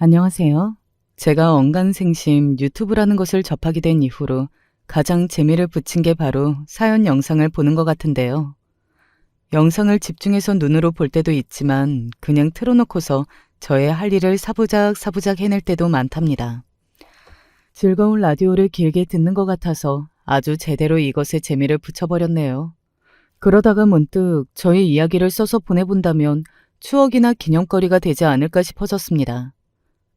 안녕하세요. 제가 언간생심 유튜브라는 것을 접하게 된 이후로 가장 재미를 붙인 게 바로 사연 영상을 보는 것 같은데요. 영상을 집중해서 눈으로 볼 때도 있지만 그냥 틀어놓고서 저의 할 일을 사부작 해낼 때도 많답니다. 즐거운 라디오를 길게 듣는 것 같아서 아주 제대로 이것에 재미를 붙여버렸네요. 그러다가 문득 저의 이야기를 써서 보내본다면 추억이나 기념거리가 되지 않을까 싶어졌습니다.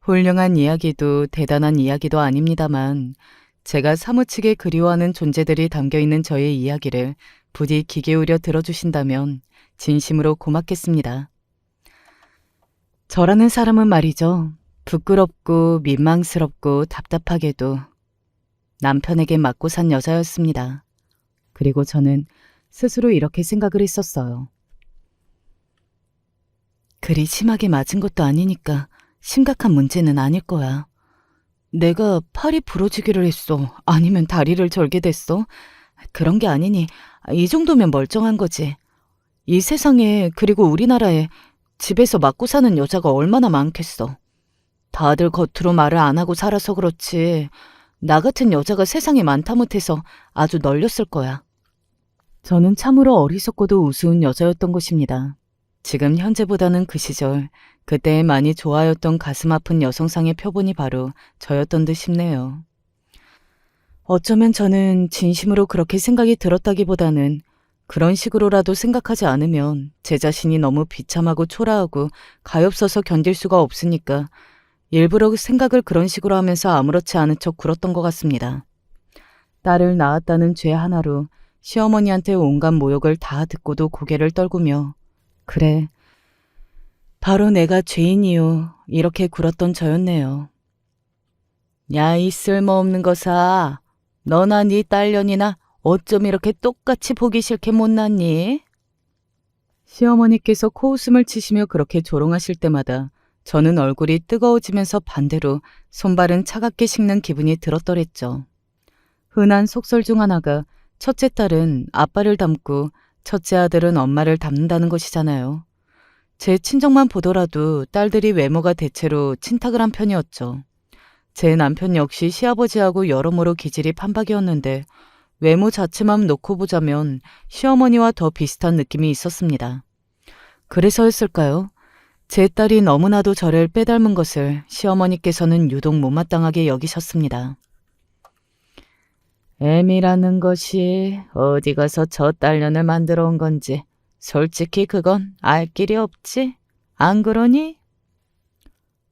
훌륭한 이야기도 대단한 이야기도 아닙니다만 제가 사무치게 그리워하는 존재들이 담겨있는 저의 이야기를 부디 귀 기울여 들어주신다면 진심으로 고맙겠습니다. 저라는 사람은 말이죠. 부끄럽고 민망스럽고 답답하게도 남편에게 맞고 산 여자였습니다. 그리고 저는 스스로 이렇게 생각을 했었어요. 그리 심하게 맞은 것도 아니니까 심각한 문제는 아닐 거야. 내가 팔이 부러지기를 했어. 아니면 다리를 절게 됐어. 그런 게 아니니 이 정도면 멀쩡한 거지. 이 세상에 그리고 우리나라에 집에서 맞고 사는 여자가 얼마나 많겠어. 다들 겉으로 말을 안 하고 살아서 그렇지. 나 같은 여자가 세상에 많다 못해서 아주 널렸을 거야. 저는 참으로 어리석고도 우스운 여자였던 것입니다. 지금 현재보다는 그 시절, 그때 많이 좋아했던 가슴 아픈 여성상의 표본이 바로 저였던 듯 싶네요. 어쩌면 저는 진심으로 그렇게 생각이 들었다기보다는 그런 식으로라도 생각하지 않으면 제 자신이 너무 비참하고 초라하고 가엾어서 견딜 수가 없으니까 일부러 생각을 그런 식으로 하면서 아무렇지 않은 척 굴었던 것 같습니다. 딸을 낳았다는 죄 하나로 시어머니한테 온갖 모욕을 다 듣고도 고개를 떨구며 그래, 바로 내가 죄인이요. 이렇게 굴었던 저였네요. 야, 이 쓸모없는 거사. 너나 네 딸년이나 어쩜 이렇게 똑같이 보기 싫게 못났니? 시어머니께서 코웃음을 치시며 그렇게 조롱하실 때마다 저는 얼굴이 뜨거워지면서 반대로 손발은 차갑게 식는 기분이 들었더랬죠. 흔한 속설 중 하나가 첫째 딸은 아빠를 닮고 첫째 아들은 엄마를 닮는다는 것이잖아요. 제 친정만 보더라도 딸들이 외모가 대체로 친탁을 한 편이었죠. 제 남편 역시 시아버지하고 여러모로 기질이 판박이었는데 외모 자체만 놓고 보자면 시어머니와 더 비슷한 느낌이 있었습니다. 그래서였을까요? 제 딸이 너무나도 저를 빼닮은 것을 시어머니께서는 유독 못마땅하게 여기셨습니다. 애미라는 것이 어디 가서 저 딸년을 만들어 온 건지 솔직히 그건 알 길이 없지? 안 그러니?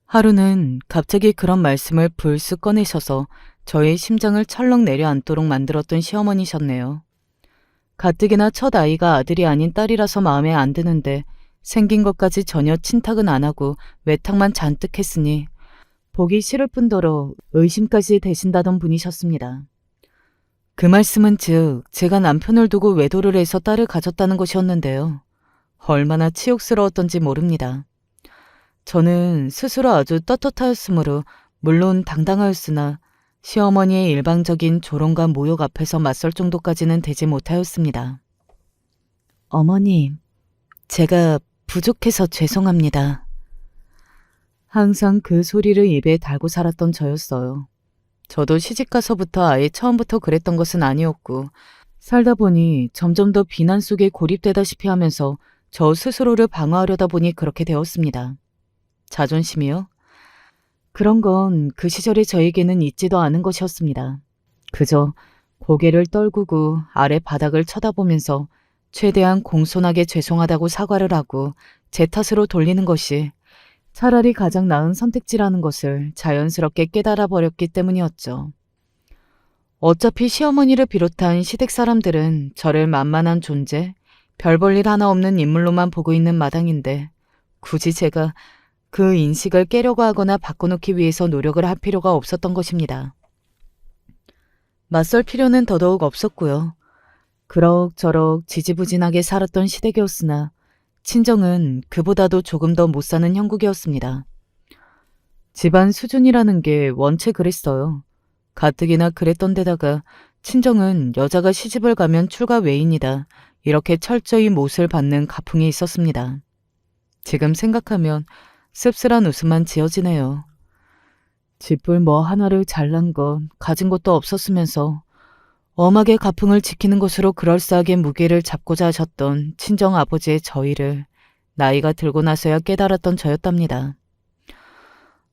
하루는 갑자기 그런 말씀을 불쑥 꺼내셔서 저의 심장을 철렁 내려앉도록 만들었던 시어머니셨네요. 가뜩이나 첫 아이가 아들이 아닌 딸이라서 마음에 안 드는데 생긴 것까지 전혀 친탁은 안 하고 외탁만 잔뜩 했으니 보기 싫을 뿐더러 의심까지 되신다던 분이셨습니다. 그 말씀은 즉 제가 남편을 두고 외도를 해서 딸을 가졌다는 것이었는데요. 얼마나 치욕스러웠던지 모릅니다. 저는 스스로 아주 떳떳하였으므로 물론 당당하였으나 시어머니의 일방적인 조롱과 모욕 앞에서 맞설 정도까지는 되지 못하였습니다. 어머님, 제가 부족해서 죄송합니다. 항상 그 소리를 입에 달고 살았던 저였어요. 저도 시집가서부터 아예 처음부터 그랬던 것은 아니었고 살다 보니 점점 더 비난 속에 고립되다시피 하면서 저 스스로를 방어하려다 보니 그렇게 되었습니다. 자존심이요? 그런 건 그 시절의 저에게는 있지도 않은 것이었습니다. 그저 고개를 떨구고 아래 바닥을 쳐다보면서 최대한 공손하게 죄송하다고 사과를 하고 제 탓으로 돌리는 것이 차라리 가장 나은 선택지라는 것을 자연스럽게 깨달아 버렸기 때문이었죠. 어차피 시어머니를 비롯한 시댁 사람들은 저를 만만한 존재, 별 볼 일 하나 없는 인물로만 보고 있는 마당인데 굳이 제가 그 인식을 깨려고 하거나 바꿔놓기 위해서 노력을 할 필요가 없었던 것입니다. 맞설 필요는 더더욱 없었고요. 그럭저럭 지지부진하게 살았던 시댁이었으나 친정은 그보다도 조금 더 못 사는 형국이었습니다. 집안 수준이라는 게 원체 그랬어요. 가뜩이나 그랬던 데다가 친정은 여자가 시집을 가면 출가 외인이다. 이렇게 철저히 못을 받는 가풍이 있었습니다. 지금 생각하면 씁쓸한 웃음만 지어지네요. 집을 뭐 하나를 잘난 것, 가진 것도 없었으면서 엄하게 가풍을 지키는 것으로 그럴싸하게 무게를 잡고자 하셨던 친정아버지의 저희를 나이가 들고 나서야 깨달았던 저였답니다.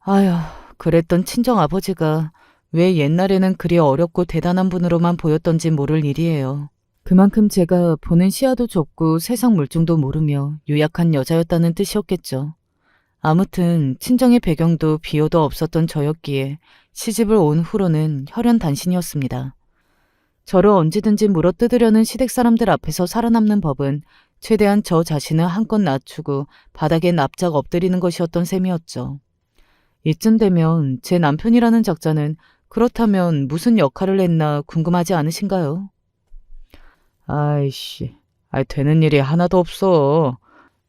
아휴, 그랬던 친정아버지가 왜 옛날에는 그리 어렵고 대단한 분으로만 보였던지 모를 일이에요. 그만큼 제가 보는 시야도 좁고 세상 물정도 모르며 유약한 여자였다는 뜻이었겠죠. 아무튼 친정의 배경도 비호도 없었던 저였기에 시집을 온 후로는 혈연단신이었습니다. 저를 언제든지 물어뜯으려는 시댁 사람들 앞에서 살아남는 법은 최대한 저 자신을 한껏 낮추고 바닥에 납작 엎드리는 것이었던 셈이었죠. 이쯤 되면 제 남편이라는 작자는 그렇다면 무슨 역할을 했나 궁금하지 않으신가요? 아이씨, 되는 일이 하나도 없어.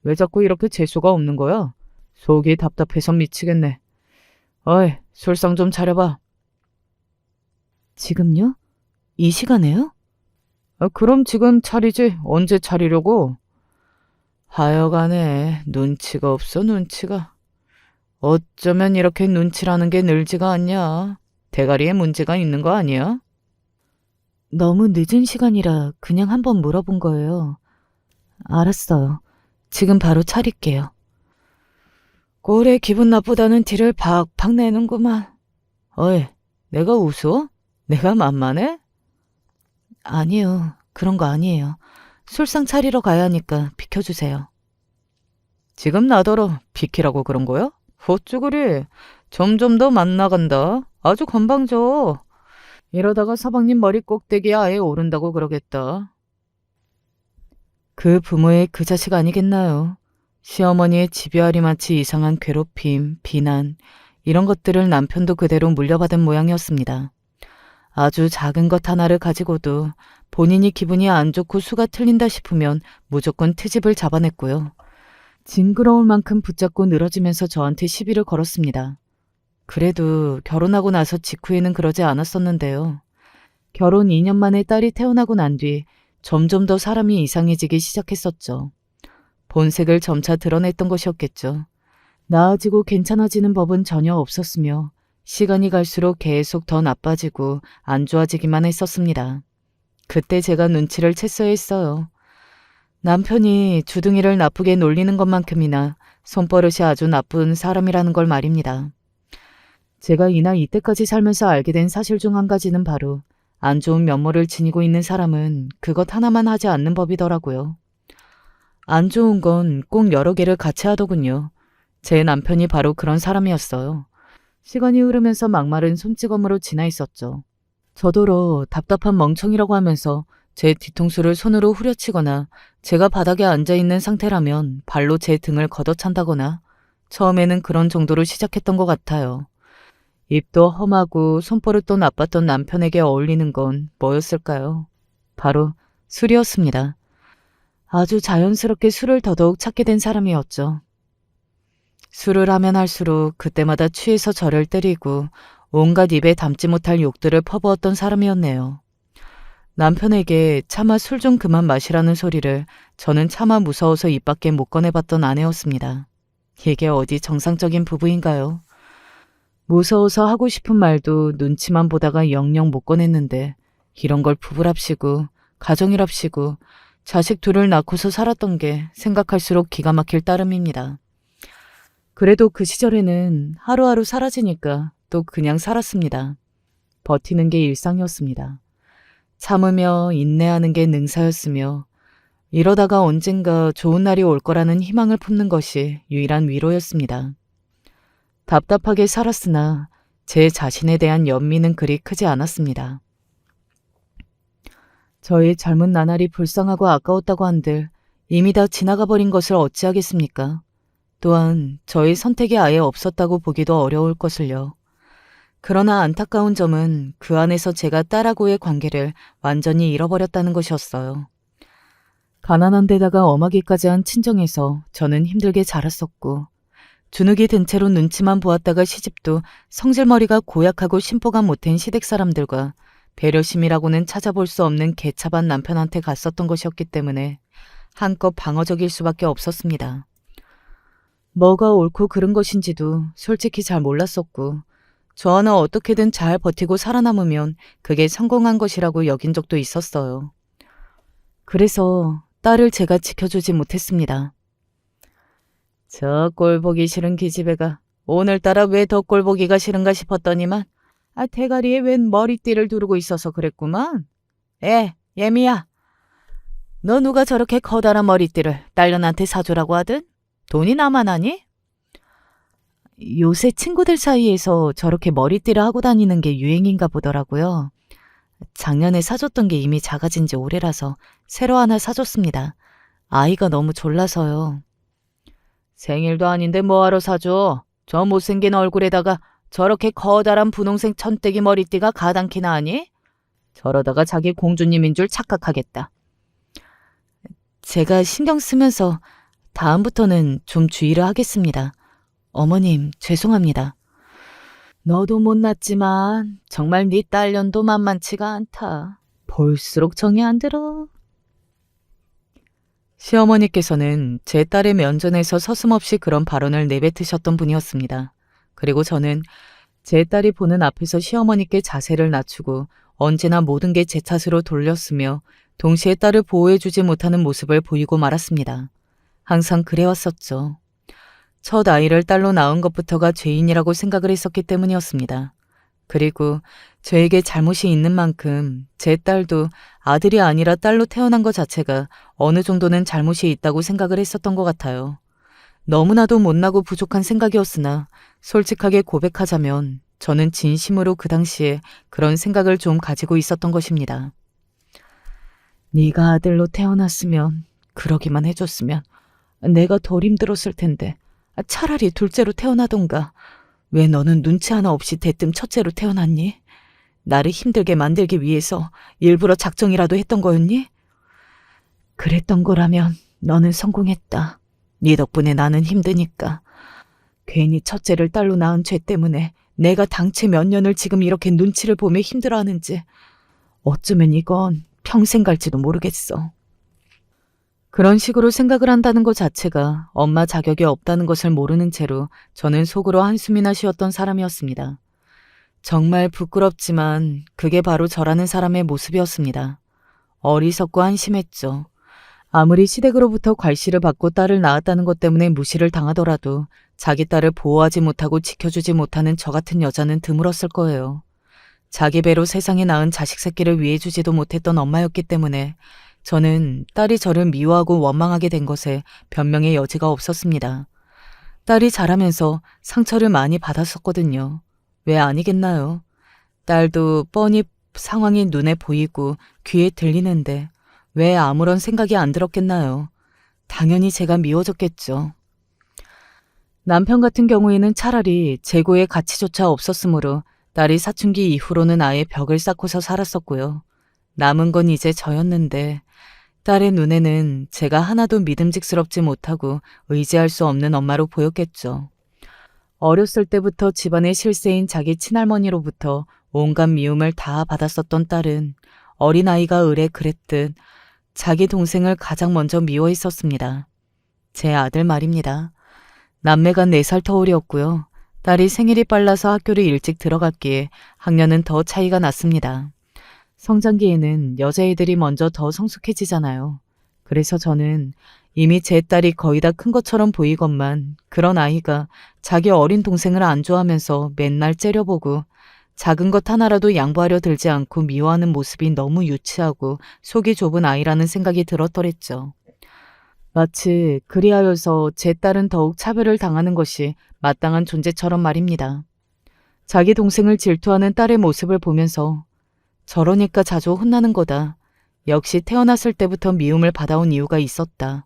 왜 자꾸 이렇게 재수가 없는 거야? 속이 답답해서 미치겠네. 어이, 술상 좀 차려봐. 지금요? 이 시간에요? 그럼 지금 차리지. 언제 차리려고? 하여간에 눈치가 없어, 눈치가. 어쩌면 이렇게 눈치라는 게 늘지가 않냐? 대가리에 문제가 있는 거 아니야? 너무 늦은 시간이라 그냥 한번 물어본 거예요. 알았어요. 지금 바로 차릴게요. 꼴에 기분 나쁘다는 티를 팍팍 내는구만. 어이, 내가 웃어? 내가 만만해? 아니요, 그런 거 아니에요. 술상 차리러 가야 하니까 비켜주세요. 지금 나더러 비키라고 그런 거야? 어쭈 그리? 점점 더 맛나간다. 아주 건방져. 이러다가 서방님 머리 꼭대기에 아예 오른다고 그러겠다. 그 부모의 그 자식 아니겠나요? 시어머니의 집요하리마치 이상한 괴롭힘, 비난, 이런 것들을 남편도 그대로 물려받은 모양이었습니다. 아주 작은 것 하나를 가지고도 본인이 기분이 안 좋고 수가 틀린다 싶으면 무조건 트집을 잡아냈고요. 징그러울 만큼 붙잡고 늘어지면서 저한테 시비를 걸었습니다. 그래도 결혼하고 나서 직후에는 그러지 않았었는데요. 결혼 2년 만에 딸이 태어나고 난 뒤 점점 더 사람이 이상해지기 시작했었죠. 본색을 점차 드러냈던 것이었겠죠. 나아지고 괜찮아지는 법은 전혀 없었으며 시간이 갈수록 계속 더 나빠지고 안 좋아지기만 했었습니다. 그때 제가 눈치를 챘어야 했어요. 남편이 주둥이를 나쁘게 놀리는 것만큼이나 손버릇이 아주 나쁜 사람이라는 걸 말입니다. 제가 이날 이때까지 살면서 알게 된 사실 중 한 가지는 바로 안 좋은 면모를 지니고 있는 사람은 그것 하나만 하지 않는 법이더라고요. 안 좋은 건 꼭 여러 개를 같이 하더군요. 제 남편이 바로 그런 사람이었어요. 시간이 흐르면서 막마른 손찌검으로 지나 있었죠. 저더러 답답한 멍청이라고 하면서 제 뒤통수를 손으로 후려치거나 제가 바닥에 앉아있는 상태라면 발로 제 등을 걷어찬다거나 처음에는 그런 정도로 시작했던 것 같아요. 입도 험하고 손버릇도 나빴던 남편에게 어울리는 건 뭐였을까요? 바로 술이었습니다. 아주 자연스럽게 술을 더더욱 찾게 된 사람이었죠. 술을 하면 할수록 그때마다 취해서 저를 때리고 온갖 입에 담지 못할 욕들을 퍼부었던 사람이었네요. 남편에게 차마 술 좀 그만 마시라는 소리를 저는 차마 무서워서 입 밖에 못 꺼내봤던 아내였습니다. 이게 어디 정상적인 부부인가요? 무서워서 하고 싶은 말도 눈치만 보다가 영영 못 꺼냈는데 이런 걸 부부랍시고 가정이랍시고 자식 둘을 낳고서 살았던 게 생각할수록 기가 막힐 따름입니다. 그래도 그 시절에는 하루하루 사라지니까 또 그냥 살았습니다. 버티는 게 일상이었습니다. 참으며 인내하는 게 능사였으며 이러다가 언젠가 좋은 날이 올 거라는 희망을 품는 것이 유일한 위로였습니다. 답답하게 살았으나 제 자신에 대한 연민은 그리 크지 않았습니다. 저의 젊은 나날이 불쌍하고 아까웠다고 한들 이미 다 지나가 버린 것을 어찌하겠습니까? 또한 저의 선택이 아예 없었다고 보기도 어려울 것을요. 그러나 안타까운 점은 그 안에서 제가 딸하고의 관계를 완전히 잃어버렸다는 것이었어요. 가난한 데다가 엄하기까지 한 친정에서 저는 힘들게 자랐었고 주눅이 든 채로 눈치만 보았다가 시집도 성질머리가 고약하고 심보가 못한 시댁 사람들과 배려심이라고는 찾아볼 수 없는 개차반 남편한테 갔었던 것이었기 때문에 한껏 방어적일 수밖에 없었습니다. 뭐가 옳고 그른 것인지도 솔직히 잘 몰랐었고 저 하나 어떻게든 잘 버티고 살아남으면 그게 성공한 것이라고 여긴 적도 있었어요. 그래서 딸을 제가 지켜주지 못했습니다. 저 꼴보기 싫은 기집애가 오늘따라 왜 더 꼴보기가 싫은가 싶었더니만 대가리에 웬 머리띠를 두르고 있어서 그랬구만. 예미야. 너 누가 저렇게 커다란 머리띠를 딸년한테 사주라고 하든? 돈이 나만 하니? 요새 친구들 사이에서 저렇게 머리띠를 하고 다니는 게 유행인가 보더라고요. 작년에 사줬던 게 이미 작아진 지 오래라서 새로 하나 사줬습니다. 아이가 너무 졸라서요. 생일도 아닌데 뭐하러 사줘? 저 못생긴 얼굴에다가 저렇게 커다란 분홍색 천떼기 머리띠가 가당키나 하니? 저러다가 자기 공주님인 줄 착각하겠다. 제가 신경 쓰면서 다음부터는 좀 주의를 하겠습니다. 어머님, 죄송합니다. 너도 못났지만 정말 네 딸년도 만만치가 않다. 볼수록 정이 안 들어. 시어머니께서는 제 딸의 면전에서 서슴없이 그런 발언을 내뱉으셨던 분이었습니다. 그리고 저는 제 딸이 보는 앞에서 시어머니께 자세를 낮추고 언제나 모든 게 제 탓으로 돌렸으며 동시에 딸을 보호해주지 못하는 모습을 보이고 말았습니다. 항상 그래왔었죠. 첫 아이를 딸로 낳은 것부터가 죄인이라고 생각을 했었기 때문이었습니다. 그리고 저에게 잘못이 있는 만큼 제 딸도 아들이 아니라 딸로 태어난 것 자체가 어느 정도는 잘못이 있다고 생각을 했었던 것 같아요. 너무나도 못나고 부족한 생각이었으나 솔직하게 고백하자면 저는 진심으로 그 당시에 그런 생각을 좀 가지고 있었던 것입니다. 네가 아들로 태어났으면 그러기만 해줬으면 내가 덜 힘들었을 텐데 차라리 둘째로 태어나던가. 왜 너는 눈치 하나 없이 대뜸 첫째로 태어났니? 나를 힘들게 만들기 위해서 일부러 작정이라도 했던 거였니? 그랬던 거라면 너는 성공했다. 네 덕분에 나는 힘드니까. 괜히 첫째를 딸로 낳은 죄 때문에 내가 당최 몇 년을 지금 이렇게 눈치를 보며 힘들어하는지 어쩌면 이건 평생 갈지도 모르겠어. 그런 식으로 생각을 한다는 것 자체가 엄마 자격이 없다는 것을 모르는 채로 저는 속으로 한숨이나 쉬었던 사람이었습니다. 정말 부끄럽지만 그게 바로 저라는 사람의 모습이었습니다. 어리석고 한심했죠. 아무리 시댁으로부터 괄시를 받고 딸을 낳았다는 것 때문에 무시를 당하더라도 자기 딸을 보호하지 못하고 지켜주지 못하는 저 같은 여자는 드물었을 거예요. 자기 배로 세상에 낳은 자식 새끼를 위해주지도 못했던 엄마였기 때문에 저는 딸이 저를 미워하고 원망하게 된 것에 변명의 여지가 없었습니다. 딸이 자라면서 상처를 많이 받았었거든요. 왜 아니겠나요? 딸도 뻔히 상황이 눈에 보이고 귀에 들리는데 왜 아무런 생각이 안 들었겠나요? 당연히 제가 미워졌겠죠. 남편 같은 경우에는 차라리 재고의 가치조차 없었으므로 딸이 사춘기 이후로는 아예 벽을 쌓고서 살았었고요. 남은 건 이제 저였는데 딸의 눈에는 제가 하나도 믿음직스럽지 못하고 의지할 수 없는 엄마로 보였겠죠. 어렸을 때부터 집안의 실세인 자기 친할머니로부터 온갖 미움을 다 받았었던 딸은 어린아이가 을에 그랬듯 자기 동생을 가장 먼저 미워했었습니다. 제 아들 말입니다. 남매가 4살 터울이었고요. 딸이 생일이 빨라서 학교를 일찍 들어갔기에 학년은 더 차이가 났습니다. 성장기에는 여자애들이 먼저 더 성숙해지잖아요. 그래서 저는 이미 제 딸이 거의 다 큰 것처럼 보이건만 그런 아이가 자기 어린 동생을 안 좋아하면서 맨날 째려보고 작은 것 하나라도 양보하려 들지 않고 미워하는 모습이 너무 유치하고 속이 좁은 아이라는 생각이 들었더랬죠. 마치 그리하여서 제 딸은 더욱 차별을 당하는 것이 마땅한 존재처럼 말입니다. 자기 동생을 질투하는 딸의 모습을 보면서 저러니까 자주 혼나는 거다. 역시 태어났을 때부터 미움을 받아온 이유가 있었다.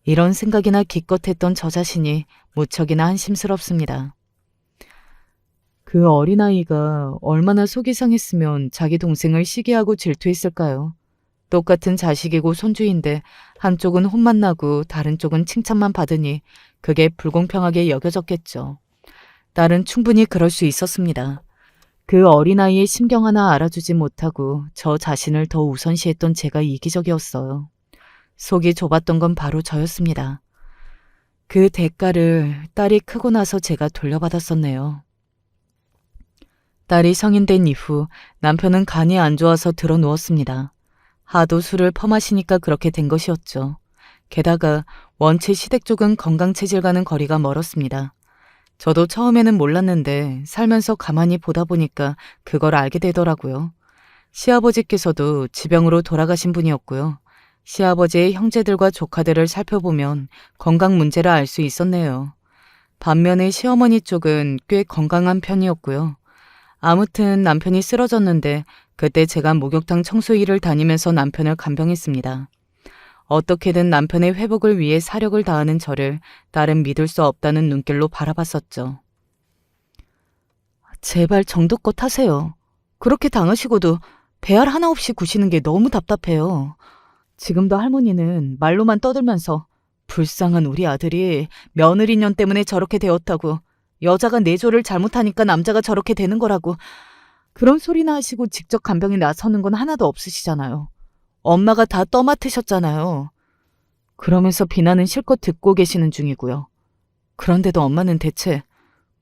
이런 생각이나 기껏했던 저 자신이 무척이나 한심스럽습니다. 그 어린아이가 얼마나 속이 상했으면 자기 동생을 시기하고 질투했을까요? 똑같은 자식이고 손주인데 한쪽은 혼만 나고 다른 쪽은 칭찬만 받으니 그게 불공평하게 여겨졌겠죠. 딸은 충분히 그럴 수 있었습니다. 그 어린아이의 심경 하나 알아주지 못하고 저 자신을 더 우선시했던 제가 이기적이었어요. 속이 좁았던 건 바로 저였습니다. 그 대가를 딸이 크고 나서 제가 돌려받았었네요. 딸이 성인된 이후 남편은 간이 안 좋아서 들어 누웠습니다. 하도 술을 퍼마시니까 그렇게 된 것이었죠. 게다가 원체 시댁 쪽은 건강체질과는 거리가 멀었습니다. 저도 처음에는 몰랐는데 살면서 가만히 보다 보니까 그걸 알게 되더라고요. 시아버지께서도 지병으로 돌아가신 분이었고요. 시아버지의 형제들과 조카들을 살펴보면 건강 문제를 알 수 있었네요. 반면에 시어머니 쪽은 꽤 건강한 편이었고요. 아무튼 남편이 쓰러졌는데 그때 제가 목욕탕 청소 일을 다니면서 남편을 간병했습니다. 어떻게든 남편의 회복을 위해 사력을 다하는 저를 딸은 믿을 수 없다는 눈길로 바라봤었죠. 제발 정도껏 하세요. 그렇게 당하시고도 배알 하나 없이 구시는 게 너무 답답해요. 지금도 할머니는 말로만 떠들면서 불쌍한 우리 아들이 며느리년 때문에 저렇게 되었다고, 여자가 내조를 잘못하니까 남자가 저렇게 되는 거라고, 그런 소리나 하시고 직접 간병에 나서는 건 하나도 없으시잖아요. 엄마가 다 떠맡으셨잖아요. 그러면서 비난은 실컷 듣고 계시는 중이고요. 그런데도 엄마는 대체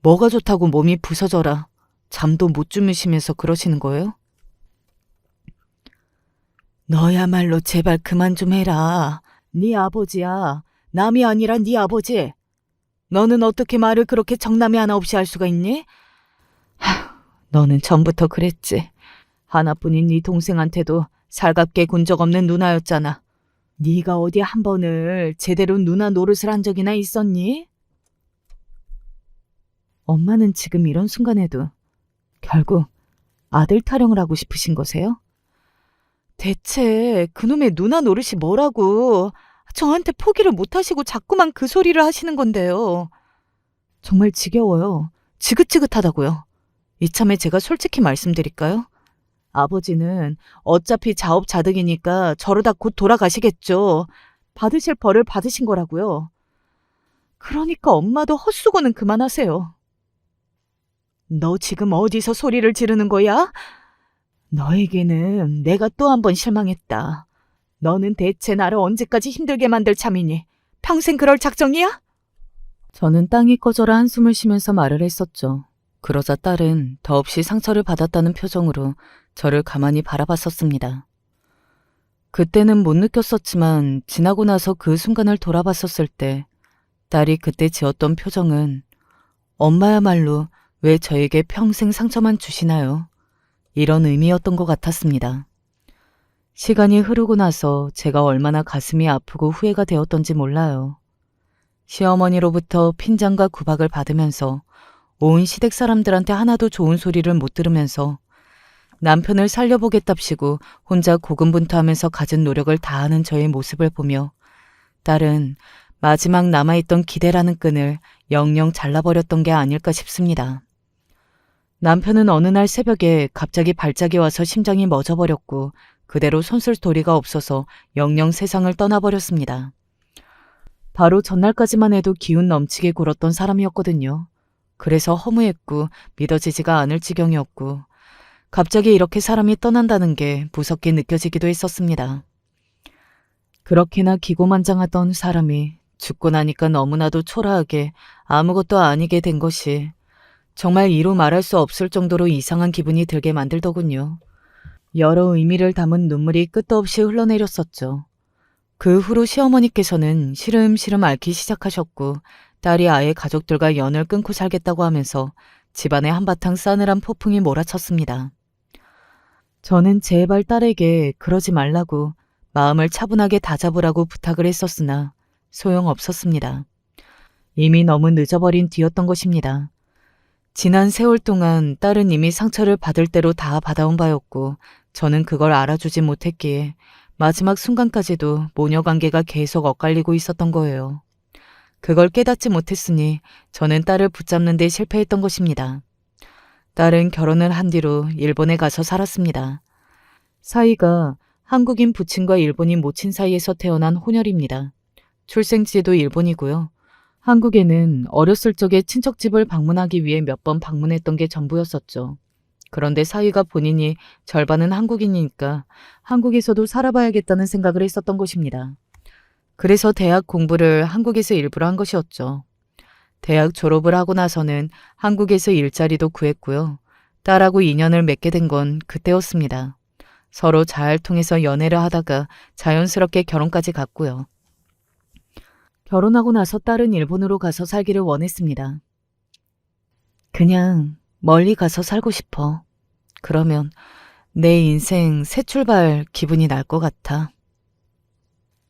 뭐가 좋다고 몸이 부서져라 잠도 못 주무시면서 그러시는 거예요? 너야말로 제발 그만 좀 해라. 네 아버지야. 남이 아니라 네 아버지. 너는 어떻게 말을 그렇게 정남이 하나 없이 할 수가 있니? 너는 전부터 그랬지. 하나뿐인 네 동생한테도 살갑게 군 적 없는 누나였잖아. 네가 어디 한 번을 제대로 누나 노릇을 한 적이나 있었니? 엄마는 지금 이런 순간에도 결국 아들 타령을 하고 싶으신 거세요? 대체 그놈의 누나 노릇이 뭐라고 저한테 포기를 못하시고 자꾸만 그 소리를 하시는 건데요. 정말 지겨워요. 지긋지긋하다고요. 이참에 제가 솔직히 말씀드릴까요? 아버지는 어차피 자업자득이니까 저러다 곧 돌아가시겠죠. 받으실 벌을 받으신 거라고요. 그러니까 엄마도 헛수고는 그만하세요. 너 지금 어디서 소리를 지르는 거야? 너에게는 내가 또 한 번 실망했다. 너는 대체 나를 언제까지 힘들게 만들 참이니? 평생 그럴 작정이야? 저는 땅이 꺼져라 한숨을 쉬면서 말을 했었죠. 그러자 딸은 더없이 상처를 받았다는 표정으로 저를 가만히 바라봤었습니다. 그때는 못 느꼈었지만 지나고 나서 그 순간을 돌아봤었을 때 딸이 그때 지었던 표정은 엄마야말로 왜 저에게 평생 상처만 주시나요? 이런 의미였던 것 같았습니다. 시간이 흐르고 나서 제가 얼마나 가슴이 아프고 후회가 되었던지 몰라요. 시어머니로부터 핀잔과 구박을 받으면서 온 시댁 사람들한테 하나도 좋은 소리를 못 들으면서 남편을 살려보겠답시고 혼자 고군분투하면서 가진 노력을 다하는 저의 모습을 보며 딸은 마지막 남아있던 기대라는 끈을 영영 잘라버렸던 게 아닐까 싶습니다. 남편은 어느 날 새벽에 갑자기 발작이 와서 심장이 멎어버렸고 그대로 손쓸도리가 없어서 영영 세상을 떠나버렸습니다. 바로 전날까지만 해도 기운 넘치게 굴었던 사람이었거든요. 그래서 허무했고 믿어지지가 않을 지경이었고 갑자기 이렇게 사람이 떠난다는 게 무섭게 느껴지기도 했었습니다. 그렇게나 기고만장하던 사람이 죽고 나니까 너무나도 초라하게 아무것도 아니게 된 것이 정말 이루 말할 수 없을 정도로 이상한 기분이 들게 만들더군요. 여러 의미를 담은 눈물이 끝도 없이 흘러내렸었죠. 그 후로 시어머니께서는 시름시름 앓기 시작하셨고 딸이 아예 가족들과 연을 끊고 살겠다고 하면서 집안에 한바탕 싸늘한 폭풍이 몰아쳤습니다. 저는 제발 딸에게 그러지 말라고 마음을 차분하게 다잡으라고 부탁을 했었으나 소용없었습니다. 이미 너무 늦어버린 뒤였던 것입니다. 지난 세월 동안 딸은 이미 상처를 받을 대로 다 받아온 바였고 저는 그걸 알아주지 못했기에 마지막 순간까지도 모녀 관계가 계속 엇갈리고 있었던 거예요. 그걸 깨닫지 못했으니 저는 딸을 붙잡는 데 실패했던 것입니다. 딸은 결혼을 한 뒤로 일본에 가서 살았습니다. 사이가 한국인 부친과 일본인 모친 사이에서 태어난 혼혈입니다. 출생지도 일본이고요. 한국에는 어렸을 적에 친척집을 방문하기 위해 몇 번 방문했던 게 전부였었죠. 그런데 사위가 본인이 절반은 한국인이니까 한국에서도 살아봐야겠다는 생각을 했었던 것입니다. 그래서 대학 공부를 한국에서 일부러 한 것이었죠. 대학 졸업을 하고 나서는 한국에서 일자리도 구했고요. 딸하고 인연을 맺게 된 건 그때였습니다. 서로 잘 통해서 연애를 하다가 자연스럽게 결혼까지 갔고요. 결혼하고 나서 딸은 일본으로 가서 살기를 원했습니다. 그냥 멀리 가서 살고 싶어. 그러면 내 인생 새 출발 기분이 날 것 같아.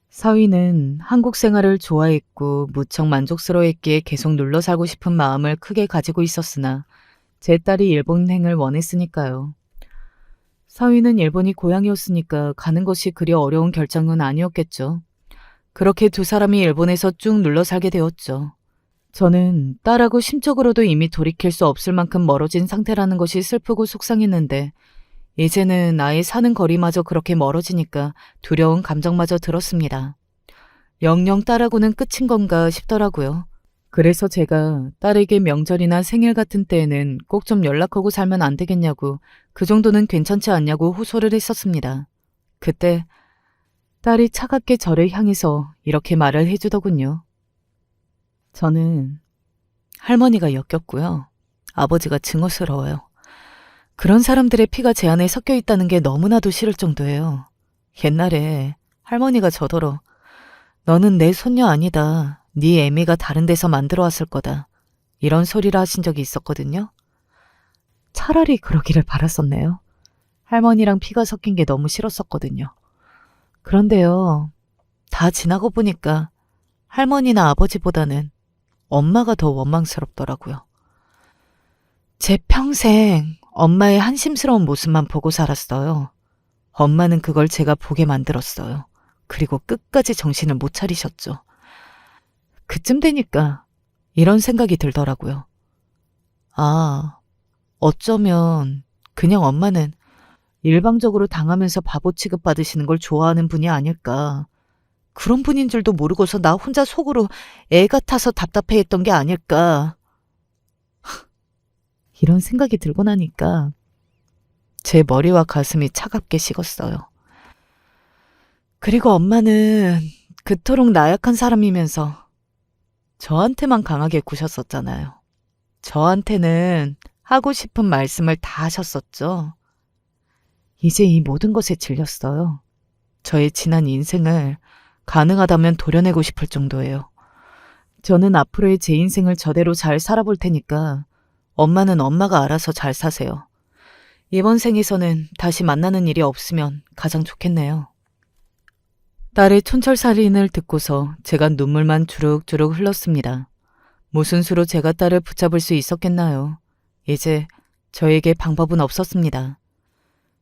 사위는 한국 생활을 좋아했고 무척 만족스러워했기에 계속 눌러 살고 싶은 마음을 크게 가지고 있었으나 제 딸이 일본행을 원했으니까요. 사위는 일본이 고향이었으니까 가는 것이 그리 어려운 결정은 아니었겠죠. 그렇게 두 사람이 일본에서 쭉 눌러 살게 되었죠. 저는 딸하고 심적으로도 이미 돌이킬 수 없을 만큼 멀어진 상태라는 것이 슬프고 속상했는데 이제는 아예 사는 거리마저 그렇게 멀어지니까 두려운 감정마저 들었습니다. 영영 딸하고는 끝인 건가 싶더라고요. 그래서 제가 딸에게 명절이나 생일 같은 때에는 꼭 좀 연락하고 살면 안 되겠냐고 그 정도는 괜찮지 않냐고 호소를 했었습니다. 그때 딸이 차갑게 저를 향해서 이렇게 말을 해주더군요. 저는 할머니가 역겹고요. 아버지가 증오스러워요. 그런 사람들의 피가 제 안에 섞여 있다는 게 너무나도 싫을 정도예요. 옛날에 할머니가 저더러 너는 내 손녀 아니다. 네 애미가 다른 데서 만들어 왔을 거다. 이런 소리를 하신 적이 있었거든요. 차라리 그러기를 바랐었네요. 할머니랑 피가 섞인 게 너무 싫었었거든요. 그런데요. 다 지나고 보니까 할머니나 아버지보다는 엄마가 더 원망스럽더라고요. 제 평생 엄마의 한심스러운 모습만 보고 살았어요. 엄마는 그걸 제가 보게 만들었어요. 그리고 끝까지 정신을 못 차리셨죠. 그쯤 되니까 이런 생각이 들더라고요. 아, 어쩌면 그냥 엄마는 일방적으로 당하면서 바보 취급받으시는 걸 좋아하는 분이 아닐까. 그런 분인 줄도 모르고서 나 혼자 속으로 애 같아서 답답해했던 게 아닐까. 이런 생각이 들고 나니까 제 머리와 가슴이 차갑게 식었어요. 그리고 엄마는 그토록 나약한 사람이면서 저한테만 강하게 구셨었잖아요. 저한테는 하고 싶은 말씀을 다 하셨었죠. 이제 이 모든 것에 질렸어요. 저의 지난 인생을 가능하다면 도려내고 싶을 정도예요. 저는 앞으로의 제 인생을 저대로 잘 살아볼 테니까 엄마는 엄마가 알아서 잘 사세요. 이번 생에서는 다시 만나는 일이 없으면 가장 좋겠네요. 딸의 촌철살인을 듣고서 제가 눈물만 주룩주룩 흘렀습니다. 무슨 수로 제가 딸을 붙잡을 수 있었겠나요? 이제 저에게 방법은 없었습니다.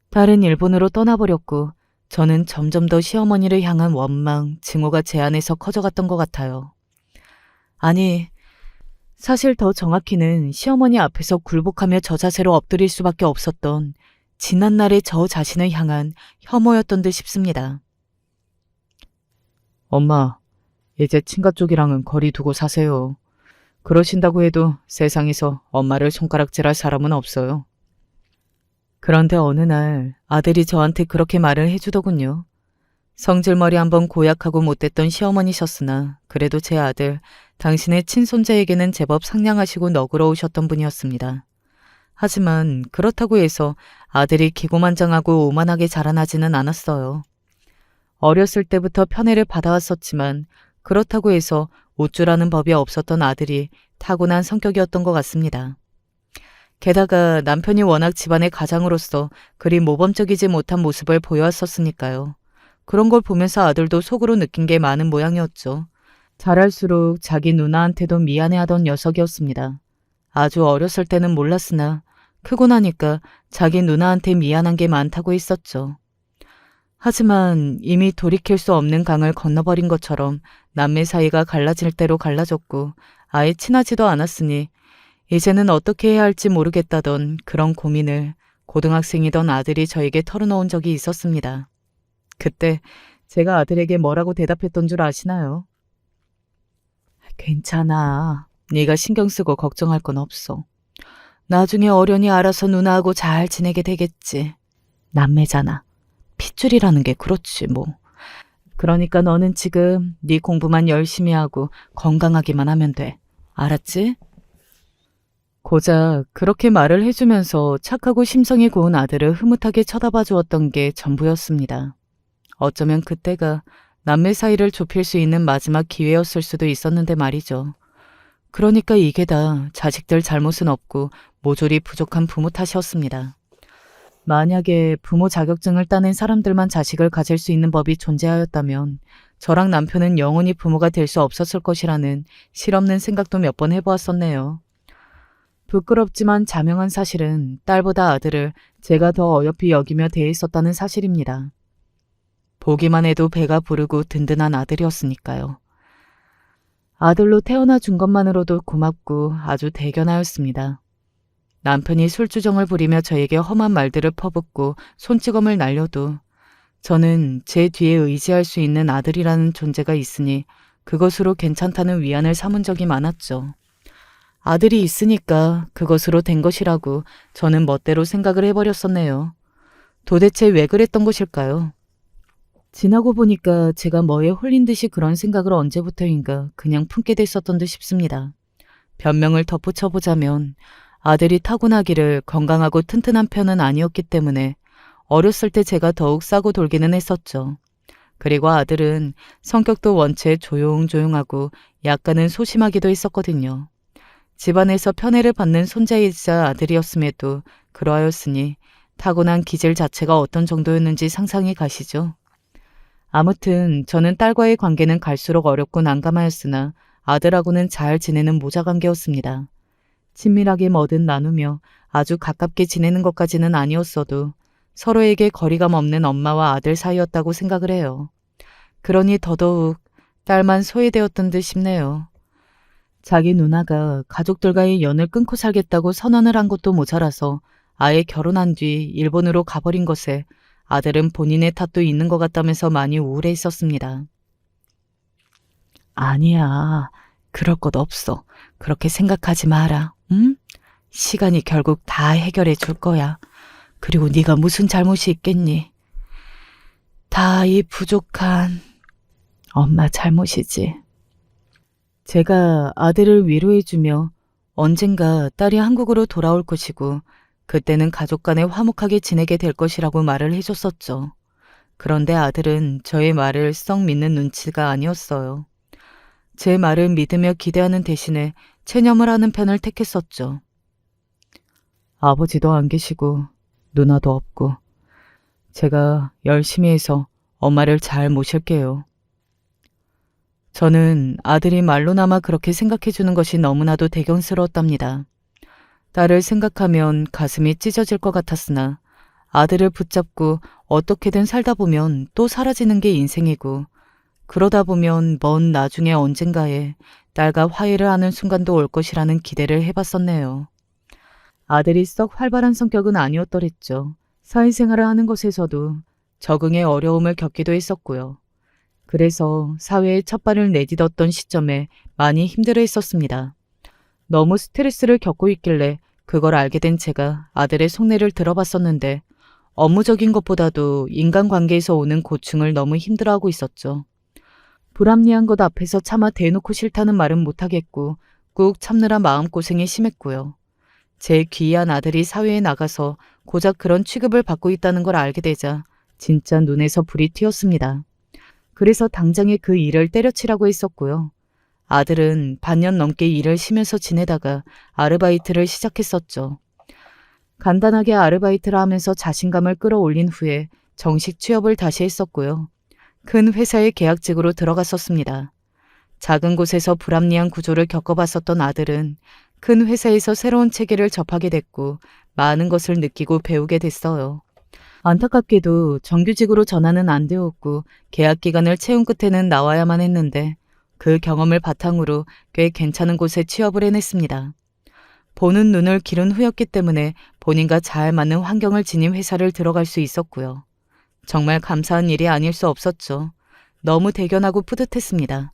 딸은 일본으로 떠나버렸고 저는 점점 더 시어머니를 향한 원망, 증오가 제 안에서 커져갔던 것 같아요. 아니, 사실 더 정확히는 시어머니 앞에서 굴복하며 저 자세로 엎드릴 수밖에 없었던 지난날의 저 자신을 향한 혐오였던 듯 싶습니다. 엄마, 이제 친가 쪽이랑은 거리 두고 사세요. 그러신다고 해도 세상에서 엄마를 손가락질할 사람은 없어요. 그런데 어느 날 아들이 저한테 그렇게 말을 해주더군요. 성질머리 한번 고약하고 못됐던 시어머니셨으나 그래도 제 아들, 당신의 친손자에게는 제법 상냥하시고 너그러우셨던 분이었습니다. 하지만 그렇다고 해서 아들이 기고만장하고 오만하게 자라나지는 않았어요. 어렸을 때부터 편애를 받아왔었지만 그렇다고 해서 우쭐하는 법이 없었던 아들이 타고난 성격이었던 것 같습니다. 게다가 남편이 워낙 집안의 가장으로서 그리 모범적이지 못한 모습을 보여왔었으니까요. 그런 걸 보면서 아들도 속으로 느낀 게 많은 모양이었죠. 자랄수록 자기 누나한테도 미안해하던 녀석이었습니다. 아주 어렸을 때는 몰랐으나 크고 나니까 자기 누나한테 미안한 게 많다고 했었죠. 하지만 이미 돌이킬 수 없는 강을 건너버린 것처럼 남매 사이가 갈라질 대로 갈라졌고 아예 친하지도 않았으니 이제는 어떻게 해야 할지 모르겠다던 그런 고민을 고등학생이던 아들이 저에게 털어놓은 적이 있었습니다. 그때 제가 아들에게 뭐라고 대답했던 줄 아시나요? 괜찮아. 네가 신경 쓰고 걱정할 건 없어. 나중에 어련히 알아서 누나하고 잘 지내게 되겠지. 남매잖아. 핏줄이라는 게 그렇지 뭐. 그러니까 너는 지금 네 공부만 열심히 하고 건강하기만 하면 돼. 알았지? 고작 그렇게 말을 해주면서 착하고 심성이 고운 아들을 흐뭇하게 쳐다봐 주었던 게 전부였습니다. 어쩌면 그때가 남매 사이를 좁힐 수 있는 마지막 기회였을 수도 있었는데 말이죠. 그러니까 이게 다 자식들 잘못은 없고 모조리 부족한 부모 탓이었습니다. 만약에 부모 자격증을 따낸 사람들만 자식을 가질 수 있는 법이 존재하였다면 저랑 남편은 영원히 부모가 될 수 없었을 것이라는 실없는 생각도 몇 번 해보았었네요. 부끄럽지만 자명한 사실은 딸보다 아들을 제가 더 어여삐 여기며 대했었다는 사실입니다. 보기만 해도 배가 부르고 든든한 아들이었으니까요. 아들로 태어나 준 것만으로도 고맙고 아주 대견하였습니다. 남편이 술주정을 부리며 저에게 험한 말들을 퍼붓고 손찌검을 날려도 저는 제 뒤에 의지할 수 있는 아들이라는 존재가 있으니 그것으로 괜찮다는 위안을 삼은 적이 많았죠. 아들이 있으니까 그것으로 된 것이라고 저는 멋대로 생각을 해버렸었네요. 도대체 왜 그랬던 것일까요? 지나고 보니까 제가 뭐에 홀린 듯이 그런 생각을 언제부터인가 그냥 품게 됐었던 듯 싶습니다. 변명을 덧붙여보자면 아들이 타고나기를 건강하고 튼튼한 편은 아니었기 때문에 어렸을 때 제가 더욱 싸고 돌기는 했었죠. 그리고 아들은 성격도 원체 조용조용하고 약간은 소심하기도 했었거든요. 집안에서 편애를 받는 손자이자 아들이었음에도 그러하였으니 타고난 기질 자체가 어떤 정도였는지 상상이 가시죠? 아무튼 저는 딸과의 관계는 갈수록 어렵고 난감하였으나 아들하고는 잘 지내는 모자 관계였습니다. 친밀하게 뭐든 나누며 아주 가깝게 지내는 것까지는 아니었어도 서로에게 거리감 없는 엄마와 아들 사이였다고 생각을 해요. 그러니 더더욱 딸만 소외되었던 듯 싶네요. 자기 누나가 가족들과의 연을 끊고 살겠다고 선언을 한 것도 모자라서 아예 결혼한 뒤 일본으로 가버린 것에 아들은 본인의 탓도 있는 것 같다면서 많이 우울해 있었습니다. 아니야. 그럴 것 없어. 그렇게 생각하지 마라. 응? 시간이 결국 다 해결해 줄 거야. 그리고 네가 무슨 잘못이 있겠니? 다 이 부족한 엄마 잘못이지. 제가 아들을 위로해주며 언젠가 딸이 한국으로 돌아올 것이고 그때는 가족 간에 화목하게 지내게 될 것이라고 말을 해줬었죠. 그런데 아들은 저의 말을 썩 믿는 눈치가 아니었어요. 제 말을 믿으며 기대하는 대신에 체념을 하는 편을 택했었죠. 아버지도 안 계시고 누나도 없고 제가 열심히 해서 엄마를 잘 모실게요. 저는 아들이 말로나마 그렇게 생각해주는 것이 너무나도 대견스러웠답니다. 딸을 생각하면 가슴이 찢어질 것 같았으나 아들을 붙잡고 어떻게든 살다 보면 또 사라지는 게 인생이고 그러다 보면 먼 나중에 언젠가에 딸과 화해를 하는 순간도 올 것이라는 기대를 해봤었네요. 아들이 썩 활발한 성격은 아니었더랬죠. 사회생활을 하는 것에서도 적응에 어려움을 겪기도 했었고요. 그래서 사회에 첫 발을 내딛었던 시점에 많이 힘들어했었습니다. 너무 스트레스를 겪고 있길래 그걸 알게 된 제가 아들의 속내를 들어봤었는데 업무적인 것보다도 인간관계에서 오는 고충을 너무 힘들어하고 있었죠. 불합리한 것 앞에서 차마 대놓고 싫다는 말은 못하겠고 꾹 참느라 마음고생이 심했고요. 제 귀한 아들이 사회에 나가서 고작 그런 취급을 받고 있다는 걸 알게 되자 진짜 눈에서 불이 튀었습니다. 그래서 당장에 그 일을 때려치라고 했었고요. 아들은 반년 넘게 일을 쉬면서 지내다가 아르바이트를 시작했었죠. 간단하게 아르바이트를 하면서 자신감을 끌어올린 후에 정식 취업을 다시 했었고요. 큰 회사의 계약직으로 들어갔었습니다. 작은 곳에서 불합리한 구조를 겪어봤었던 아들은 큰 회사에서 새로운 체계를 접하게 됐고 많은 것을 느끼고 배우게 됐어요. 안타깝게도 정규직으로 전환은 안 되었고 계약 기간을 채운 끝에는 나와야만 했는데 그 경험을 바탕으로 꽤 괜찮은 곳에 취업을 해냈습니다. 보는 눈을 기른 후였기 때문에 본인과 잘 맞는 환경을 지닌 회사를 들어갈 수 있었고요. 정말 감사한 일이 아닐 수 없었죠. 너무 대견하고 뿌듯했습니다.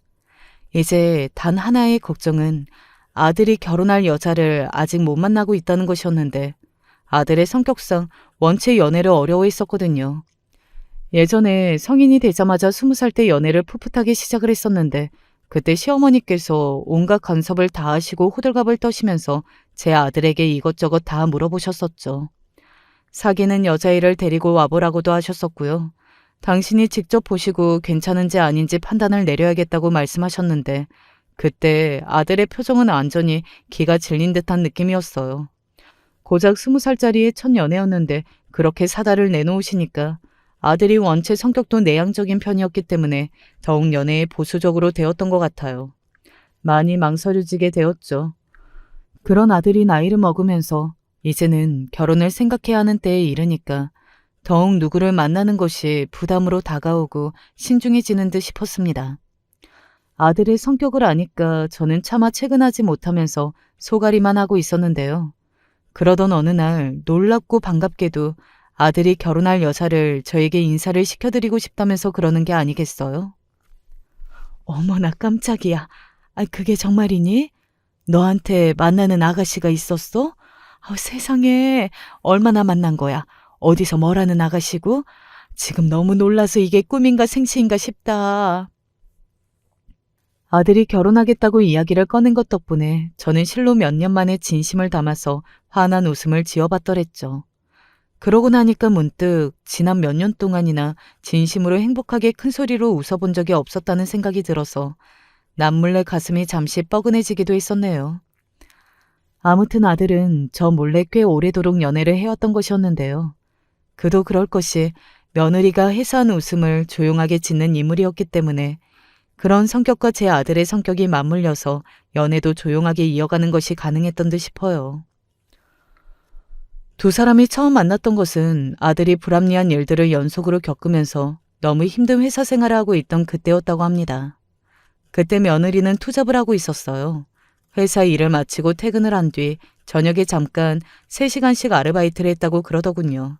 이제 단 하나의 걱정은 아들이 결혼할 여자를 아직 못 만나고 있다는 것이었는데 아들의 성격상 원체 연애를 어려워했었거든요. 예전에 성인이 되자마자 20살 때 연애를 풋풋하게 시작을 했었는데 그때 시어머니께서 온갖 간섭을 다 하시고 호들갑을 떠시면서 제 아들에게 이것저것 다 물어보셨었죠. 사귀는 여자애를 데리고 와보라고도 하셨었고요. 당신이 직접 보시고 괜찮은지 아닌지 판단을 내려야겠다고 말씀하셨는데 그때 아들의 표정은 완전히 기가 질린 듯한 느낌이었어요. 고작 20살짜리의 첫 연애였는데 그렇게 사달을 내놓으시니까 아들이 원체 성격도 내향적인 편이었기 때문에 더욱 연애에 보수적으로 되었던 것 같아요. 많이 망설여지게 되었죠. 그런 아들이 나이를 먹으면서 이제는 결혼을 생각해야 하는 때에 이르니까 더욱 누구를 만나는 것이 부담으로 다가오고 신중해지는 듯 싶었습니다. 아들의 성격을 아니까 저는 차마 채근하지 못하면서 소가리만 하고 있었는데요. 그러던 어느 날 놀랍고 반갑게도 아들이 결혼할 여자를 저에게 인사를 시켜드리고 싶다면서 그러는 게 아니겠어요? 어머나 깜짝이야. 그게 정말이니? 너한테 만나는 아가씨가 있었어? 세상에 얼마나 만난 거야? 어디서 뭐라는 아가씨고? 지금 너무 놀라서 이게 꿈인가 생시인가 싶다. 아들이 결혼하겠다고 이야기를 꺼낸 것 덕분에 저는 실로 몇 년 만에 진심을 담아서 환한 웃음을 지어봤더랬죠. 그러고 나니까 문득 지난 몇 년 동안이나 진심으로 행복하게 큰 소리로 웃어본 적이 없었다는 생각이 들어서 남몰래 가슴이 잠시 뻐근해지기도 했었네요. 아무튼 아들은 저 몰래 꽤 오래도록 연애를 해왔던 것이었는데요. 그도 그럴 것이 며느리가 해사한 웃음을 조용하게 짓는 인물이었기 때문에 그런 성격과 제 아들의 성격이 맞물려서 연애도 조용하게 이어가는 것이 가능했던 듯 싶어요. 두 사람이 처음 만났던 것은 아들이 불합리한 일들을 연속으로 겪으면서 너무 힘든 회사 생활을 하고 있던 그때였다고 합니다. 그때 며느리는 투잡을 하고 있었어요. 회사 일을 마치고 퇴근을 한 뒤 저녁에 잠깐 3시간씩 아르바이트를 했다고 그러더군요.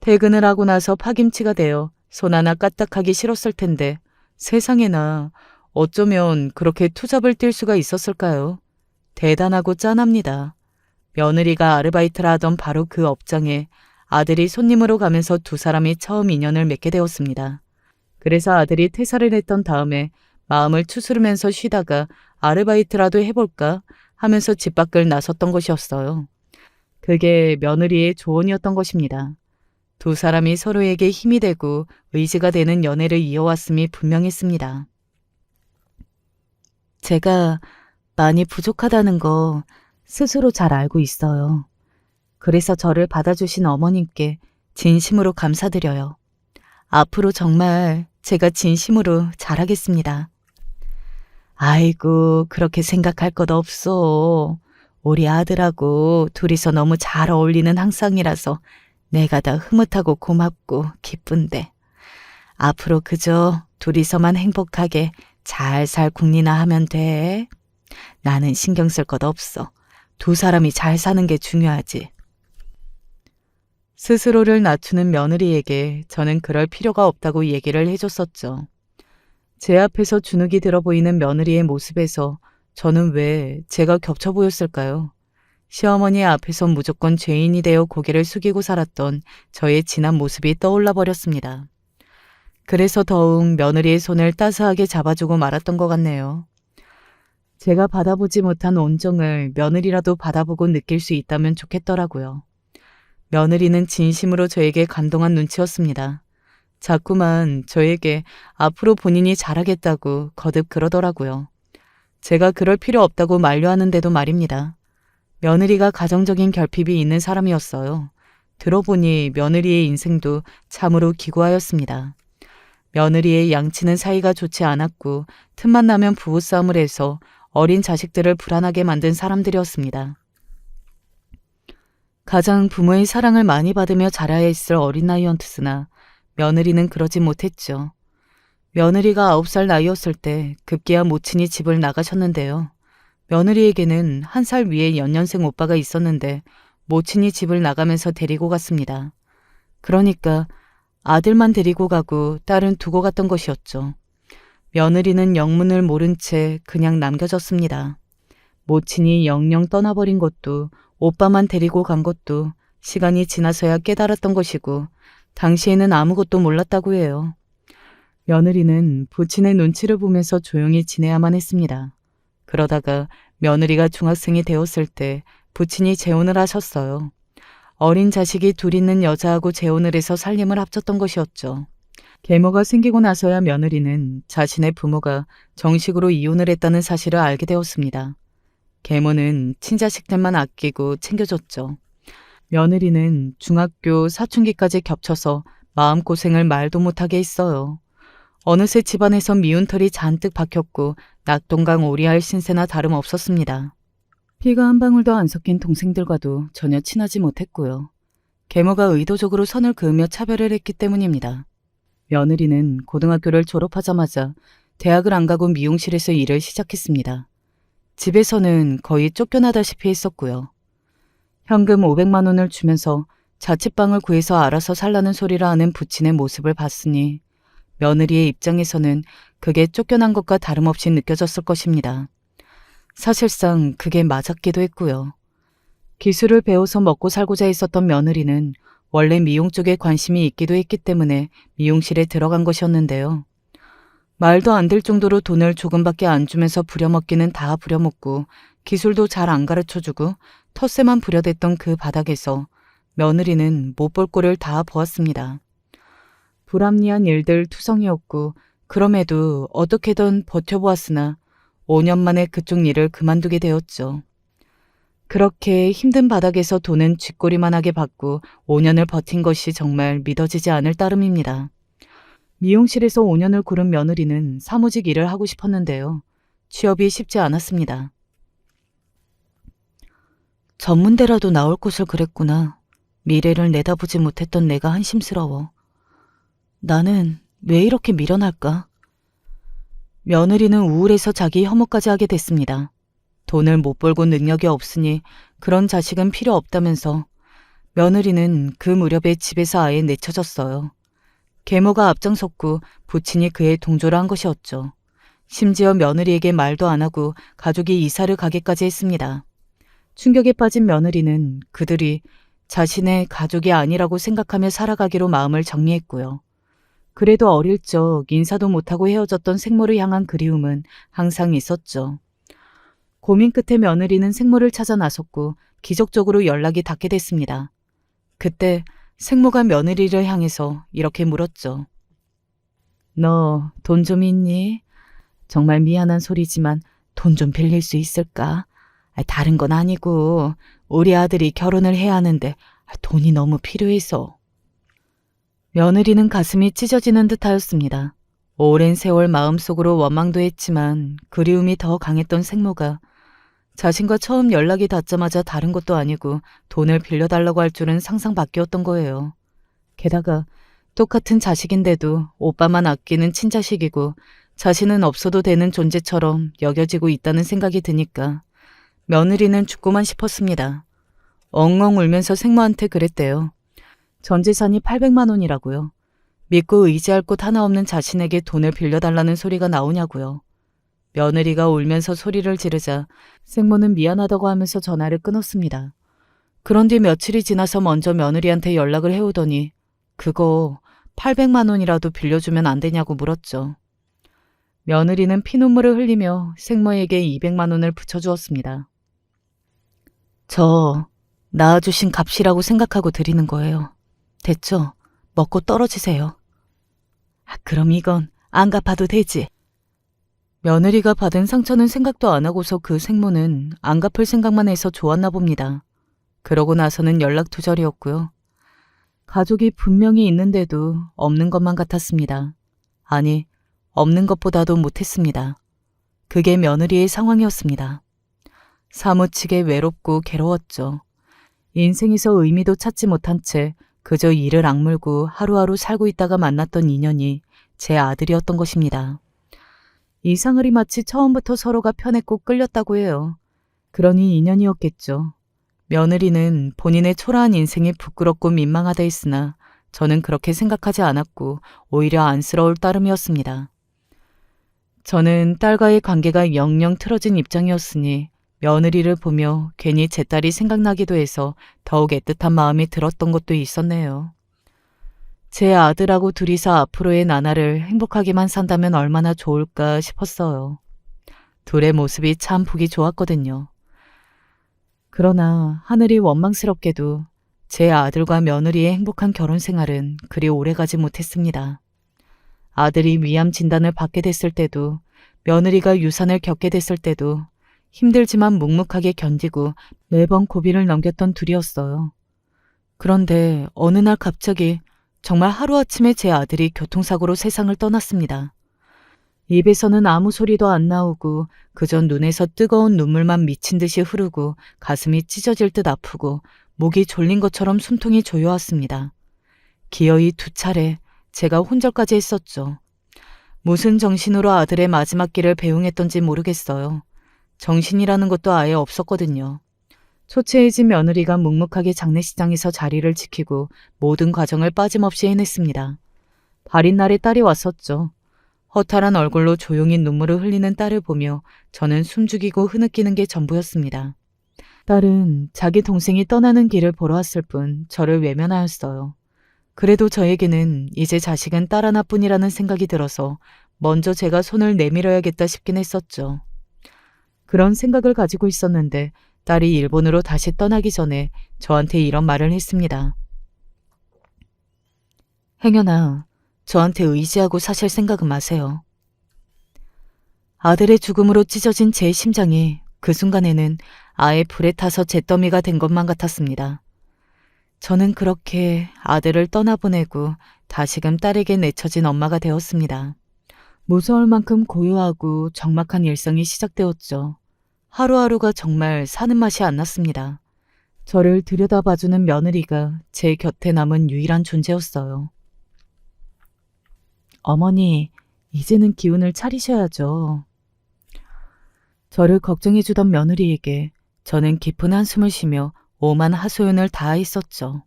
퇴근을 하고 나서 파김치가 되어 손 하나 까딱하기 싫었을 텐데 세상에나 어쩌면 그렇게 투잡을 뛸 수가 있었을까요? 대단하고 짠합니다. 며느리가 아르바이트를 하던 바로 그 업장에 아들이 손님으로 가면서 두 사람이 처음 인연을 맺게 되었습니다. 그래서 아들이 퇴사를 했던 다음에 마음을 추스르면서 쉬다가 아르바이트라도 해볼까 하면서 집 밖을 나섰던 것이었어요. 그게 며느리의 조언이었던 것입니다. 두 사람이 서로에게 힘이 되고 의지가 되는 연애를 이어왔음이 분명했습니다. 제가 많이 부족하다는 거 스스로 잘 알고 있어요. 그래서 저를 받아주신 어머님께 진심으로 감사드려요. 앞으로 정말 제가 진심으로 잘하겠습니다. 아이고, 그렇게 생각할 것 없어. 우리 아들하고 둘이서 너무 잘 어울리는 항상이라서 내가 다 흐뭇하고 고맙고 기쁜데. 앞으로 그저 둘이서만 행복하게 잘 살 궁리나 하면 돼. 나는 신경 쓸 것 없어. 두 사람이 잘 사는 게 중요하지. 스스로를 낮추는 며느리에게 저는 그럴 필요가 없다고 얘기를 해줬었죠. 제 앞에서 주눅이 들어 보이는 며느리의 모습에서 저는 왜 제가 겹쳐 보였을까요? 시어머니 앞에서 무조건 죄인이 되어 고개를 숙이고 살았던 저의 지난 모습이 떠올라 버렸습니다. 그래서 더욱 며느리의 손을 따스하게 잡아주고 말았던 것 같네요. 제가 받아보지 못한 온정을 며느리라도 받아보고 느낄 수 있다면 좋겠더라고요. 며느리는 진심으로 저에게 감동한 눈치였습니다. 자꾸만 저에게 앞으로 본인이 잘하겠다고 거듭 그러더라고요. 제가 그럴 필요 없다고 만류하는데도 말입니다. 며느리가 가정적인 결핍이 있는 사람이었어요. 들어보니 며느리의 인생도 참으로 기구하였습니다. 며느리의 양치는 사이가 좋지 않았고 틈만 나면 부부싸움을 해서 어린 자식들을 불안하게 만든 사람들이었습니다. 가장 부모의 사랑을 많이 받으며 자라야 했을 어린 나이였으나 며느리는 그러지 못했죠. 며느리가 9살 나이였을 때 급기야 모친이 집을 나가셨는데요. 며느리에게는 1살 위에 연년생 오빠가 있었는데 모친이 집을 나가면서 데리고 갔습니다. 그러니까 아들만 데리고 가고 딸은 두고 갔던 것이었죠. 며느리는 영문을 모른 채 그냥 남겨졌습니다. 모친이 영영 떠나버린 것도 오빠만 데리고 간 것도 시간이 지나서야 깨달았던 것이고 당시에는 아무것도 몰랐다고 해요. 며느리는 부친의 눈치를 보면서 조용히 지내야만 했습니다. 그러다가 며느리가 중학생이 되었을 때 부친이 재혼을 하셨어요. 어린 자식이 둘 있는 여자하고 재혼을 해서 살림을 합쳤던 것이었죠. 계모가 생기고 나서야 며느리는 자신의 부모가 정식으로 이혼을 했다는 사실을 알게 되었습니다. 계모는 친자식들만 아끼고 챙겨줬죠. 며느리는 중학교 사춘기까지 겹쳐서 마음고생을 말도 못하게 했어요. 어느새 집안에서 미운 털이 잔뜩 박혔고 낙동강 오리알 신세나 다름없었습니다. 피가 한 방울도 안 섞인 동생들과도 전혀 친하지 못했고요. 계모가 의도적으로 선을 그으며 차별을 했기 때문입니다. 며느리는 고등학교를 졸업하자마자 대학을 안 가고 미용실에서 일을 시작했습니다. 집에서는 거의 쫓겨나다시피 했었고요. 현금 500만 원을 주면서 자취방을 구해서 알아서 살라는 소리를 하는 부친의 모습을 봤으니 며느리의 입장에서는 그게 쫓겨난 것과 다름없이 느껴졌을 것입니다. 사실상 그게 맞았기도 했고요. 기술을 배워서 먹고 살고자 했었던 며느리는 원래 미용 쪽에 관심이 있기도 했기 때문에 미용실에 들어간 것이었는데요. 말도 안 될 정도로 돈을 조금밖에 안 주면서 부려먹기는 다 부려먹고 기술도 잘 안 가르쳐주고 텃세만 부려댔던 그 바닥에서 며느리는 못 볼 꼴을 다 보았습니다. 불합리한 일들 투성이었고 그럼에도 어떻게든 버텨보았으나 5년 만에 그쪽 일을 그만두게 되었죠. 그렇게 힘든 바닥에서 돈은 쥐꼬리만하게 받고 5년을 버틴 것이 정말 믿어지지 않을 따름입니다. 미용실에서 5년을 구른 며느리는 사무직 일을 하고 싶었는데요. 취업이 쉽지 않았습니다. 전문대라도 나올 곳을 그랬구나. 미래를 내다보지 못했던 내가 한심스러워. 나는 왜 이렇게 미련할까? 며느리는 우울해서 자기 혐오까지 하게 됐습니다. 돈을 못 벌고 능력이 없으니 그런 자식은 필요 없다면서 며느리는 그 무렵에 집에서 아예 내쳐졌어요. 계모가 앞장섰고 부친이 그에 동조를 한 것이었죠. 심지어 며느리에게 말도 안 하고 가족이 이사를 가기까지 했습니다. 충격에 빠진 며느리는 그들이 자신의 가족이 아니라고 생각하며 살아가기로 마음을 정리했고요. 그래도 어릴 적 인사도 못하고 헤어졌던 생모를 향한 그리움은 항상 있었죠. 고민 끝에 며느리는 생모를 찾아 나섰고 기적적으로 연락이 닿게 됐습니다. 그때 생모가 며느리를 향해서 이렇게 물었죠. 너 돈 좀 있니? 정말 미안한 소리지만 돈 좀 빌릴 수 있을까? 다른 건 아니고 우리 아들이 결혼을 해야 하는데 돈이 너무 필요해서. 며느리는 가슴이 찢어지는 듯하였습니다. 오랜 세월 마음속으로 원망도 했지만 그리움이 더 강했던 생모가 자신과 처음 연락이 닿자마자 다른 것도 아니고 돈을 빌려달라고 할 줄은 상상 밖이었던 거예요. 게다가 똑같은 자식인데도 오빠만 아끼는 친자식이고 자신은 없어도 되는 존재처럼 여겨지고 있다는 생각이 드니까 며느리는 죽고만 싶었습니다. 엉엉 울면서 생모한테 그랬대요. 전 재산이 800만 원이라고요. 믿고 의지할 곳 하나 없는 자신에게 돈을 빌려달라는 소리가 나오냐고요. 며느리가 울면서 소리를 지르자 생모는 미안하다고 하면서 전화를 끊었습니다. 그런 뒤 며칠이 지나서 먼저 며느리한테 연락을 해오더니 그거 800만 원이라도 빌려주면 안 되냐고 물었죠. 며느리는 피눈물을 흘리며 생모에게 200만 원을 붙여주었습니다. 저 낳아주신 값이라고 생각하고 드리는 거예요. 됐죠? 먹고 떨어지세요. 그럼 이건 안 갚아도 되지. 며느리가 받은 상처는 생각도 안 하고서 그 생모는 안 갚을 생각만 해서 좋았나 봅니다. 그러고 나서는 연락 두절이었고요. 가족이 분명히 있는데도 없는 것만 같았습니다. 아니, 없는 것보다도 못했습니다. 그게 며느리의 상황이었습니다. 사무치게 외롭고 괴로웠죠. 인생에서 의미도 찾지 못한 채 그저 이를 악물고 하루하루 살고 있다가 만났던 인연이 제 아들이었던 것입니다. 이상을이 마치 처음부터 서로가 편했고 끌렸다고 해요. 그러니 인연이었겠죠. 며느리는 본인의 초라한 인생이 부끄럽고 민망하다 했으나 저는 그렇게 생각하지 않았고 오히려 안쓰러울 따름이었습니다. 저는 딸과의 관계가 영영 틀어진 입장이었으니 며느리를 보며 괜히 제 딸이 생각나기도 해서 더욱 애틋한 마음이 들었던 것도 있었네요. 제 아들하고 둘이서 앞으로의 나날을 행복하게만 산다면 얼마나 좋을까 싶었어요. 둘의 모습이 참 보기 좋았거든요. 그러나 하늘이 원망스럽게도 제 아들과 며느리의 행복한 결혼 생활은 그리 오래가지 못했습니다. 아들이 위암 진단을 받게 됐을 때도 며느리가 유산을 겪게 됐을 때도 힘들지만 묵묵하게 견디고 매번 고비를 넘겼던 둘이었어요. 그런데 어느 날 갑자기 정말 하루아침에 제 아들이 교통사고로 세상을 떠났습니다. 입에서는 아무 소리도 안 나오고 그저 눈에서 뜨거운 눈물만 미친 듯이 흐르고 가슴이 찢어질 듯 아프고 목이 졸린 것처럼 숨통이 조여왔습니다. 기어이 2차례 제가 혼절까지 했었죠. 무슨 정신으로 아들의 마지막 길을 배웅했던지 모르겠어요. 정신이라는 것도 아예 없었거든요. 초췌해진 며느리가 묵묵하게 장례식장에서 자리를 지키고 모든 과정을 빠짐없이 해냈습니다. 발인 날에 딸이 왔었죠. 허탈한 얼굴로 조용히 눈물을 흘리는 딸을 보며 저는 숨죽이고 흐느끼는 게 전부였습니다. 딸은 자기 동생이 떠나는 길을 보러 왔을 뿐 저를 외면하였어요. 그래도 저에게는 이제 자식은 딸 하나뿐이라는 생각이 들어서 먼저 제가 손을 내밀어야겠다 싶긴 했었죠. 그런 생각을 가지고 있었는데 딸이 일본으로 다시 떠나기 전에 저한테 이런 말을 했습니다. 행여나, 저한테 의지하고 사실 생각은 마세요. 아들의 죽음으로 찢어진 제 심장이 그 순간에는 아예 불에 타서 잿더미가 된 것만 같았습니다. 저는 그렇게 아들을 떠나보내고 다시금 딸에게 내쳐진 엄마가 되었습니다. 무서울 만큼 고요하고 적막한 일상이 시작되었죠. 하루하루가 정말 사는 맛이 안 났습니다. 저를 들여다봐주는 며느리가 제 곁에 남은 유일한 존재였어요. 어머니, 이제는 기운을 차리셔야죠. 저를 걱정해주던 며느리에게 저는 깊은 한숨을 쉬며 오만 하소연을 다했었죠.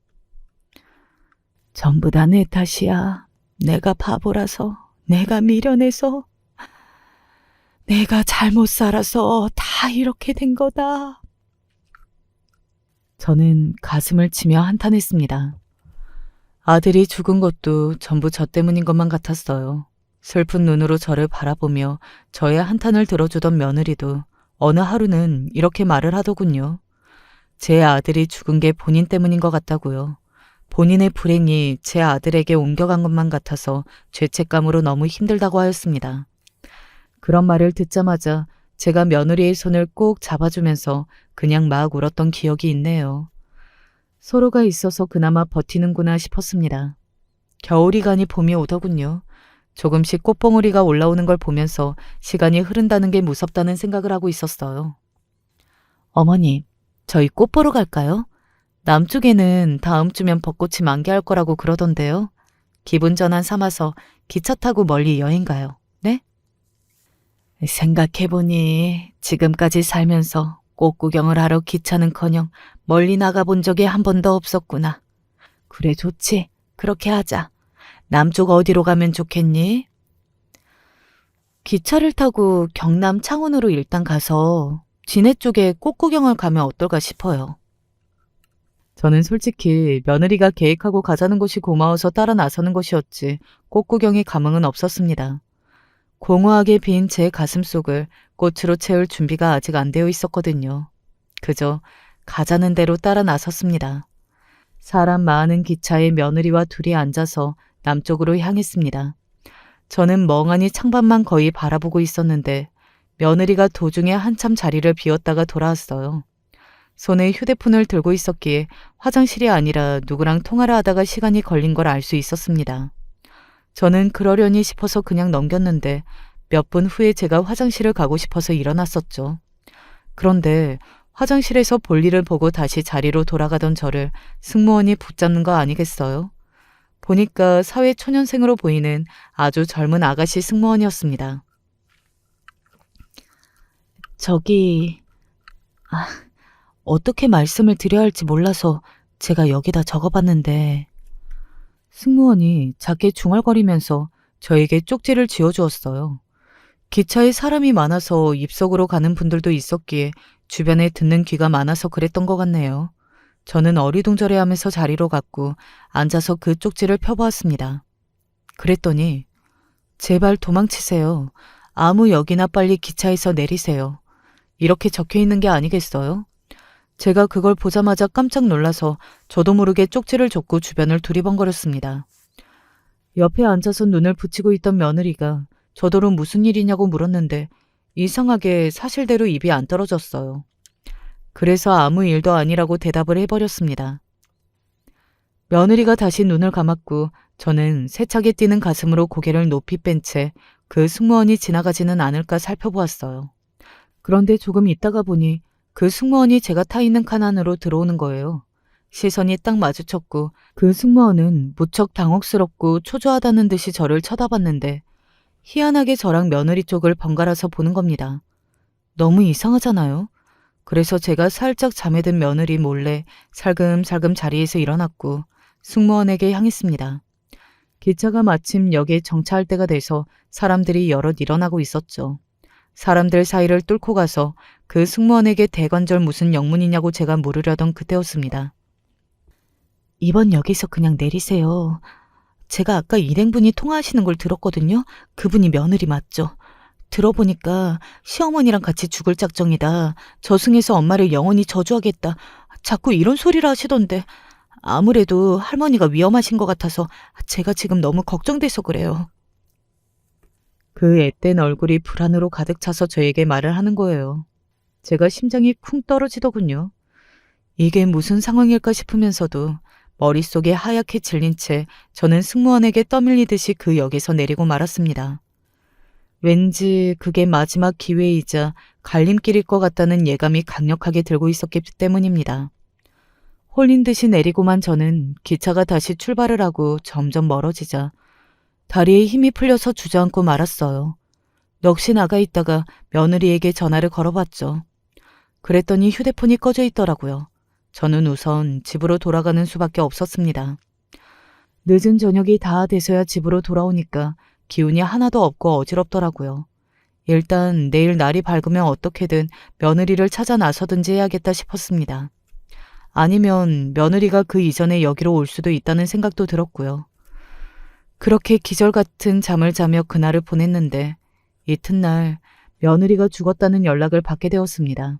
전부 다 내 탓이야. 내가 바보라서, 내가 미련해서, 내가 잘못 살아서 다 이렇게 된 거다. 저는 가슴을 치며 한탄했습니다. 아들이 죽은 것도 전부 저 때문인 것만 같았어요. 슬픈 눈으로 저를 바라보며 저의 한탄을 들어주던 며느리도 어느 하루는 이렇게 말을 하더군요. 제 아들이 죽은 게 본인 때문인 것 같다고요. 본인의 불행이 제 아들에게 옮겨간 것만 같아서 죄책감으로 너무 힘들다고 하였습니다. 그런 말을 듣자마자 제가 며느리의 손을 꼭 잡아주면서 그냥 막 울었던 기억이 있네요. 서로가 있어서 그나마 버티는구나 싶었습니다. 겨울이 가니 봄이 오더군요. 조금씩 꽃봉오리가 올라오는 걸 보면서 시간이 흐른다는 게 무섭다는 생각을 하고 있었어요. 어머니, 저희 꽃 보러 갈까요? 남쪽에는 다음 주면 벚꽃이 만개할 거라고 그러던데요. 기분 전환 삼아서 기차 타고 멀리 여행 가요. 네? 생각해보니 지금까지 살면서 꽃 구경을 하러 기차는커녕 멀리 나가본 적이 한 번도 없었구나. 그래 좋지. 그렇게 하자. 남쪽 어디로 가면 좋겠니? 기차를 타고 경남 창원으로 일단 가서 진해 쪽에 꽃 구경을 가면 어떨까 싶어요. 저는 솔직히 며느리가 계획하고 가자는 곳이 고마워서 따라 나서는 것이었지 꽃 구경에 감흥은 없었습니다. 공허하게 빈 제 가슴속을 꽃으로 채울 준비가 아직 안 되어 있었거든요. 그저 가자는 대로 따라 나섰습니다. 사람 많은 기차에 며느리와 둘이 앉아서 남쪽으로 향했습니다. 저는 멍하니 창밖만 거의 바라보고 있었는데 며느리가 도중에 한참 자리를 비웠다가 돌아왔어요. 손에 휴대폰을 들고 있었기에 화장실이 아니라 누구랑 통화를 하다가 시간이 걸린 걸 알 수 있었습니다. 저는 그러려니 싶어서 그냥 넘겼는데 몇 분 후에 제가 화장실을 가고 싶어서 일어났었죠. 그런데 화장실에서 볼일을 보고 다시 자리로 돌아가던 저를 승무원이 붙잡는 거 아니겠어요? 보니까 사회 초년생으로 보이는 아주 젊은 아가씨 승무원이었습니다. 저기... 어떻게 말씀을 드려야 할지 몰라서 제가 여기다 적어봤는데 승무원이 작게 중얼거리면서 저에게 쪽지를 쥐어주었어요. 기차에 사람이 많아서 입석으로 가는 분들도 있었기에 주변에 듣는 귀가 많아서 그랬던 것 같네요. 저는 어리둥절해하면서 자리로 갔고 앉아서 그 쪽지를 펴보았습니다. 그랬더니 제발 도망치세요. 아무 역이나 빨리 기차에서 내리세요. 이렇게 적혀 있는 게 아니겠어요? 제가 그걸 보자마자 깜짝 놀라서 저도 모르게 쪽지를 줬고 주변을 두리번거렸습니다. 옆에 앉아서 눈을 붙이고 있던 며느리가 저더러 무슨 일이냐고 물었는데 이상하게 사실대로 입이 안 떨어졌어요. 그래서 아무 일도 아니라고 대답을 해버렸습니다. 며느리가 다시 눈을 감았고 저는 세차게 뛰는 가슴으로 고개를 높이 뺀 채 그 승무원이 지나가지는 않을까 살펴보았어요. 그런데 조금 있다가 보니 그 승무원이 제가 타 있는 칸 안으로 들어오는 거예요. 시선이 딱 마주쳤고 그 승무원은 무척 당혹스럽고 초조하다는 듯이 저를 쳐다봤는데 희한하게 저랑 며느리 쪽을 번갈아서 보는 겁니다. 너무 이상하잖아요. 그래서 제가 살짝 잠에 든 며느리 몰래 살금살금 자리에서 일어났고 승무원에게 향했습니다. 기차가 마침 역에 정차할 때가 돼서 사람들이 여럿 일어나고 있었죠. 사람들 사이를 뚫고 가서 그 승무원에게 대관절 무슨 영문이냐고 제가 물으려던 그때였습니다. 이번 역에서 그냥 내리세요. 제가 아까 일행분이 통화하시는 걸 들었거든요. 그분이 며느리 맞죠? 들어보니까 시어머니랑 같이 죽을 작정이다. 저승에서 엄마를 영원히 저주하겠다. 자꾸 이런 소리를 하시던데 아무래도 할머니가 위험하신 것 같아서 제가 지금 너무 걱정돼서 그래요. 그 앳된 얼굴이 불안으로 가득 차서 저에게 말을 하는 거예요. 제가 심장이 쿵 떨어지더군요. 이게 무슨 상황일까 싶으면서도 머릿속에 하얗게 질린 채 저는 승무원에게 떠밀리듯이 그 역에서 내리고 말았습니다. 왠지 그게 마지막 기회이자 갈림길일 것 같다는 예감이 강력하게 들고 있었기 때문입니다. 홀린 듯이 내리고만 저는 기차가 다시 출발을 하고 점점 멀어지자 다리에 힘이 풀려서 주저앉고 말았어요. 넋이 나가 있다가 며느리에게 전화를 걸어봤죠. 그랬더니 휴대폰이 꺼져 있더라고요. 저는 우선 집으로 돌아가는 수밖에 없었습니다. 늦은 저녁이 다 돼서야 집으로 돌아오니까 기운이 하나도 없고 어지럽더라고요. 일단 내일 날이 밝으면 어떻게든 며느리를 찾아 나서든지 해야겠다 싶었습니다. 아니면 며느리가 그 이전에 여기로 올 수도 있다는 생각도 들었고요. 그렇게 기절 같은 잠을 자며 그날을 보냈는데 이튿날 며느리가 죽었다는 연락을 받게 되었습니다.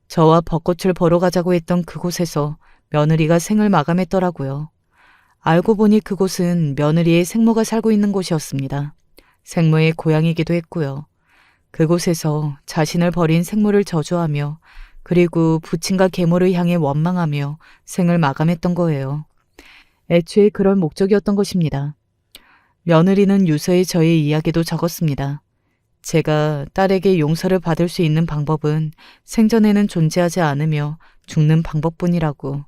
저와 벚꽃을 보러 가자고 했던 그곳에서 며느리가 생을 마감했더라고요. 알고 보니 그곳은 며느리의 생모가 살고 있는 곳이었습니다. 생모의 고향이기도 했고요. 그곳에서 자신을 버린 생모를 저주하며 그리고 부친과 계모를 향해 원망하며 생을 마감했던 거예요. 애초에 그럴 목적이었던 것입니다. 며느리는 유서에 저의 이야기도 적었습니다. 제가 딸에게 용서를 받을 수 있는 방법은 생전에는 존재하지 않으며 죽는 방법뿐이라고.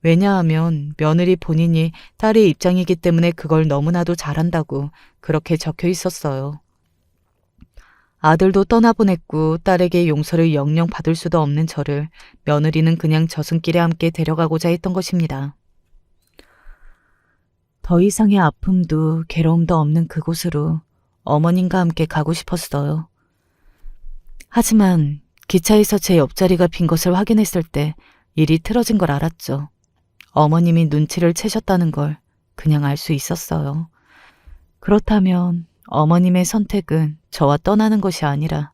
왜냐하면 며느리 본인이 딸의 입장이기 때문에 그걸 너무나도 잘한다고 그렇게 적혀 있었어요. 아들도 떠나보냈고 딸에게 용서를 영영 받을 수도 없는 저를 며느리는 그냥 저승길에 함께 데려가고자 했던 것입니다. 더 이상의 아픔도 괴로움도 없는 그곳으로 어머님과 함께 가고 싶었어요. 하지만 기차에서 제 옆자리가 빈 것을 확인했을 때 일이 틀어진 걸 알았죠. 어머님이 눈치를 채셨다는 걸 그냥 알 수 있었어요. 그렇다면 어머님의 선택은 저와 떠나는 것이 아니라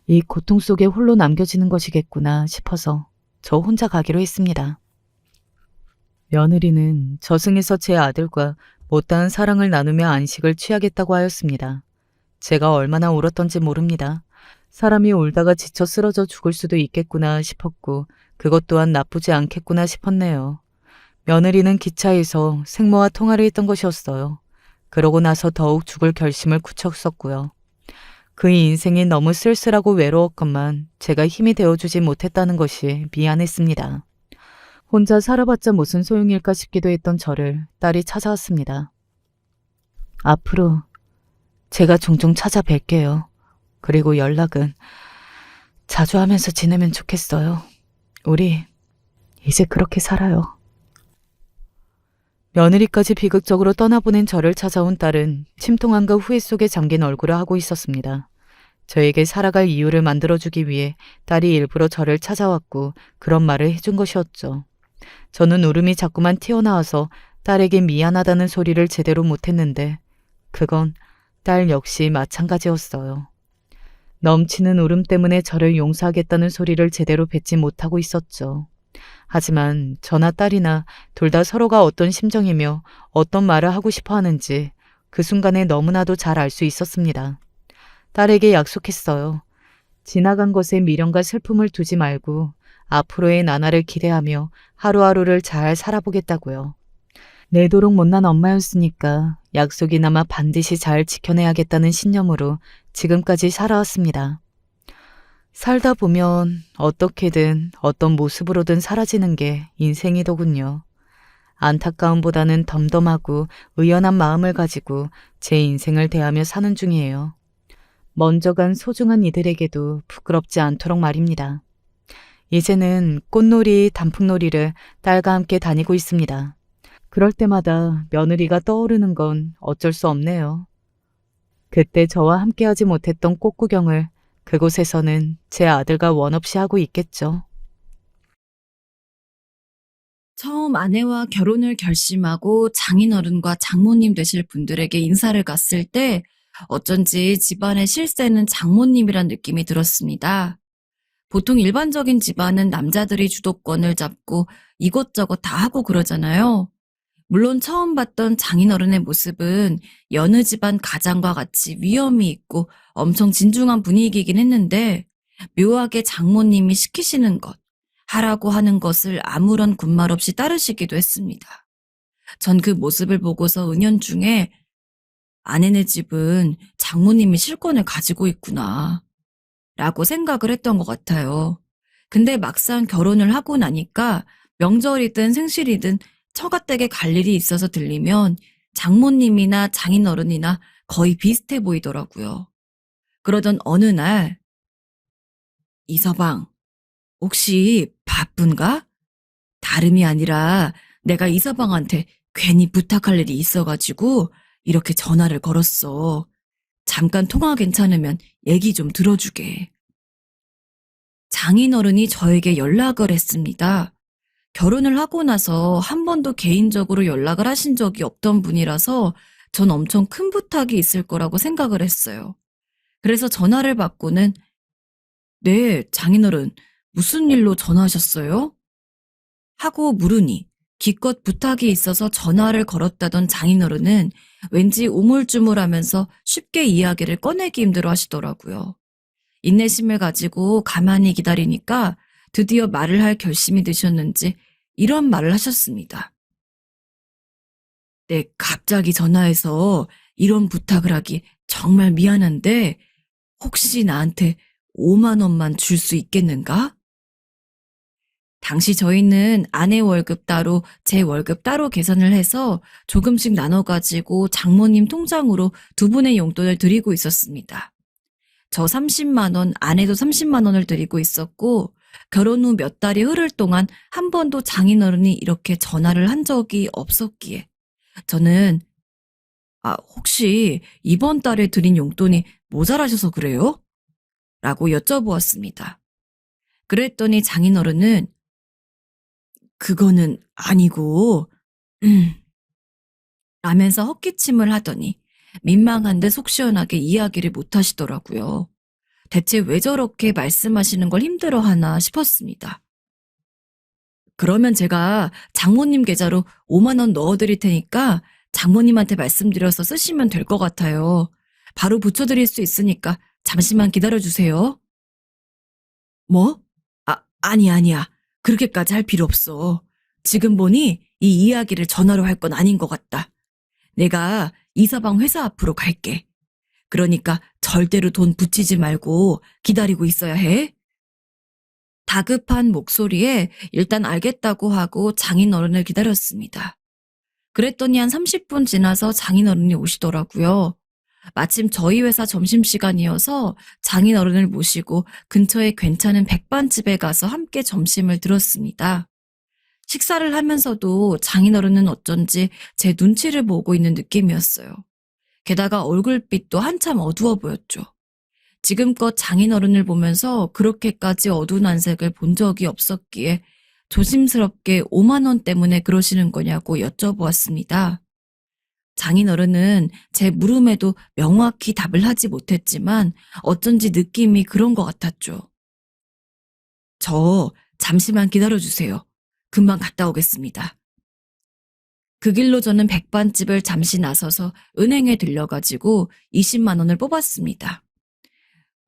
이 고통 속에 홀로 남겨지는 것이겠구나 싶어서 저 혼자 가기로 했습니다. 며느리는 저승에서 제 아들과 못다한 사랑을 나누며 안식을 취하겠다고 하였습니다. 제가 얼마나 울었던지 모릅니다. 사람이 울다가 지쳐 쓰러져 죽을 수도 있겠구나 싶었고 그것 또한 나쁘지 않겠구나 싶었네요. 며느리는 기차에서 생모와 통화를 했던 것이었어요. 그러고 나서 더욱 죽을 결심을 굳혔었고요. 그의 인생이 너무 쓸쓸하고 외로웠건만 제가 힘이 되어주지 못했다는 것이 미안했습니다. 혼자 살아봤자 무슨 소용일까 싶기도 했던 저를 딸이 찾아왔습니다. 앞으로 제가 종종 찾아뵐게요. 그리고 연락은 자주 하면서 지내면 좋겠어요. 우리 이제 그렇게 살아요. 며느리까지 비극적으로 떠나보낸 저를 찾아온 딸은 침통함과 후회 속에 잠긴 얼굴을 하고 있었습니다. 저에게 살아갈 이유를 만들어주기 위해 딸이 일부러 저를 찾아왔고 그런 말을 해준 것이었죠. 저는 울음이 자꾸만 튀어나와서 딸에게 미안하다는 소리를 제대로 못했는데 그건 딸 역시 마찬가지였어요. 넘치는 울음 때문에 저를 용서하겠다는 소리를 제대로 뱉지 못하고 있었죠. 하지만 저나 딸이나 둘 다 서로가 어떤 심정이며 어떤 말을 하고 싶어 하는지 그 순간에 너무나도 잘 알 수 있었습니다. 딸에게 약속했어요. 지나간 것에 미련과 슬픔을 두지 말고 앞으로의 나날을 기대하며 하루하루를 잘 살아보겠다고요. 내도록 못난 엄마였으니까 약속이나마 반드시 잘 지켜내야겠다는 신념으로 지금까지 살아왔습니다. 살다 보면 어떻게든 어떤 모습으로든 사라지는 게 인생이더군요. 안타까움보다는 덤덤하고 의연한 마음을 가지고 제 인생을 대하며 사는 중이에요. 먼저 간 소중한 이들에게도 부끄럽지 않도록 말입니다. 이제는 꽃놀이, 단풍놀이를 딸과 함께 다니고 있습니다. 그럴 때마다 며느리가 떠오르는 건 어쩔 수 없네요. 그때 저와 함께하지 못했던 꽃구경을 그곳에서는 제 아들과 원없이 하고 있겠죠. 처음 아내와 결혼을 결심하고 장인어른과 장모님 되실 분들에게 인사를 갔을 때 어쩐지 집안의 실세는 장모님이란 느낌이 들었습니다. 보통 일반적인 집안은 남자들이 주도권을 잡고 이것저것 다 하고 그러잖아요. 물론 처음 봤던 장인어른의 모습은 여느 집안 가장과 같이 위엄이 있고 엄청 진중한 분위기이긴 했는데 묘하게 장모님이 시키시는 것, 하라고 하는 것을 아무런 군말 없이 따르시기도 했습니다. 전 그 모습을 보고서 은연중에 아내네 집은 장모님이 실권을 가지고 있구나 라고 생각을 했던 것 같아요. 근데 막상 결혼을 하고 나니까 명절이든 생실이든 처가댁에 갈 일이 있어서 들리면 장모님이나 장인어른이나 거의 비슷해 보이더라고요. 그러던 어느 날, 이서방, 혹시 바쁜가? 다름이 아니라 내가 이서방한테 괜히 부탁할 일이 있어가지고 이렇게 전화를 걸었어. 잠깐 통화 괜찮으면 얘기 좀 들어주게. 장인어른이 저에게 연락을 했습니다. 결혼을 하고 나서 한 번도 개인적으로 연락을 하신 적이 없던 분이라서 전 엄청 큰 부탁이 있을 거라고 생각을 했어요. 그래서 전화를 받고는 네, 장인어른, 무슨 일로 전화하셨어요? 하고 물으니 기껏 부탁이 있어서 전화를 걸었다던 장인어른은 왠지 우물쭈물하면서 쉽게 이야기를 꺼내기 힘들어 하시더라고요. 인내심을 가지고 가만히 기다리니까 드디어 말을 할 결심이 드셨는지 이런 말을 하셨습니다. 네, 갑자기 전화해서 이런 부탁을 하기 정말 미안한데 혹시 나한테 5만 원만 줄 수 있겠는가? 당시 저희는 아내 월급 따로, 제 월급 따로 계산을 해서 조금씩 나눠가지고 장모님 통장으로 두 분의 용돈을 드리고 있었습니다. 저 30만 원, 아내도 30만 원을 드리고 있었고 결혼 후 몇 달이 흐를 동안 한 번도 장인어른이 이렇게 전화를 한 적이 없었기에 저는 혹시 이번 달에 드린 용돈이 모자라셔서 그래요? 라고 여쭤보았습니다. 그랬더니 장인어른은 그거는 아니고 라면서 헛기침을 하더니 민망한 듯 속 시원하게 이야기를 못 하시더라고요. 대체 왜 저렇게 말씀하시는 걸 힘들어하나 싶었습니다. 그러면 제가 장모님 계좌로 5만 원 넣어드릴 테니까 장모님한테 말씀드려서 쓰시면 될 것 같아요. 바로 붙여드릴 수 있으니까 잠시만 기다려주세요. 뭐? 아니야. 그렇게까지 할 필요 없어. 지금 보니 이 이야기를 전화로 할 건 아닌 것 같다. 내가 이서방 회사 앞으로 갈게. 그러니까 절대로 돈 붙이지 말고 기다리고 있어야 해. 다급한 목소리에 일단 알겠다고 하고 장인어른을 기다렸습니다. 그랬더니 한 30분 지나서 장인어른이 오시더라고요. 마침 저희 회사 점심시간이어서 장인어른을 모시고 근처에 괜찮은 백반집에 가서 함께 점심을 들었습니다. 식사를 하면서도 장인어른은 어쩐지 제 눈치를 보고 있는 느낌이었어요. 게다가 얼굴빛도 한참 어두워 보였죠. 지금껏 장인어른을 보면서 그렇게까지 어두운 안색을 본 적이 없었기에 조심스럽게 5만 원 때문에 그러시는 거냐고 여쭤보았습니다. 장인어른은 제 물음에도 명확히 답을 하지 못했지만 어쩐지 느낌이 그런 것 같았죠. 저 잠시만 기다려주세요. 금방 갔다 오겠습니다. 그 길로 저는 백반집을 잠시 나서서 은행에 들려가지고 20만 원을 뽑았습니다.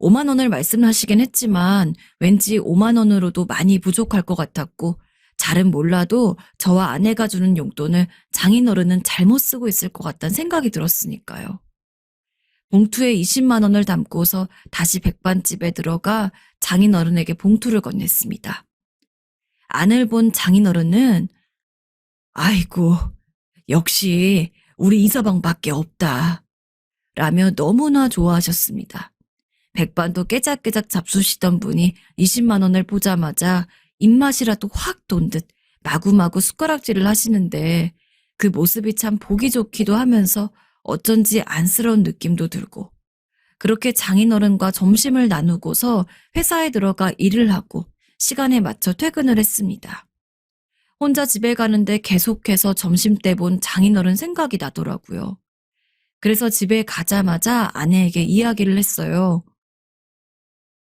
5만 원을 말씀하시긴 했지만 왠지 5만 원으로도 많이 부족할 것 같았고 잘은 몰라도 저와 아내가 주는 용돈을 장인어른은 잘못 쓰고 있을 것 같다는 생각이 들었으니까요. 봉투에 20만 원을 담고서 다시 백반집에 들어가 장인어른에게 봉투를 건넸습니다. 안을 본 장인어른은 아이고, 역시 우리 이서방밖에 없다 라며 너무나 좋아하셨습니다. 백반도 깨작깨작 잡수시던 분이 20만 원을 보자마자 입맛이라도 확 돈 듯 마구마구 숟가락질을 하시는데 그 모습이 참 보기 좋기도 하면서 어쩐지 안쓰러운 느낌도 들고 그렇게 장인어른과 점심을 나누고서 회사에 들어가 일을 하고 시간에 맞춰 퇴근을 했습니다. 혼자 집에 가는데 계속해서 점심때 본 장인어른 생각이 나더라고요. 그래서 집에 가자마자 아내에게 이야기를 했어요.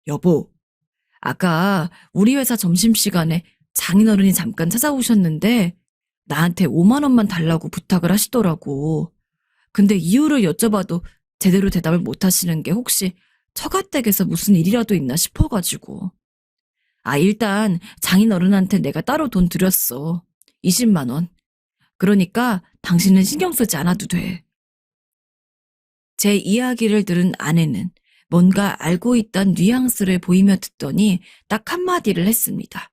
여보, 아까 우리 회사 점심시간에 장인어른이 잠깐 찾아오셨는데 나한테 5만 원만 달라고 부탁을 하시더라고. 근데 이유를 여쭤봐도 제대로 대답을 못 하시는 게 혹시 처가댁에서 무슨 일이라도 있나 싶어가지고. 일단 장인어른한테 내가 따로 돈 드렸어. 20만 원. 그러니까 당신은 신경 쓰지 않아도 돼. 제 이야기를 들은 아내는 뭔가 알고 있던 뉘앙스를 보이며 듣더니 딱 한마디를 했습니다.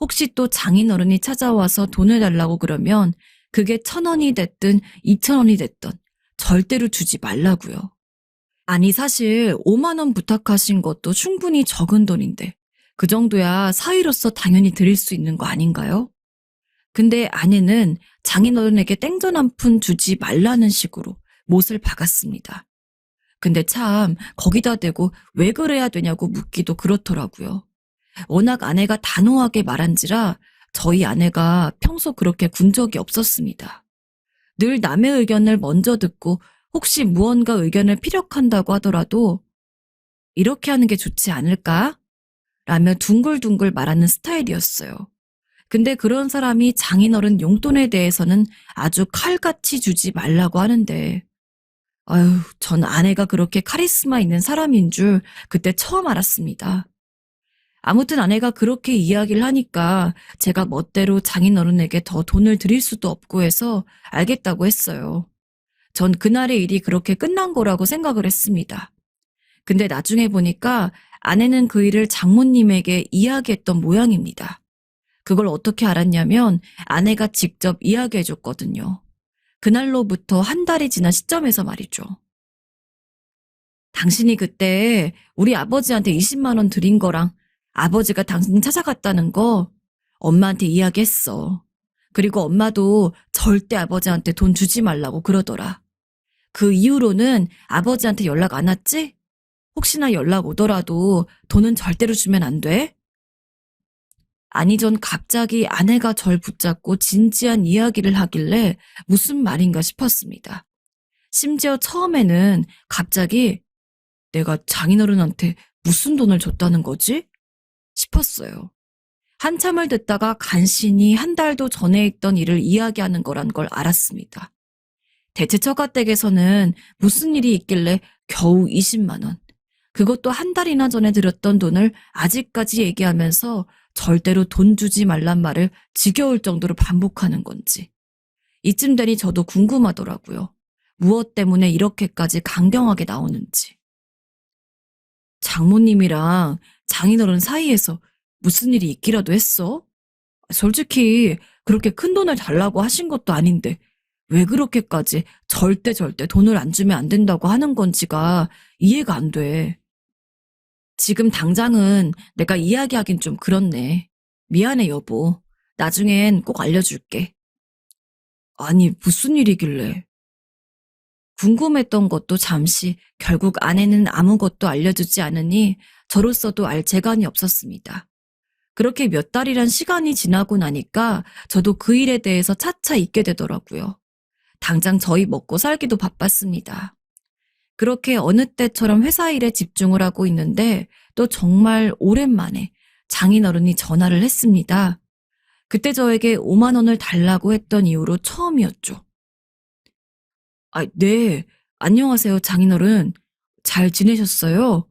혹시 또 장인어른이 찾아와서 돈을 달라고 그러면 그게 1,000원이 됐든 2,000원이 됐든 절대로 주지 말라고요. 아니 사실 5만 원 부탁하신 것도 충분히 적은 돈인데 그 정도야 사위로서 당연히 드릴 수 있는 거 아닌가요? 근데 아내는 장인어른에게 땡전 한 푼 주지 말라는 식으로 못을 박았습니다. 근데 참 거기다 대고 왜 그래야 되냐고 묻기도 그렇더라고요. 워낙 아내가 단호하게 말한지라 저희 아내가 평소 그렇게 군 적이 없었습니다. 늘 남의 의견을 먼저 듣고 혹시 무언가 의견을 피력한다고 하더라도 이렇게 하는 게 좋지 않을까? 라며 둥글둥글 말하는 스타일이었어요. 근데 그런 사람이 장인어른 용돈에 대해서는 아주 칼같이 주지 말라고 하는데 아유, 전 아내가 그렇게 카리스마 있는 사람인 줄 그때 처음 알았습니다. 아무튼 아내가 그렇게 이야기를 하니까 제가 멋대로 장인어른에게 더 돈을 드릴 수도 없고 해서 알겠다고 했어요. 전 그날의 일이 그렇게 끝난 거라고 생각을 했습니다. 근데 나중에 보니까 아내는 그 일을 장모님에게 이야기했던 모양입니다. 그걸 어떻게 알았냐면 아내가 직접 이야기해줬거든요. 그날로부터 한 달이 지난 시점에서 말이죠. 당신이 그때 우리 아버지한테 20만 원 드린 거랑 아버지가 당신 찾아갔다는 거 엄마한테 이야기했어. 그리고 엄마도 절대 아버지한테 돈 주지 말라고 그러더라. 그 이후로는 아버지한테 연락 안 왔지? 혹시나 연락 오더라도 돈은 절대로 주면 안 돼? 아니 전 갑자기 아내가 절 붙잡고 진지한 이야기를 하길래 무슨 말인가 싶었습니다. 심지어 처음에는 갑자기 내가 장인어른한테 무슨 돈을 줬다는 거지? 싶었어요. 한참을 듣다가 간신히 한 달도 전에 있던 일을 이야기하는 거란 걸 알았습니다. 대체 처가댁에서는 무슨 일이 있길래 겨우 20만 원. 그것도 한 달이나 전에 들였던 돈을 아직까지 얘기하면서 절대로 돈 주지 말란 말을 지겨울 정도로 반복하는 건지. 이쯤 되니 저도 궁금하더라고요. 무엇 때문에 이렇게까지 강경하게 나오는지. 장모님이랑 장인어른 사이에서 무슨 일이 있기라도 했어? 솔직히 그렇게 큰 돈을 달라고 하신 것도 아닌데 왜 그렇게까지 절대 돈을 안 주면 안 된다고 하는 건지가 이해가 안 돼. 지금 당장은 내가 이야기하긴 좀 그렇네. 미안해 여보. 나중엔 꼭 알려줄게. 아니 무슨 일이길래. 궁금했던 것도 잠시 결국 아내는 아무것도 알려주지 않으니 저로서도 알 재간이 없었습니다. 그렇게 몇 달이란 시간이 지나고 나니까 저도 그 일에 대해서 차차 잊게 되더라고요. 당장 저희 먹고 살기도 바빴습니다. 그렇게 어느 때처럼 회사 일에 집중을 하고 있는데 또 정말 오랜만에 장인어른이 전화를 했습니다. 그때 저에게 5만 원을 달라고 했던 이후로 처음이었죠. 아, 네. 안녕하세요, 장인어른. 잘 지내셨어요?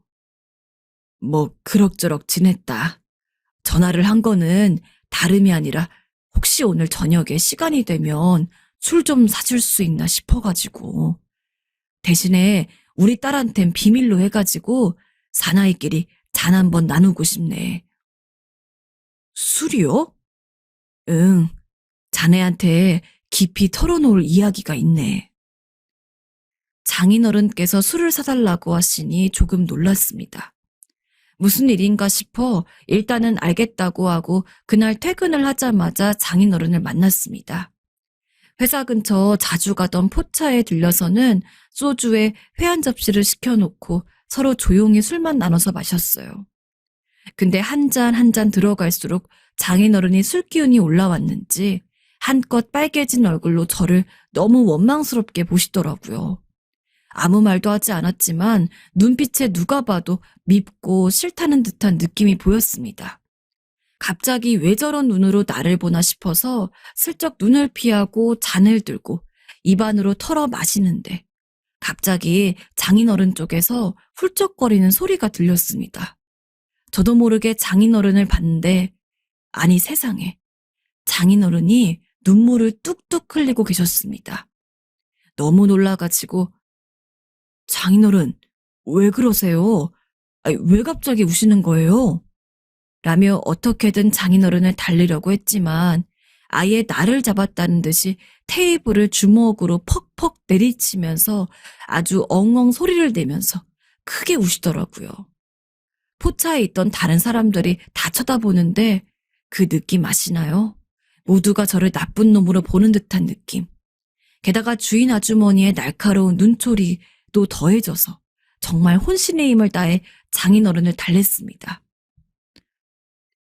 뭐, 그럭저럭 지냈다. 전화를 한 거는 다름이 아니라 혹시 오늘 저녁에 시간이 되면 술 좀 사줄 수 있나 싶어가지고. 대신에 우리 딸한텐 비밀로 해가지고 사나이끼리 잔 한번 나누고 싶네. 술이요? 응. 자네한테 깊이 털어놓을 이야기가 있네. 장인어른께서 술을 사달라고 하시니 조금 놀랐습니다. 무슨 일인가 싶어 일단은 알겠다고 하고 그날 퇴근을 하자마자 장인어른을 만났습니다. 회사 근처 자주 가던 포차에 들려서는 소주에 회 한 접시를 시켜놓고 서로 조용히 술만 나눠서 마셨어요. 근데 한 잔 한 잔 들어갈수록 장인어른이 술 기운이 올라왔는지 한껏 빨개진 얼굴로 저를 너무 원망스럽게 보시더라고요. 아무 말도 하지 않았지만 눈빛에 누가 봐도 밉고 싫다는 듯한 느낌이 보였습니다. 갑자기 왜 저런 눈으로 나를 보나 싶어서 슬쩍 눈을 피하고 잔을 들고 입안으로 털어 마시는데 갑자기 장인어른 쪽에서 훌쩍거리는 소리가 들렸습니다. 저도 모르게 장인어른을 봤는데 아니 세상에 장인어른이 눈물을 뚝뚝 흘리고 계셨습니다. 너무 놀라가지고 장인어른 왜 그러세요? 아니, 왜 갑자기 우시는 거예요? 라며 어떻게든 장인어른을 달래려고 했지만 아예 나를 잡았다는 듯이 테이블을 주먹으로 퍽퍽 내리치면서 아주 엉엉 소리를 내면서 크게 우시더라고요. 포차에 있던 다른 사람들이 다 쳐다보는데 그 느낌 아시나요? 모두가 저를 나쁜 놈으로 보는 듯한 느낌. 게다가 주인 아주머니의 날카로운 눈초리도 더해져서 정말 혼신의 힘을 다해 장인어른을 달랬습니다.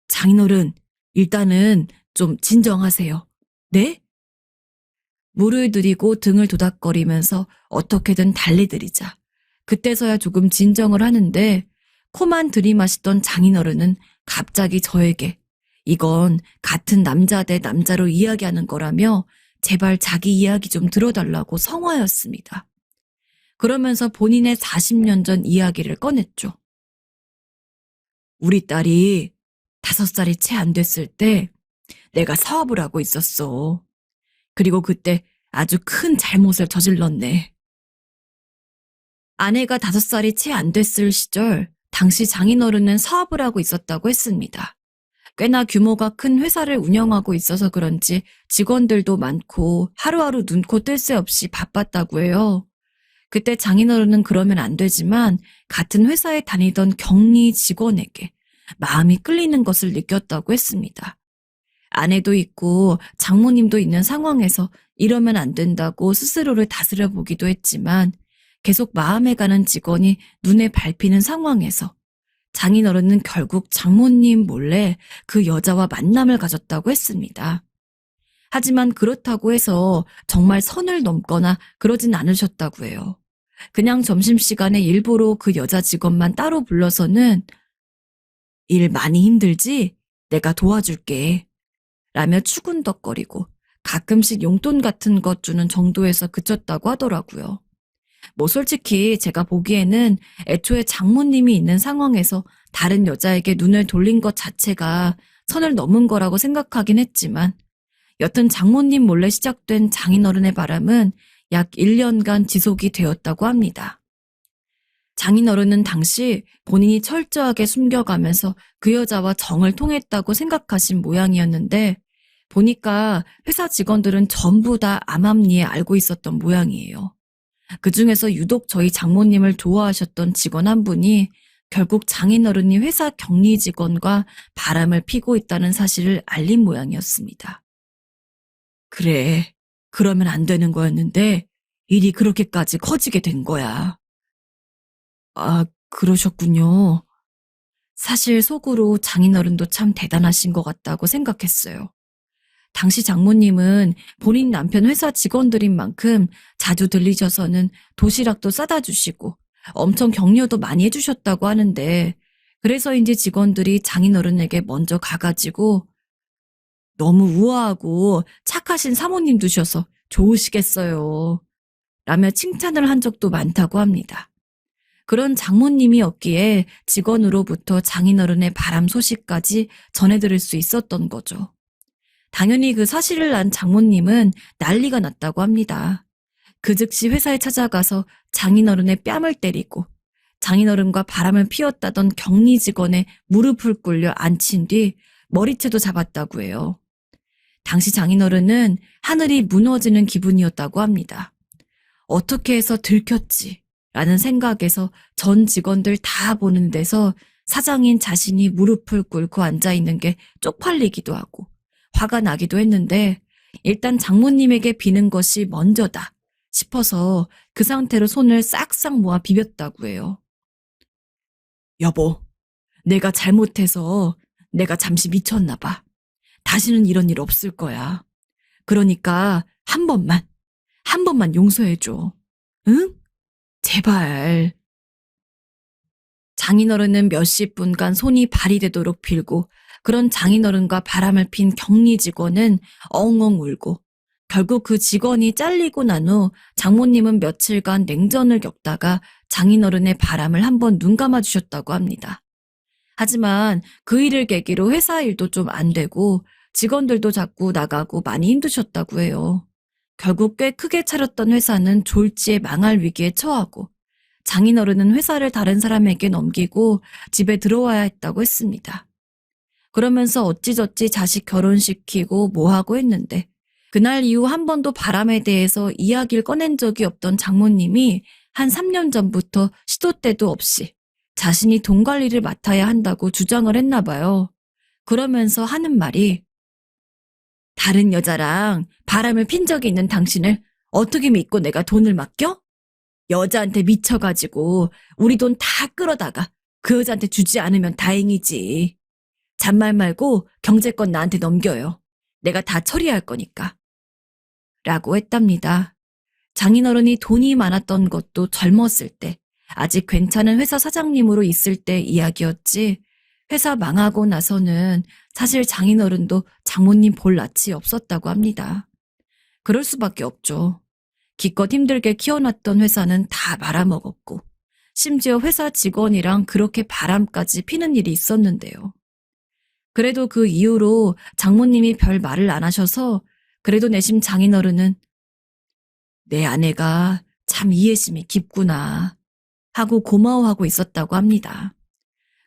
장인어른, 일단은 좀 진정하세요. 네? 물을 들이고 등을 도닥거리면서 어떻게든 달래드리자. 그때서야 조금 진정을 하는데 코만 들이마시던 장인어른은 갑자기 저에게 이건 같은 남자 대 남자로 이야기하는 거라며 제발 자기 이야기 좀 들어달라고 성화였습니다. 그러면서 본인의 40년 전 이야기를 꺼냈죠. 우리 딸이 5살이 채 안 됐을 때 내가 사업을 하고 있었어. 그리고 그때 아주 큰 잘못을 저질렀네. 아내가 5살이 채 안 됐을 시절 당시 장인어른은 사업을 하고 있었다고 했습니다. 꽤나 규모가 큰 회사를 운영하고 있어서 그런지 직원들도 많고 하루하루 눈코 뜰 새 없이 바빴다고 해요. 그때 장인어른은 그러면 안 되지만 같은 회사에 다니던 격리 직원에게 마음이 끌리는 것을 느꼈다고 했습니다. 아내도 있고 장모님도 있는 상황에서 이러면 안 된다고 스스로를 다스려 보기도 했지만 계속 마음에 가는 직원이 눈에 밟히는 상황에서 장인어른은 결국 장모님 몰래 그 여자와 만남을 가졌다고 했습니다. 하지만 그렇다고 해서 정말 선을 넘거나 그러진 않으셨다고 해요. 그냥 점심시간에 일부러 그 여자 직원만 따로 불러서는 일 많이 힘들지? 내가 도와줄게. 라며 추근덕거리고 가끔씩 용돈 같은 것 주는 정도에서 그쳤다고 하더라고요. 뭐 솔직히 제가 보기에는 애초에 장모님이 있는 상황에서 다른 여자에게 눈을 돌린 것 자체가 선을 넘은 거라고 생각하긴 했지만 여튼 장모님 몰래 시작된 장인어른의 바람은 약 1년간 지속이 되었다고 합니다. 장인어른은 당시 본인이 철저하게 숨겨가면서 그 여자와 정을 통했다고 생각하신 모양이었는데 보니까 회사 직원들은 전부 다 암암리에 알고 있었던 모양이에요. 그중에서 유독 저희 장모님을 좋아하셨던 직원 한 분이 결국 장인어른이 회사 격리 직원과 바람을 피고 있다는 사실을 알린 모양이었습니다. 그래, 그러면 안 되는 거였는데 일이 그렇게까지 커지게 된 거야. 아, 그러셨군요. 사실 속으로 장인어른도 참 대단하신 것 같다고 생각했어요. 당시 장모님은 본인 남편 회사 직원들인 만큼 자주 들리셔서는 도시락도 싸다 주시고 엄청 격려도 많이 해주셨다고 하는데, 그래서인지 직원들이 장인어른에게 먼저 가가지고 너무 우아하고 착하신 사모님 두셔서 좋으시겠어요 라며 칭찬을 한 적도 많다고 합니다. 그런 장모님이었기에 직원으로부터 장인어른의 바람 소식까지 전해들을 수 있었던 거죠. 당연히 그 사실을 안 장모님은 난리가 났다고 합니다. 그 즉시 회사에 찾아가서 장인어른의 뺨을 때리고 장인어른과 바람을 피웠다던 격리 직원의 무릎을 꿇려 앉힌 뒤 머리채도 잡았다고 해요. 당시 장인어른은 하늘이 무너지는 기분이었다고 합니다. 어떻게 해서 들켰지 라는 생각에서 전 직원들 다 보는 데서 사장인 자신이 무릎을 꿇고 앉아있는 게 쪽팔리기도 하고 화가 나기도 했는데, 일단 장모님에게 비는 것이 먼저다 싶어서 그 상태로 손을 싹싹 모아 비볐다고 해요. 여보, 내가 잘못해서 내가 잠시 미쳤나 봐. 다시는 이런 일 없을 거야. 그러니까 한 번만 용서해줘. 응? 제발. 장인어른은 몇십 분간 손이 발이 되도록 빌고, 그런 장인어른과 바람을 핀 격리 직원은 엉엉 울고, 결국 그 직원이 잘리고 난 후 장모님은 며칠간 냉전을 겪다가 장인어른의 바람을 한번 눈 감아주셨다고 합니다. 하지만 그 일을 계기로 회사 일도 좀 안 되고 직원들도 자꾸 나가고 많이 힘드셨다고 해요. 결국 꽤 크게 차렸던 회사는 졸지에 망할 위기에 처하고, 장인어른은 회사를 다른 사람에게 넘기고 집에 들어와야 했다고 했습니다. 그러면서 어찌저찌 자식 결혼시키고 뭐하고 했는데, 그날 이후 한 번도 바람에 대해서 이야기를 꺼낸 적이 없던 장모님이 한 3년 전부터 시도 때도 없이 자신이 돈 관리를 맡아야 한다고 주장을 했나 봐요. 그러면서 하는 말이, 다른 여자랑 바람을 핀 적이 있는 당신을 어떻게 믿고 내가 돈을 맡겨? 여자한테 미쳐가지고 우리 돈 다 끌어다가 그 여자한테 주지 않으면 다행이지. 잔말 말고 경제권 나한테 넘겨요. 내가 다 처리할 거니까. 라고 했답니다. 장인어른이 돈이 많았던 것도 젊었을 때, 아직 괜찮은 회사 사장님으로 있을 때 이야기였지, 회사 망하고 나서는 사실 장인어른도 장모님 볼 낯이 없었다고 합니다. 그럴 수밖에 없죠. 기껏 힘들게 키워놨던 회사는 다 말아먹었고, 심지어 회사 직원이랑 그렇게 바람까지 피는 일이 있었는데요. 그래도 그 이후로 장모님이 별 말을 안 하셔서 그래도 내심 장인어른은 내 아내가 참 이해심이 깊구나 하고 고마워하고 있었다고 합니다.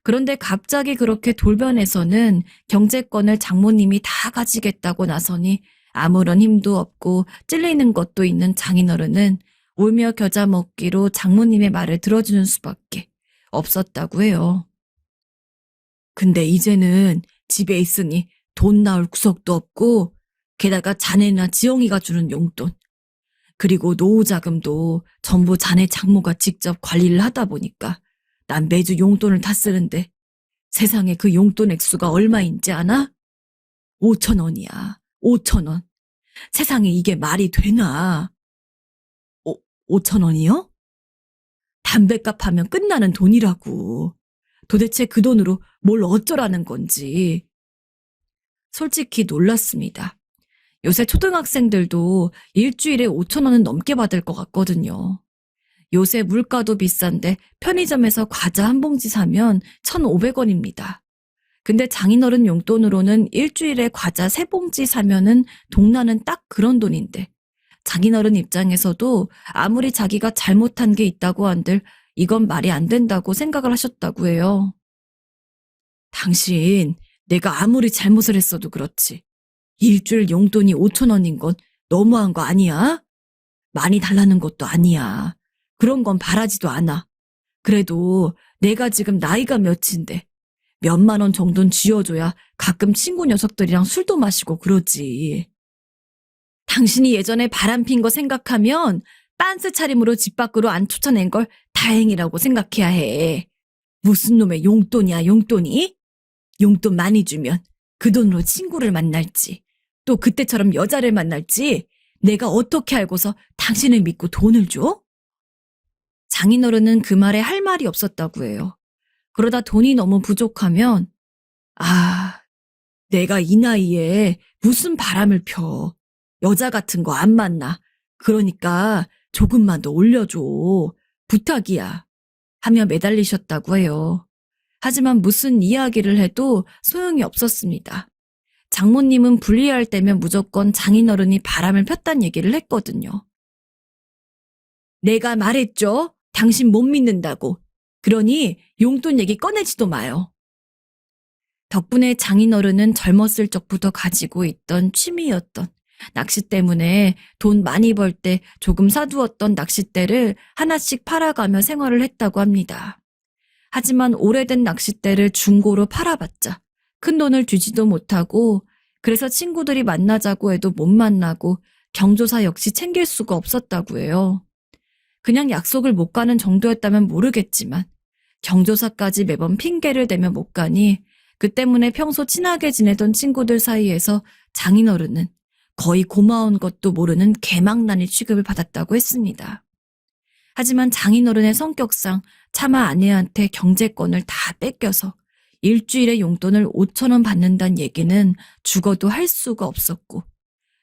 그런데 갑자기 그렇게 돌변해서는 경제권을 장모님이 다 가지겠다고 나서니 아무런 힘도 없고 찔리는 것도 있는 장인어른은 울며 겨자 먹기로 장모님의 말을 들어주는 수밖에 없었다고 해요. 근데 이제는 집에 있으니 돈 나올 구석도 없고, 게다가 자네나 지영이가 주는 용돈, 그리고 노후자금도 전부 자네 장모가 직접 관리를 하다 보니까 난 매주 용돈을 다 쓰는데, 세상에 그 용돈 액수가 얼마인지 아나? 5,000원이야. 5,000원. 세상에 이게 말이 되나? 5,000원이요? 담뱃값 하면 끝나는 돈이라고. 도대체 그 돈으로 뭘 어쩌라는 건지. 솔직히 놀랐습니다. 요새 초등학생들도 일주일에 5,000원은 넘게 받을 것 같거든요. 요새 물가도 비싼데 편의점에서 과자 한 봉지 사면 1,500원입니다. 근데 장인어른 용돈으로는 일주일에 과자 3봉지 사면은 동나는 딱 그런 돈인데, 장인어른 입장에서도 아무리 자기가 잘못한 게 있다고 한들 이건 말이 안 된다고 생각을 하셨다고 해요. 당신, 내가 아무리 잘못을 했어도 그렇지, 일주일 용돈이 5,000원인 건 너무한 거 아니야? 많이 달라는 것도 아니야. 그런 건 바라지도 않아. 그래도 내가 지금 나이가 몇인데 몇만 원 정도는 쥐어줘야 가끔 친구 녀석들이랑 술도 마시고 그러지. 당신이 예전에 바람핀 거 생각하면 빤스 차림으로 집 밖으로 안 쫓아낸 걸 다행이라고 생각해야 해. 무슨 놈의 용돈이야, 용돈이? 용돈 많이 주면 그 돈으로 친구를 만날지, 또 그때처럼 여자를 만날지 내가 어떻게 알고서 당신을 믿고 돈을 줘? 장인어른은 그 말에 할 말이 없었다고 해요. 그러다 돈이 너무 부족하면 내가 이 나이에 무슨 바람을 펴. 여자 같은 거 안 만나. 그러니까 조금만 더 올려줘. 부탁이야. 하며 매달리셨다고 해요. 하지만 무슨 이야기를 해도 소용이 없었습니다. 장모님은 불리할 때면 무조건 장인어른이 바람을 폈단 얘기를 했거든요. 내가 말했죠. 당신 못 믿는다고. 그러니 용돈 얘기 꺼내지도 마요. 덕분에 장인어른은 젊었을 적부터 가지고 있던 취미였던 낚시 때문에 돈 많이 벌 때 조금 사두었던 낚싯대를 하나씩 팔아가며 생활을 했다고 합니다. 하지만 오래된 낚싯대를 중고로 팔아봤자 큰 돈을 주지도 못하고, 그래서 친구들이 만나자고 해도 못 만나고 경조사 역시 챙길 수가 없었다고 해요. 그냥 약속을 못 가는 정도였다면 모르겠지만 경조사까지 매번 핑계를 대며 못 가니 그 때문에 평소 친하게 지내던 친구들 사이에서 장인어른은 거의 고마운 것도 모르는 개망난이 취급을 받았다고 했습니다. 하지만 장인어른의 성격상 차마 아내한테 경제권을 다 뺏겨서 일주일에 용돈을 5,000원 받는다는 얘기는 죽어도 할 수가 없었고,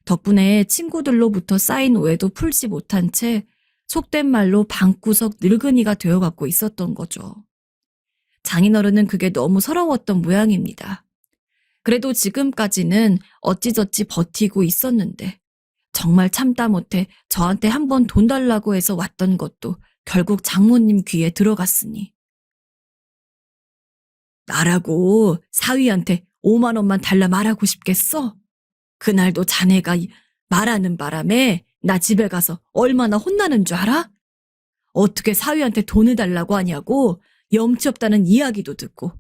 덕분에 친구들로부터 쌓인 오해도 풀지 못한 채 속된 말로 방구석 늙은이가 되어갖고 있었던 거죠. 장인어른은 그게 너무 서러웠던 모양입니다. 그래도 지금까지는 어찌저찌 버티고 있었는데 정말 참다 못해 저한테 한번 돈 달라고 해서 왔던 것도 결국 장모님 귀에 들어갔으니, 나라고 사위한테 5만 원만 달라 말하고 싶겠어? 그날도 자네가 말하는 바람에 나 집에 가서 얼마나 혼나는 줄 알아? 어떻게 사위한테 돈을 달라고 하냐고 염치 없다는 이야기도 듣고,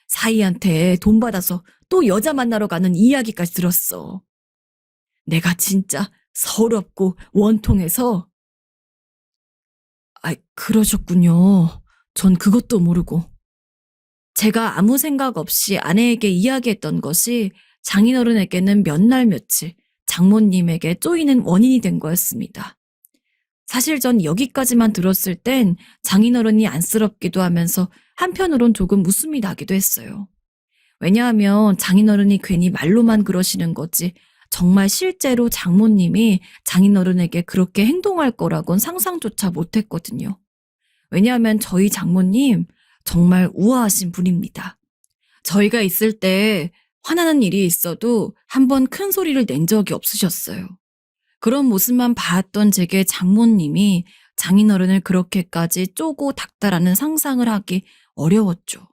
사위한테 돈 받아서 또 여자 만나러 가는 이야기까지 들었어. 내가 진짜 서럽고 원통해서. 그러셨군요. 전 그것도 모르고. 제가 아무 생각 없이 아내에게 이야기했던 것이 장인어른에게는 몇 날 며칠 장모님에게 쪼이는 원인이 된 거였습니다. 사실 전 여기까지만 들었을 땐 장인어른이 안쓰럽기도 하면서 한편으론 조금 웃음이 나기도 했어요. 왜냐하면 장인어른이 괜히 말로만 그러시는 거지 정말 실제로 장모님이 장인어른에게 그렇게 행동할 거라곤 상상조차 못했거든요. 왜냐하면 저희 장모님 정말 우아하신 분입니다. 저희가 있을 때 화나는 일이 있어도 한 번 큰 소리를 낸 적이 없으셨어요. 그런 모습만 봤던 제게 장모님이 장인어른을 그렇게까지 쪼고 닦다라는 상상을 하기 어려웠죠.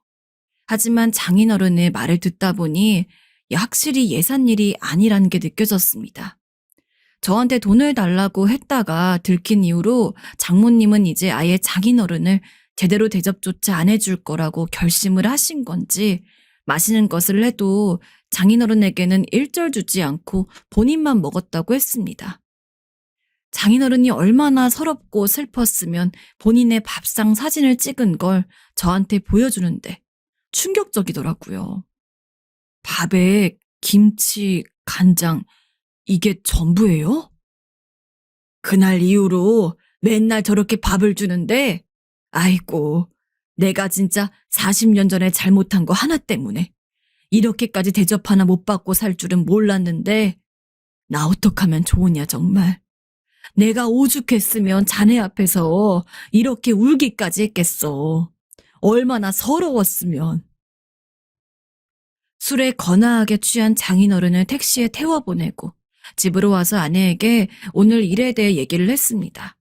하지만 장인어른의 말을 듣다 보니 확실히 예산일이 아니라는 게 느껴졌습니다. 저한테 돈을 달라고 했다가 들킨 이후로 장모님은 이제 아예 장인어른을 제대로 대접조차 안 해줄 거라고 결심을 하신 건지, 마시는 것을 해도 장인어른에게는 일절 주지 않고 본인만 먹었다고 했습니다. 장인어른이 얼마나 서럽고 슬펐으면 본인의 밥상 사진을 찍은 걸 저한테 보여주는데 충격적이더라고요. 밥에 김치, 간장, 이게 전부예요? 그날 이후로 맨날 저렇게 밥을 주는데, 아이고, 내가 진짜 40년 전에 잘못한 거 하나 때문에 이렇게까지 대접 하나 못 받고 살 줄은 몰랐는데, 나 어떡하면 좋으냐 정말. 내가 오죽했으면 자네 앞에서 이렇게 울기까지 했겠어. 얼마나 서러웠으면. 술에 거나하게 취한 장인어른을 택시에 태워보내고 집으로 와서 아내에게 오늘 일에 대해 얘기를 했습니다.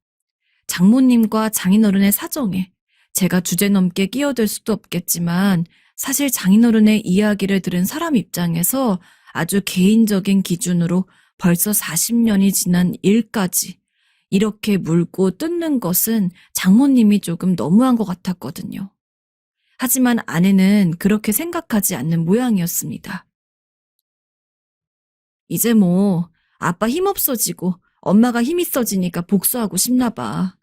장모님과 장인어른의 사정에 제가 주제넘게 끼어들 수도 없겠지만, 사실 장인어른의 이야기를 들은 사람 입장에서 아주 개인적인 기준으로 벌써 40년이 지난 일까지 이렇게 물고 뜯는 것은 장모님이 조금 너무한 것 같았거든요. 하지만 아내는 그렇게 생각하지 않는 모양이었습니다. 이제 뭐 아빠 힘없어지고 엄마가 힘있어지니까 복수하고 싶나 봐.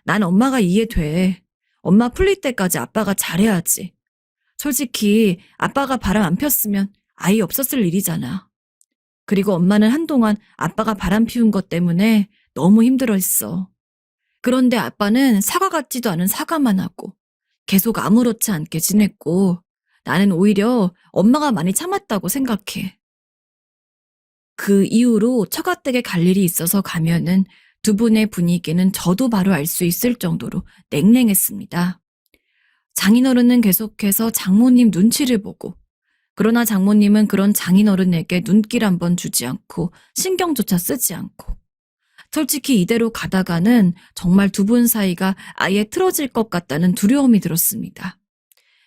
난 엄마가 이해돼. 엄마 풀릴 때까지 아빠가 잘해야지. 솔직히 아빠가 바람 안 폈으면 아이 없었을 일이잖아. 그리고 엄마는 한동안 아빠가 바람 피운 것 때문에 너무 힘들어했어. 그런데 아빠는 사과 같지도 않은 사과만 하고 계속 아무렇지 않게 지냈고 나는 오히려 엄마가 많이 참았다고 생각해. 그 이후로 처가댁에 갈 일이 있어서 가면은 두 분의 분위기는 저도 바로 알 수 있을 정도로 냉랭했습니다. 장인어른은 계속해서 장모님 눈치를 보고 그러나 장모님은 그런 장인어른에게 눈길 한번 주지 않고 신경조차 쓰지 않고 솔직히 이대로 가다가는 정말 두 분 사이가 아예 틀어질 것 같다는 두려움이 들었습니다.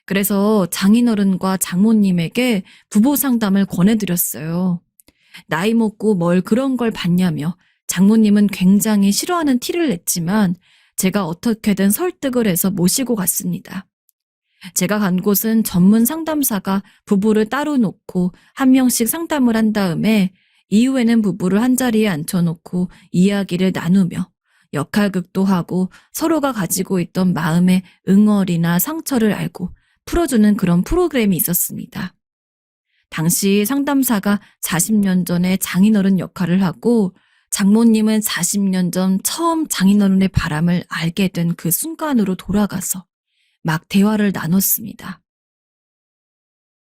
그래서 장인어른과 장모님에게 부부 상담을 권해드렸어요. 나이 먹고 뭘 그런 걸 봤냐며 장모님은 굉장히 싫어하는 티를 냈지만 제가 어떻게든 설득을 해서 모시고 갔습니다. 제가 간 곳은 전문 상담사가 부부를 따로 놓고 한 명씩 상담을 한 다음에 이후에는 부부를 한자리에 앉혀놓고 이야기를 나누며 역할극도 하고 서로가 가지고 있던 마음의 응어리나 상처를 알고 풀어주는 그런 프로그램이 있었습니다. 당시 상담사가 40년 전에 장인어른 역할을 하고 장모님은 40년 전 처음 장인어른의 바람을 알게 된 그 순간으로 돌아가서 막 대화를 나눴습니다.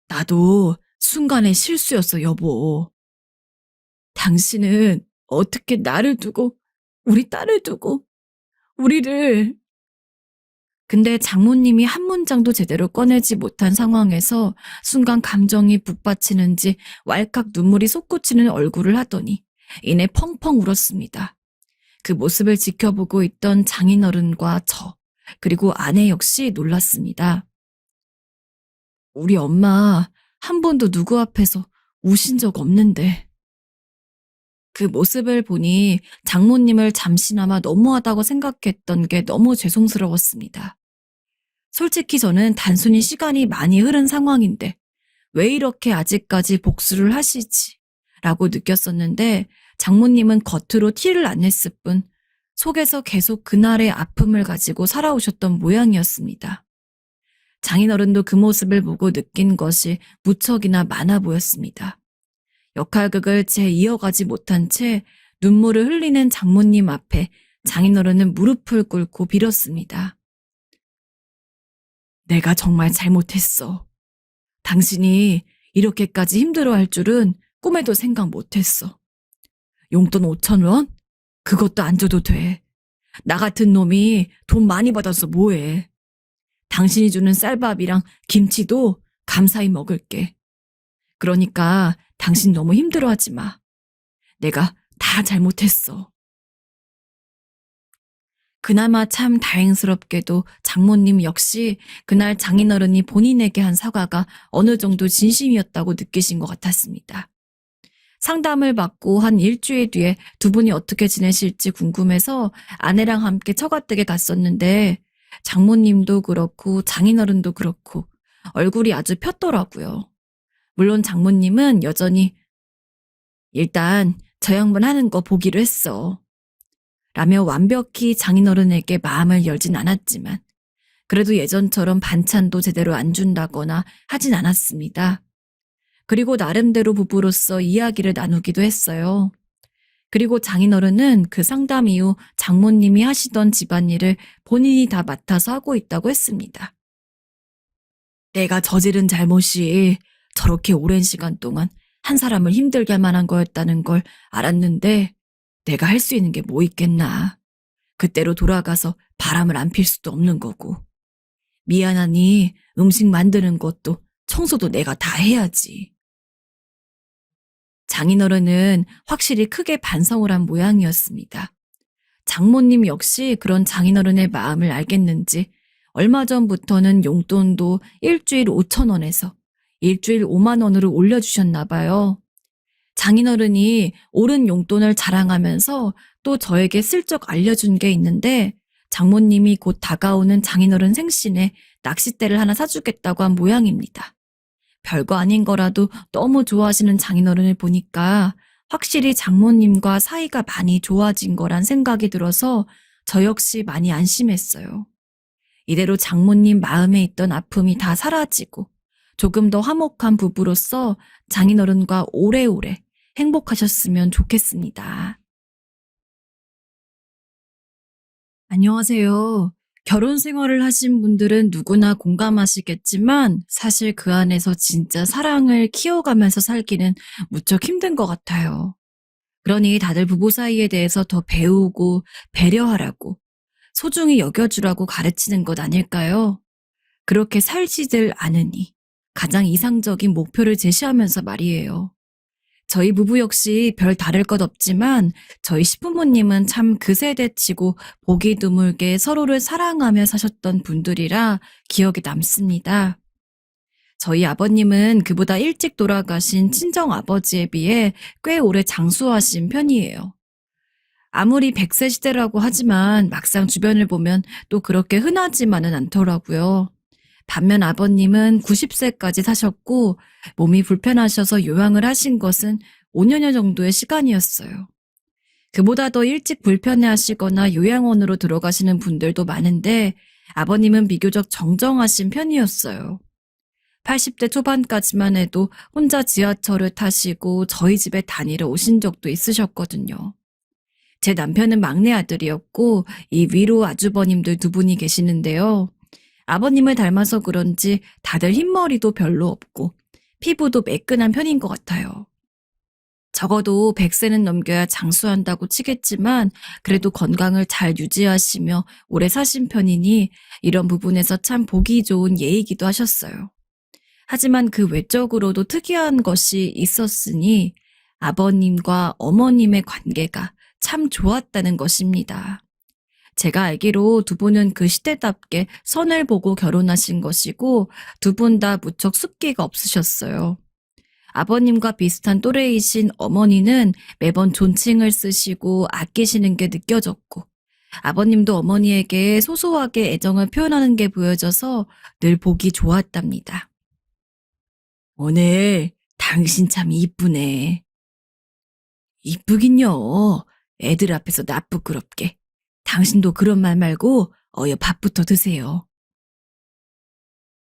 나도 순간의 실수였어, 여보. 당신은 어떻게 나를 두고, 우리 딸을 두고, 우리를. 근데 장모님이 한 문장도 제대로 꺼내지 못한 상황에서 순간 감정이 북받치는지 왈칵 눈물이 솟구치는 얼굴을 하더니 이내 펑펑 울었습니다. 그 모습을 지켜보고 있던 장인어른과 저, 그리고 아내 역시 놀랐습니다. 우리 엄마 한 번도 누구 앞에서 우신 적 없는데. 그 모습을 보니 장모님을 잠시나마 너무하다고 생각했던 게 너무 죄송스러웠습니다. 솔직히 저는 단순히 시간이 많이 흐른 상황인데 왜 이렇게 아직까지 복수를 하시지? 라고 느꼈었는데 장모님은 겉으로 티를 안 냈을 뿐 속에서 계속 그날의 아픔을 가지고 살아오셨던 모양이었습니다. 장인어른도 그 모습을 보고 느낀 것이 무척이나 많아 보였습니다. 역할극을 채 이어가지 못한 채 눈물을 흘리는 장모님 앞에 장인어른은 무릎을 꿇고 빌었습니다. 내가 정말 잘못했어. 당신이 이렇게까지 힘들어할 줄은 꿈에도 생각 못했어. 용돈 5,000원? 그것도 안 줘도 돼. 나 같은 놈이 돈 많이 받아서 뭐해. 당신이 주는 쌀밥이랑 김치도 감사히 먹을게. 그러니까 당신 너무 힘들어하지 마. 내가 다 잘못했어. 그나마 참 다행스럽게도 장모님 역시 그날 장인어른이 본인에게 한 사과가 어느 정도 진심이었다고 느끼신 것 같았습니다. 상담을 받고 한 일주일 뒤에 두 분이 어떻게 지내실지 궁금해서 아내랑 함께 처가댁에 갔었는데 장모님도 그렇고 장인어른도 그렇고 얼굴이 아주 폈더라고요. 물론 장모님은 여전히 일단 저 양반 하는 거 보기로 했어. 라며 완벽히 장인어른에게 마음을 열진 않았지만 그래도 예전처럼 반찬도 제대로 안 준다거나 하진 않았습니다. 그리고 나름대로 부부로서 이야기를 나누기도 했어요. 그리고 장인어른은 그 상담 이후 장모님이 하시던 집안일을 본인이 다 맡아서 하고 있다고 했습니다. 내가 저지른 잘못이 저렇게 오랜 시간 동안 한 사람을 힘들게 할 만한 거였다는 걸 알았는데 내가 할 수 있는 게 뭐 있겠나. 그때로 돌아가서 바람을 안 필 수도 없는 거고. 미안하니 음식 만드는 것도 청소도 내가 다 해야지. 장인어른은 확실히 크게 반성을 한 모양이었습니다. 장모님 역시 그런 장인어른의 마음을 알겠는지 얼마 전부터는 용돈도 일주일 5,000원에서 일주일 5만 원으로 올려주셨나 봐요. 장인어른이 오른 용돈을 자랑하면서 또 저에게 슬쩍 알려준 게 있는데 장모님이 곧 다가오는 장인어른 생신에 낚싯대를 하나 사주겠다고 한 모양입니다. 별거 아닌 거라도 너무 좋아하시는 장인어른을 보니까 확실히 장모님과 사이가 많이 좋아진 거란 생각이 들어서 저 역시 많이 안심했어요. 이대로 장모님 마음에 있던 아픔이 다 사라지고 조금 더 화목한 부부로서 장인어른과 오래오래 행복하셨으면 좋겠습니다. 안녕하세요. 결혼 생활을 하신 분들은 누구나 공감하시겠지만 사실 그 안에서 진짜 사랑을 키워가면서 살기는 무척 힘든 것 같아요. 그러니 다들 부부 사이에 대해서 더 배우고 배려하라고 소중히 여겨주라고 가르치는 것 아닐까요? 그렇게 살지들 않으니 가장 이상적인 목표를 제시하면서 말이에요. 저희 부부 역시 별 다를 것 없지만 저희 시부모님은 참 그 세대치고 보기 드물게 서로를 사랑하며 사셨던 분들이라 기억에 남습니다. 저희 아버님은 그보다 일찍 돌아가신 친정 아버지에 비해 꽤 오래 장수하신 편이에요. 아무리 100세 시대라고 하지만 막상 주변을 보면 또 그렇게 흔하지만은 않더라고요. 반면 아버님은 90세까지 사셨고 몸이 불편하셔서 요양을 하신 것은 5년여 정도의 시간이었어요. 그보다 더 일찍 불편해하시거나 요양원으로 들어가시는 분들도 많은데 아버님은 비교적 정정하신 편이었어요. 80대 초반까지만 해도 혼자 지하철을 타시고 저희 집에 다니러 오신 적도 있으셨거든요. 제 남편은 막내 아들이었고 이 위로 아주버님들 두 분이 계시는데요. 아버님을 닮아서 그런지 다들 흰머리도 별로 없고 피부도 매끈한 편인 것 같아요. 적어도 100세는 넘겨야 장수한다고 치겠지만 그래도 건강을 잘 유지하시며 오래 사신 편이니 이런 부분에서 참 보기 좋은 예이기도 하셨어요. 하지만 그 외적으로도 특이한 것이 있었으니 아버님과 어머님의 관계가 참 좋았다는 것입니다. 제가 알기로 두 분은 그 시대답게 선을 보고 결혼하신 것이고 두 분 다 무척 숫기가 없으셨어요. 아버님과 비슷한 또래이신 어머니는 매번 존칭을 쓰시고 아끼시는 게 느껴졌고 아버님도 어머니에게 소소하게 애정을 표현하는 게 보여져서 늘 보기 좋았답니다. 오늘 당신 참 이쁘네. 이쁘긴요. 애들 앞에서 나 부끄럽게. 당신도 그런 말 말고 어여 밥부터 드세요.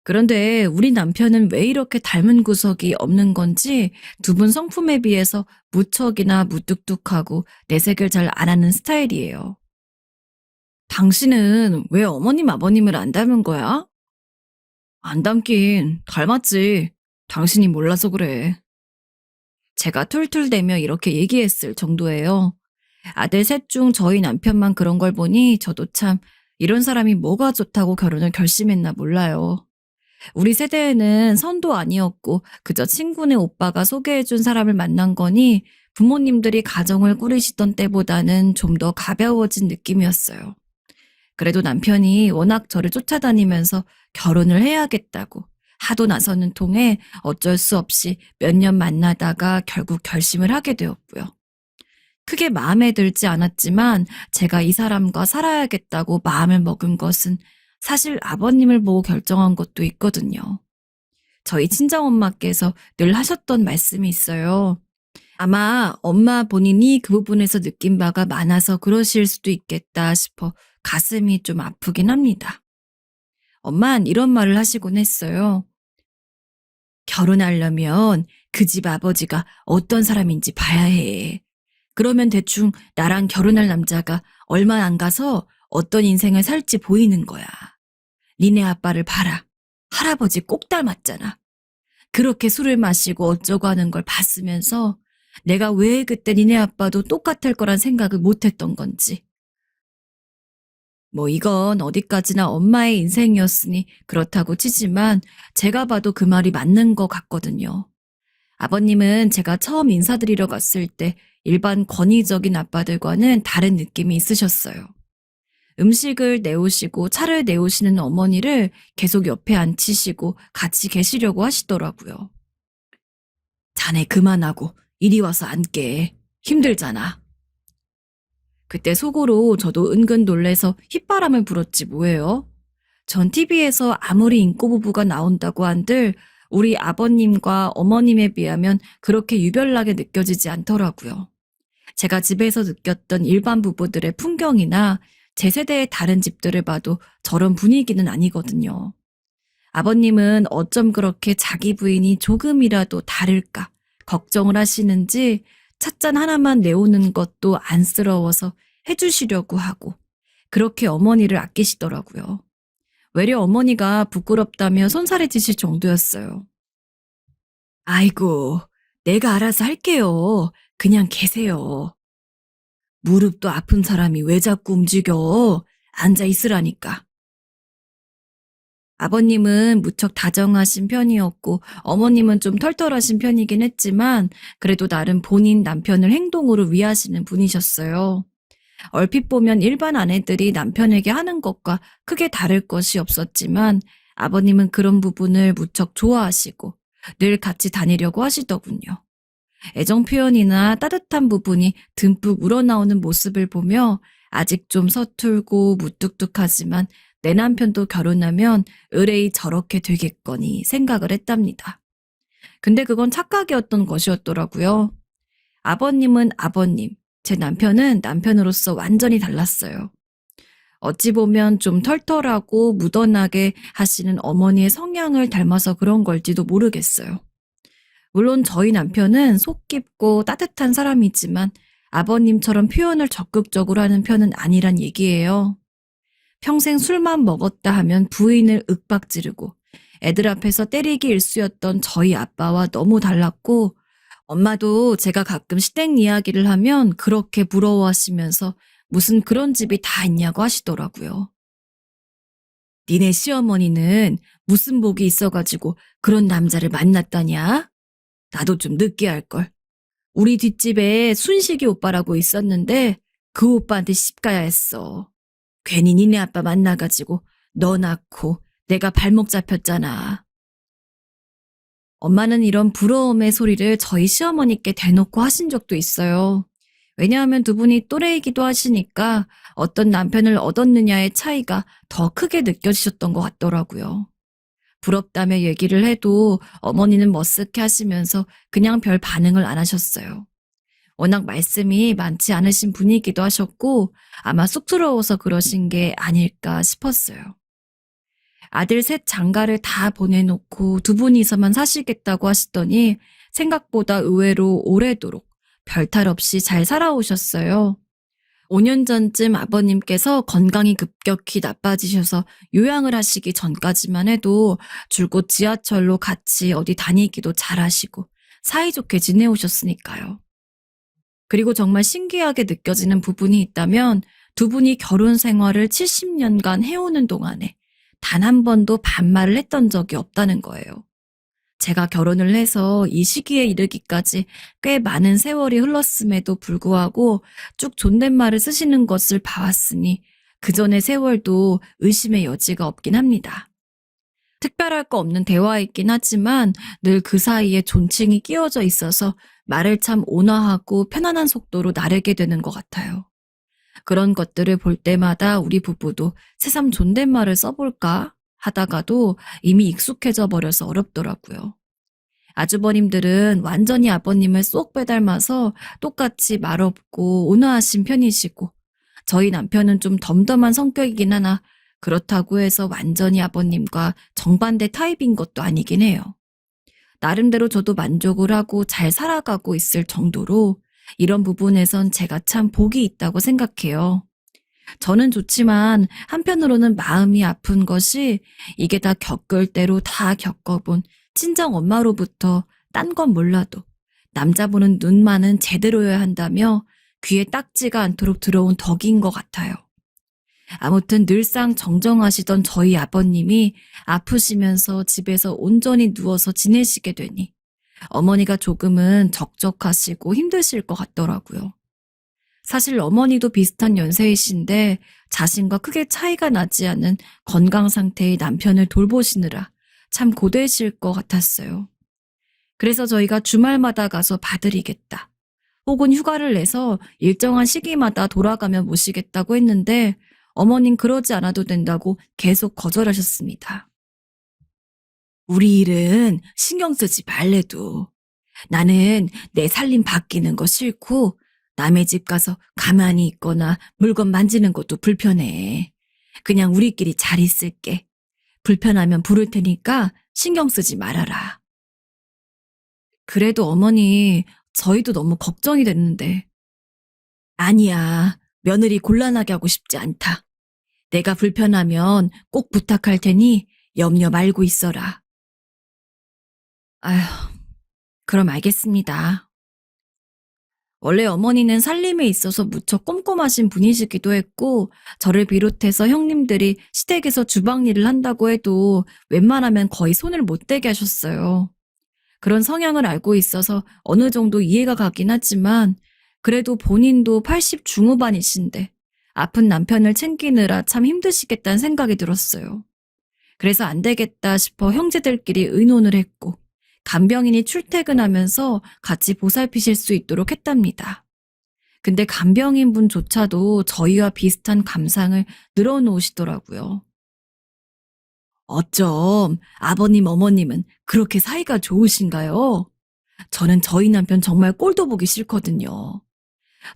그런데 우리 남편은 왜 이렇게 닮은 구석이 없는 건지 두 분 성품에 비해서 무척이나 무뚝뚝하고 내색을 잘 안 하는 스타일이에요. 당신은 왜 어머님 아버님을 안 닮은 거야? 안 닮긴 닮았지. 당신이 몰라서 그래. 제가 툴툴대며 이렇게 얘기했을 정도예요. 아들 셋 중 저희 남편만 그런 걸 보니 저도 참 이런 사람이 뭐가 좋다고 결혼을 결심했나 몰라요. 우리 세대에는 선도 아니었고 그저 친구네 오빠가 소개해준 사람을 만난 거니 부모님들이 가정을 꾸리시던 때보다는 좀 더 가벼워진 느낌이었어요. 그래도 남편이 워낙 저를 쫓아다니면서 결혼을 해야겠다고 하도 나서는 통에 어쩔 수 없이 몇 년 만나다가 결국 결심을 하게 되었고요. 크게 마음에 들지 않았지만 제가 이 사람과 살아야겠다고 마음을 먹은 것은 사실 아버님을 보고 결정한 것도 있거든요. 저희 친정엄마께서 늘 하셨던 말씀이 있어요. 아마 엄마 본인이 그 부분에서 느낀 바가 많아서 그러실 수도 있겠다 싶어 가슴이 좀 아프긴 합니다. 엄만 이런 말을 하시곤 했어요. 결혼하려면 그 집 아버지가 어떤 사람인지 봐야 해. 그러면 대충 나랑 결혼할 남자가 얼마 안 가서 어떤 인생을 살지 보이는 거야. 니네 아빠를 봐라. 할아버지 꼭 닮았잖아. 그렇게 술을 마시고 어쩌고 하는 걸 봤으면서 내가 왜 그때 니네 아빠도 똑같을 거란 생각을 못했던 건지. 뭐 이건 어디까지나 엄마의 인생이었으니 그렇다고 치지만 제가 봐도 그 말이 맞는 것 같거든요. 아버님은 제가 처음 인사드리러 갔을 때 일반 권위적인 아빠들과는 다른 느낌이 있으셨어요. 음식을 내오시고 차를 내오시는 어머니를 계속 옆에 앉히시고 같이 계시려고 하시더라고요. 자네 그만하고 이리 와서 앉게. 힘들잖아. 그때 속으로 저도 은근 놀래서 휘바람을 불었지 뭐예요. 전 TV에서 아무리 인꼬부부가 나온다고 한들 우리 아버님과 어머님에 비하면 그렇게 유별나게 느껴지지 않더라고요. 제가 집에서 느꼈던 일반 부부들의 풍경이나 제 세대의 다른 집들을 봐도 저런 분위기는 아니거든요. 아버님은 어쩜 그렇게 자기 부인이 조금이라도 다를까 걱정을 하시는지 찻잔 하나만 내오는 것도 안쓰러워서 해주시려고 하고 그렇게 어머니를 아끼시더라고요. 외려 어머니가 부끄럽다며 손살해지실 정도였어요. 아이고, 내가 알아서 할게요. 그냥 계세요. 무릎도 아픈 사람이 왜 자꾸 움직여? 앉아 있으라니까. 아버님은 무척 다정하신 편이었고 어머님은 좀 털털하신 편이긴 했지만 그래도 나름 본인 남편을 행동으로 위하시는 분이셨어요. 얼핏 보면 일반 아내들이 남편에게 하는 것과 크게 다를 것이 없었지만 아버님은 그런 부분을 무척 좋아하시고 늘 같이 다니려고 하시더군요. 애정 표현이나 따뜻한 부분이 듬뿍 우러나오는 모습을 보며 아직 좀 서툴고 무뚝뚝하지만 내 남편도 결혼하면 의뢰이 저렇게 되겠거니 생각을 했답니다. 근데 그건 착각이었던 것이었더라고요. 아버님은 아버님, 제 남편은 남편으로서 완전히 달랐어요. 어찌 보면 좀 털털하고 무던하게 하시는 어머니의 성향을 닮아서 그런 걸지도 모르겠어요. 물론 저희 남편은 속 깊고 따뜻한 사람이지만 아버님처럼 표현을 적극적으로 하는 편은 아니란 얘기예요. 평생 술만 먹었다 하면 부인을 윽박지르고 애들 앞에서 때리기 일쑤였던 저희 아빠와 너무 달랐고 엄마도 제가 가끔 시댁 이야기를 하면 그렇게 부러워하시면서 무슨 그런 집이 다 있냐고 하시더라고요. 니네 시어머니는 무슨 복이 있어가지고 그런 남자를 만났다냐? 나도 좀 늦게 할걸. 우리 뒷집에 순식이 오빠라고 있었는데 그 오빠한테 시집가야 했어. 괜히 니네 아빠 만나가지고 너 낳고 내가 발목 잡혔잖아. 엄마는 이런 부러움의 소리를 저희 시어머니께 대놓고 하신 적도 있어요. 왜냐하면 두 분이 또래이기도 하시니까 어떤 남편을 얻었느냐의 차이가 더 크게 느껴지셨던 것 같더라고요. 부럽다며 얘기를 해도 어머니는 머쓱해 하시면서 그냥 별 반응을 안 하셨어요. 워낙 말씀이 많지 않으신 분이기도 하셨고 아마 쑥스러워서 그러신 게 아닐까 싶었어요. 아들 셋 장가를 다 보내놓고 두 분이서만 사시겠다고 하시더니 생각보다 의외로 오래도록 별탈 없이 잘 살아오셨어요. 5년 전쯤 아버님께서 건강이 급격히 나빠지셔서 요양을 하시기 전까지만 해도 줄곧 지하철로 같이 어디 다니기도 잘하시고 사이좋게 지내오셨으니까요. 그리고 정말 신기하게 느껴지는 부분이 있다면 두 분이 결혼 생활을 70년간 해오는 동안에 단 한 번도 반말을 했던 적이 없다는 거예요. 제가 결혼을 해서 이 시기에 이르기까지 꽤 많은 세월이 흘렀음에도 불구하고 쭉 존댓말을 쓰시는 것을 봐왔으니 그 전의 세월도 의심의 여지가 없긴 합니다. 특별할 거 없는 대화이긴 하지만 늘 그 사이에 존칭이 끼워져 있어서 말을 참 온화하고 편안한 속도로 나르게 되는 것 같아요. 그런 것들을 볼 때마다 우리 부부도 새삼 존댓말을 써볼까 하다가도 이미 익숙해져 버려서 어렵더라고요. 아주버님들은 완전히 아버님을 쏙 빼닮아서 똑같이 말없고 온화하신 편이시고 저희 남편은 좀 덤덤한 성격이긴 하나 그렇다고 해서 완전히 아버님과 정반대 타입인 것도 아니긴 해요. 나름대로 저도 만족을 하고 잘 살아가고 있을 정도로 이런 부분에선 제가 참 복이 있다고 생각해요. 저는 좋지만 한편으로는 마음이 아픈 것이 이게 다 겪을 대로 다 겪어본 친정 엄마로부터 딴 건 몰라도 남자 보는 눈만은 제대로여야 한다며 귀에 딱지가 않도록 들어온 덕인 것 같아요. 아무튼 늘상 정정하시던 저희 아버님이 아프시면서 집에서 온전히 누워서 지내시게 되니 어머니가 조금은 적적하시고 힘드실 것 같더라고요. 사실 어머니도 비슷한 연세이신데 자신과 크게 차이가 나지 않은 건강 상태의 남편을 돌보시느라 참 고되실 것 같았어요. 그래서 저희가 주말마다 가서 봐드리겠다. 혹은 휴가를 내서 일정한 시기마다 돌아가며 모시겠다고 했는데 어머님 그러지 않아도 된다고 계속 거절하셨습니다. 우리 일은 신경 쓰지 말래도 나는 내 살림 바뀌는 거 싫고 남의 집 가서 가만히 있거나 물건 만지는 것도 불편해. 그냥 우리끼리 잘 있을게. 불편하면 부를 테니까 신경 쓰지 말아라. 그래도 어머니, 저희도 너무 걱정이 됐는데. 아니야. 며느리 곤란하게 하고 싶지 않다. 내가 불편하면 꼭 부탁할 테니 염려 말고 있어라. 아휴, 그럼 알겠습니다. 원래 어머니는 살림에 있어서 무척 꼼꼼하신 분이시기도 했고, 저를 비롯해서 형님들이 시댁에서 주방 일을 한다고 해도 웬만하면 거의 손을 못 대게 하셨어요. 그런 성향을 알고 있어서 어느 정도 이해가 가긴 하지만, 그래도 본인도 80 중후반이신데, 아픈 남편을 챙기느라 참 힘드시겠다는 생각이 들었어요. 그래서 안 되겠다 싶어 형제들끼리 의논을 했고, 간병인이 출퇴근하면서 같이 보살피실 수 있도록 했답니다. 근데 간병인 분조차도 저희와 비슷한 감상을 늘어놓으시더라고요. 어쩜 아버님, 어머님은 그렇게 사이가 좋으신가요? 저는 저희 남편 정말 꼴도 보기 싫거든요.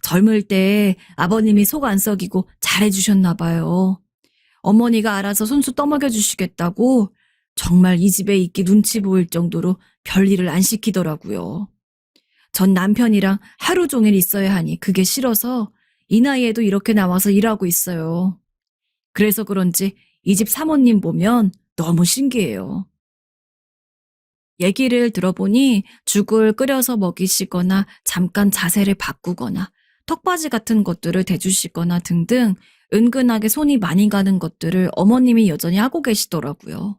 젊을 때 아버님이 속 안 썩이고 잘해주셨나 봐요. 어머니가 알아서 손수 떠먹여 주시겠다고 정말 이 집에 있기 눈치 보일 정도로 별일을 안 시키더라고요. 전 남편이랑 하루 종일 있어야 하니 그게 싫어서 이 나이에도 이렇게 나와서 일하고 있어요. 그래서 그런지 이 집 사모님 보면 너무 신기해요. 얘기를 들어보니 죽을 끓여서 먹이시거나 잠깐 자세를 바꾸거나 턱받이 같은 것들을 대주시거나 등등 은근하게 손이 많이 가는 것들을 어머님이 여전히 하고 계시더라고요.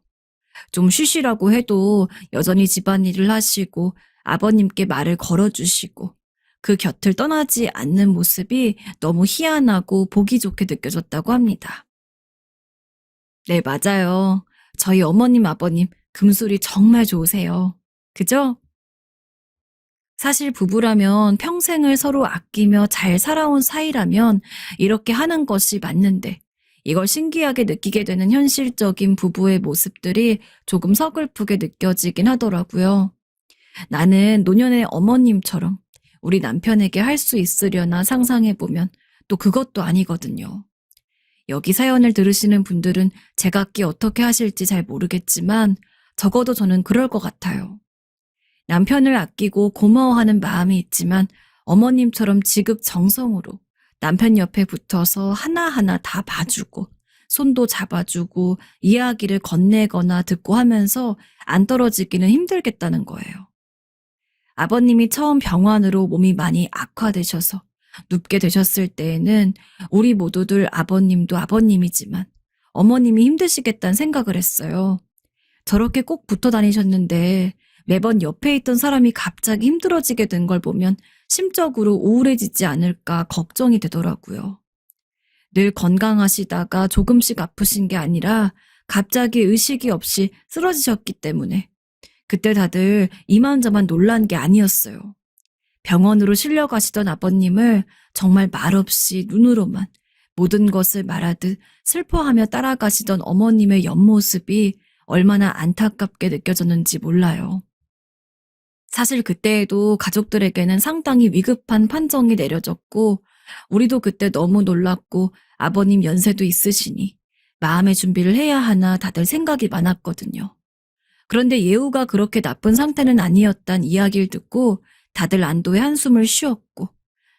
좀 쉬시라고 해도 여전히 집안일을 하시고 아버님께 말을 걸어주시고 그 곁을 떠나지 않는 모습이 너무 희한하고 보기 좋게 느껴졌다고 합니다. 네, 맞아요. 저희 어머님, 아버님 금술이 정말 좋으세요. 그죠? 사실 부부라면 평생을 서로 아끼며 잘 살아온 사이라면 이렇게 하는 것이 맞는데 이걸 신기하게 느끼게 되는 현실적인 부부의 모습들이 조금 서글프게 느껴지긴 하더라고요. 나는 노년의 어머님처럼 우리 남편에게 할 수 있으려나 상상해보면 또 그것도 아니거든요. 여기 사연을 들으시는 분들은 제각기 어떻게 하실지 잘 모르겠지만 적어도 저는 그럴 것 같아요. 남편을 아끼고 고마워하는 마음이 있지만 어머님처럼 지극정성으로 남편 옆에 붙어서 하나하나 다 봐주고 손도 잡아주고 이야기를 건네거나 듣고 하면서 안 떨어지기는 힘들겠다는 거예요. 아버님이 처음 병환으로 몸이 많이 악화되셔서 눕게 되셨을 때에는 우리 모두들 아버님도 아버님이지만 어머님이 힘드시겠다는 생각을 했어요. 저렇게 꼭 붙어 다니셨는데 매번 옆에 있던 사람이 갑자기 힘들어지게 된 걸 보면 심적으로 우울해지지 않을까 걱정이 되더라고요. 늘 건강하시다가 조금씩 아프신 게 아니라 갑자기 의식이 없이 쓰러지셨기 때문에 그때 다들 이만저만 놀란 게 아니었어요. 병원으로 실려가시던 아버님을 정말 말없이 눈으로만 모든 것을 말하듯 슬퍼하며 따라가시던 어머님의 옆모습이 얼마나 안타깝게 느껴졌는지 몰라요. 사실 그때에도 가족들에게는 상당히 위급한 판정이 내려졌고 우리도 그때 너무 놀랐고 아버님 연세도 있으시니 마음의 준비를 해야 하나 다들 생각이 많았거든요. 그런데 예후가 그렇게 나쁜 상태는 아니었단 이야기를 듣고 다들 안도의 한숨을 쉬었고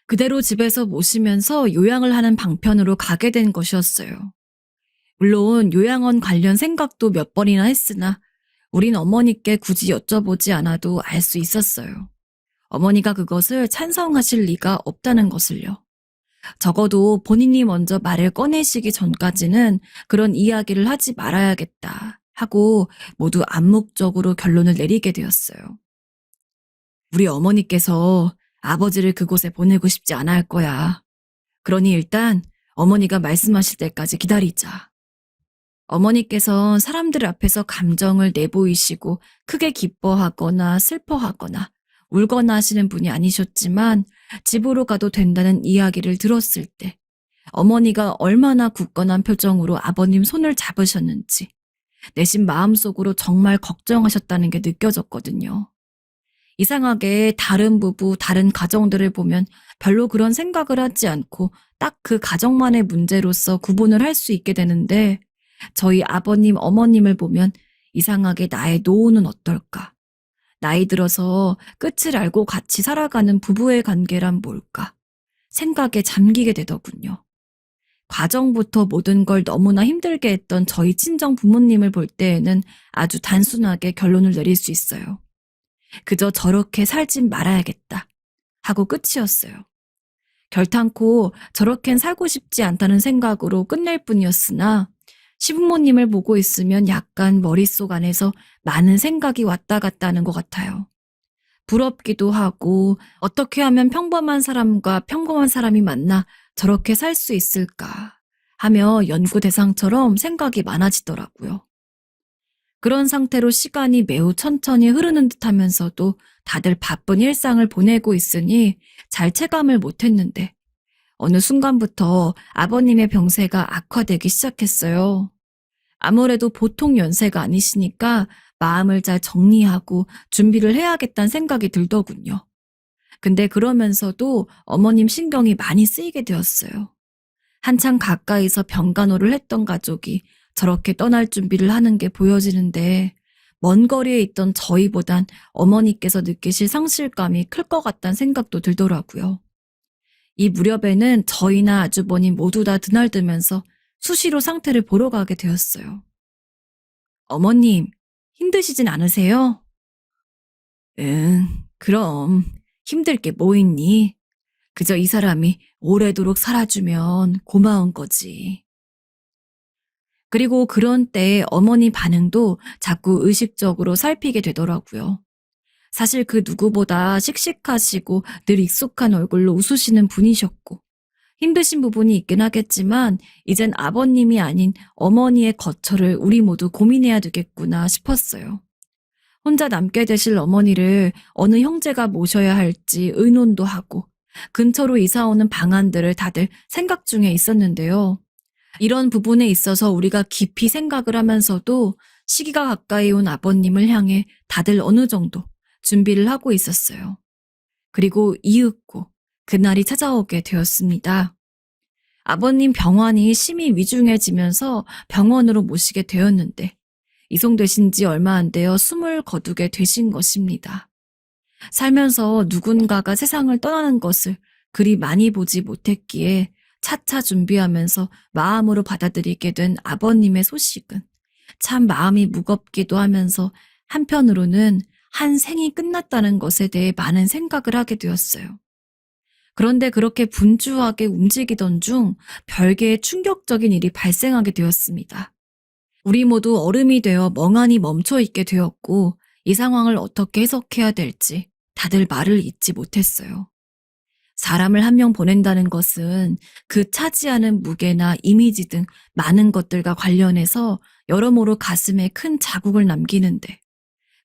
그대로 집에서 모시면서 요양을 하는 방편으로 가게 된 것이었어요. 물론 요양원 관련 생각도 몇 번이나 했으나 우린 어머니께 굳이 여쭤보지 않아도 알 수 있었어요. 어머니가 그것을 찬성하실 리가 없다는 것을요. 적어도 본인이 먼저 말을 꺼내시기 전까지는 그런 이야기를 하지 말아야겠다 하고 모두 암묵적으로 결론을 내리게 되었어요. 우리 어머니께서 아버지를 그곳에 보내고 싶지 않아 할 거야. 그러니 일단 어머니가 말씀하실 때까지 기다리자. 어머니께선 사람들 앞에서 감정을 내보이시고 크게 기뻐하거나 슬퍼하거나 울거나 하시는 분이 아니셨지만 집으로 가도 된다는 이야기를 들었을 때 어머니가 얼마나 굳건한 표정으로 아버님 손을 잡으셨는지 내심 마음속으로 정말 걱정하셨다는 게 느껴졌거든요. 이상하게 다른 부부, 다른 가정들을 보면 별로 그런 생각을 하지 않고 딱 그 가정만의 문제로서 구분을 할 수 있게 되는데 저희 아버님, 어머님을 보면 이상하게 나의 노후는 어떨까? 나이 들어서 끝을 알고 같이 살아가는 부부의 관계란 뭘까? 생각에 잠기게 되더군요. 과정부터 모든 걸 너무나 힘들게 했던 저희 친정 부모님을 볼 때에는 아주 단순하게 결론을 내릴 수 있어요. 그저 저렇게 살진 말아야겠다 하고 끝이었어요. 결탄코 저렇겐 살고 싶지 않다는 생각으로 끝낼 뿐이었으나 시부모님을 보고 있으면 약간 머릿속 안에서 많은 생각이 왔다 갔다 하는 것 같아요. 부럽기도 하고 어떻게 하면 평범한 사람과 평범한 사람이 만나 저렇게 살 수 있을까 하며 연구 대상처럼 생각이 많아지더라고요. 그런 상태로 시간이 매우 천천히 흐르는 듯 하면서도 다들 바쁜 일상을 보내고 있으니 잘 체감을 못했는데 어느 순간부터 아버님의 병세가 악화되기 시작했어요. 아무래도 보통 연세가 아니시니까 마음을 잘 정리하고 준비를 해야겠다는 생각이 들더군요. 근데 그러면서도 어머님 신경이 많이 쓰이게 되었어요. 한창 가까이서 병간호를 했던 가족이 저렇게 떠날 준비를 하는 게 보여지는데 먼 거리에 있던 저희보단 어머니께서 느끼실 상실감이 클 것 같다는 생각도 들더라고요. 이 무렵에는 저희나 아주버님 모두 다 드날드면서 수시로 상태를 보러 가게 되었어요. 어머님, 힘드시진 않으세요? 응, 그럼 힘들 게 뭐 있니? 그저 이 사람이 오래도록 살아주면 고마운 거지. 그리고 그런 때에 어머니 반응도 자꾸 의식적으로 살피게 되더라고요. 사실 그 누구보다 씩씩하시고 늘 익숙한 얼굴로 웃으시는 분이셨고 힘드신 부분이 있긴 하겠지만 이젠 아버님이 아닌 어머니의 거처를 우리 모두 고민해야 되겠구나 싶었어요. 혼자 남게 되실 어머니를 어느 형제가 모셔야 할지 의논도 하고 근처로 이사 오는 방안들을 다들 생각 중에 있었는데요. 이런 부분에 있어서 우리가 깊이 생각을 하면서도 시기가 가까이 온 아버님을 향해 다들 어느 정도 준비를 하고 있었어요. 그리고 이윽고 그날이 찾아오게 되었습니다. 아버님 병환이 심히 위중해지면서 병원으로 모시게 되었는데 이송되신 지 얼마 안 되어 숨을 거두게 되신 것입니다. 살면서 누군가가 세상을 떠나는 것을 그리 많이 보지 못했기에 차차 준비하면서 마음으로 받아들이게 된 아버님의 소식은 참 마음이 무겁기도 하면서 한편으로는 한 생이 끝났다는 것에 대해 많은 생각을 하게 되었어요. 그런데 그렇게 분주하게 움직이던 중 별개의 충격적인 일이 발생하게 되었습니다. 우리 모두 얼음이 되어 멍하니 멈춰 있게 되었고 이 상황을 어떻게 해석해야 될지 다들 말을 잇지 못했어요. 사람을 한 명 보낸다는 것은 그 차지하는 무게나 이미지 등 많은 것들과 관련해서 여러모로 가슴에 큰 자국을 남기는데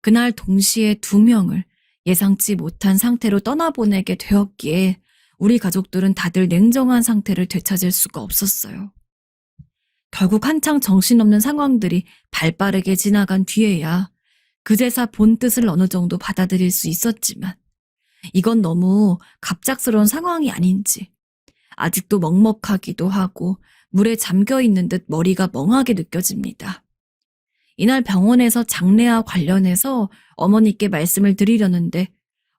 그날 동시에 2명을 예상치 못한 상태로 떠나보내게 되었기에 우리 가족들은 다들 냉정한 상태를 되찾을 수가 없었어요. 결국 한창 정신없는 상황들이 발빠르게 지나간 뒤에야 그제사 본 뜻을 어느 정도 받아들일 수 있었지만 이건 너무 갑작스러운 상황이 아닌지 아직도 먹먹하기도 하고 물에 잠겨 있는 듯 머리가 멍하게 느껴집니다. 이날 병원에서 장례와 관련해서 어머니께 말씀을 드리려는데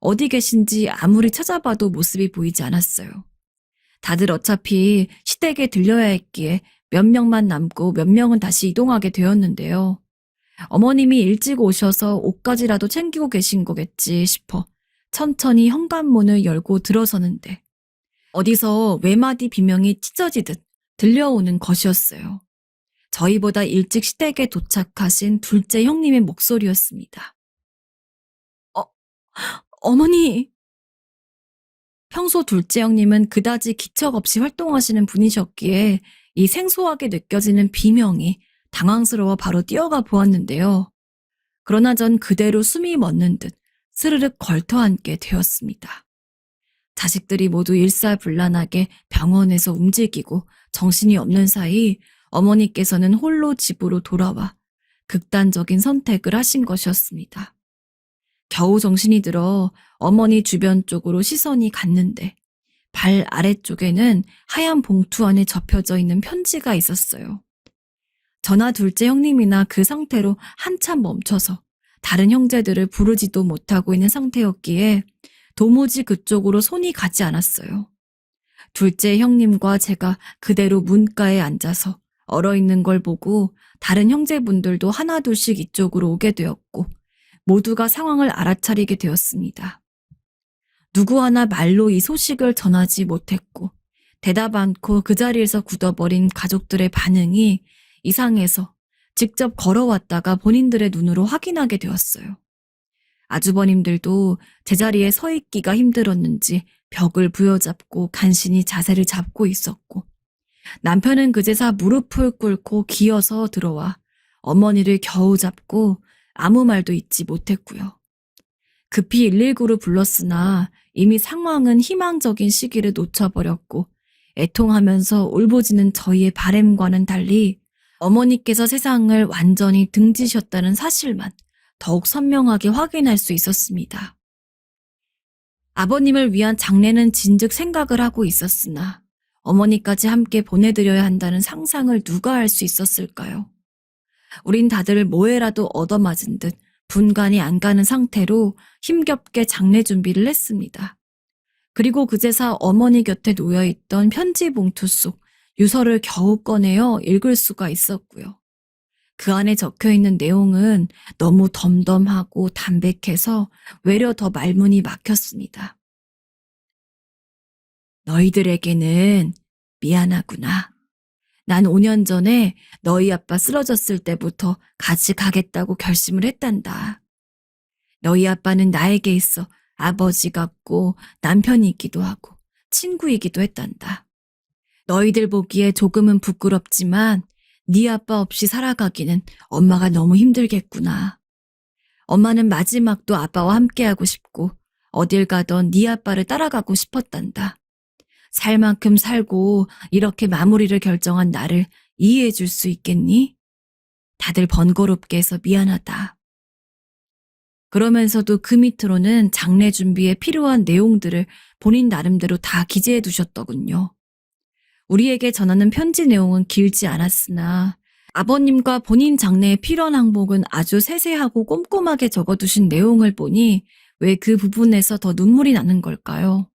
어디 계신지 아무리 찾아봐도 모습이 보이지 않았어요. 다들 어차피 시댁에 들려야 했기에 몇 명만 남고 몇 명은 다시 이동하게 되었는데요. 어머님이 일찍 오셔서 옷까지라도 챙기고 계신 거겠지 싶어 천천히 현관문을 열고 들어서는데 어디서 외마디 비명이 찢어지듯 들려오는 것이었어요. 저희보다 일찍 시댁에 도착하신 둘째 형님의 목소리였습니다. 어머니! 평소 둘째 형님은 그다지 기척 없이 활동하시는 분이셨기에 이 생소하게 느껴지는 비명이 당황스러워 바로 뛰어가 보았는데요. 그러나 전 그대로 숨이 멎는 듯 스르륵 걸터앉게 되었습니다. 자식들이 모두 일사불란하게 병원에서 움직이고 정신이 없는 사이 어머니께서는 홀로 집으로 돌아와 극단적인 선택을 하신 것이었습니다. 겨우 정신이 들어 어머니 주변 쪽으로 시선이 갔는데 발 아래쪽에는 하얀 봉투 안에 접혀져 있는 편지가 있었어요. 저나 둘째 형님이나 그 상태로 한참 멈춰서 다른 형제들을 부르지도 못하고 있는 상태였기에 도무지 그쪽으로 손이 가지 않았어요. 둘째 형님과 제가 그대로 문가에 앉아서 얼어있는 걸 보고 다른 형제분들도 하나둘씩 이쪽으로 오게 되었고 모두가 상황을 알아차리게 되었습니다. 누구 하나 말로 이 소식을 전하지 못했고 대답 않고 그 자리에서 굳어버린 가족들의 반응이 이상해서 직접 걸어왔다가 본인들의 눈으로 확인하게 되었어요. 아주버님들도 제자리에 서 있기가 힘들었는지 벽을 부여잡고 간신히 자세를 잡고 있었고 남편은 그제서 무릎을 꿇고 기어서 들어와 어머니를 겨우 잡고 아무 말도 잊지 못했고요. 급히 119를 불렀으나 이미 상황은 희망적인 시기를 놓쳐버렸고 애통하면서 울부짖는 저희의 바램과는 달리 어머니께서 세상을 완전히 등지셨다는 사실만 더욱 선명하게 확인할 수 있었습니다. 아버님을 위한 장례는 진즉 생각을 하고 있었으나 어머니까지 함께 보내드려야 한다는 상상을 누가 할 수 있었을까요? 우린 다들 뭐에라도 얻어맞은 듯 분간이 안 가는 상태로 힘겹게 장례 준비를 했습니다. 그리고 그제서 어머니 곁에 놓여있던 편지 봉투 속 유서를 겨우 꺼내어 읽을 수가 있었고요. 그 안에 적혀있는 내용은 너무 덤덤하고 담백해서 외려 더 말문이 막혔습니다. 너희들에게는 미안하구나. 난 5년 전에 너희 아빠 쓰러졌을 때부터 같이 가겠다고 결심을 했단다. 너희 아빠는 나에게 있어 아버지 같고 남편이기도 하고 친구이기도 했단다. 너희들 보기에 조금은 부끄럽지만 네 아빠 없이 살아가기는 엄마가 너무 힘들겠구나. 엄마는 마지막도 아빠와 함께하고 싶고 어딜 가던 네 아빠를 따라가고 싶었단다. 살 만큼 살고 이렇게 마무리를 결정한 나를 이해해 줄 수 있겠니? 다들 번거롭게 해서 미안하다. 그러면서도 그 밑으로는 장례 준비에 필요한 내용들을 본인 나름대로 다 기재해 두셨더군요. 우리에게 전하는 편지 내용은 길지 않았으나 아버님과 본인 장례에 필요한 항목은 아주 세세하고 꼼꼼하게 적어두신 내용을 보니 왜 그 부분에서 더 눈물이 나는 걸까요?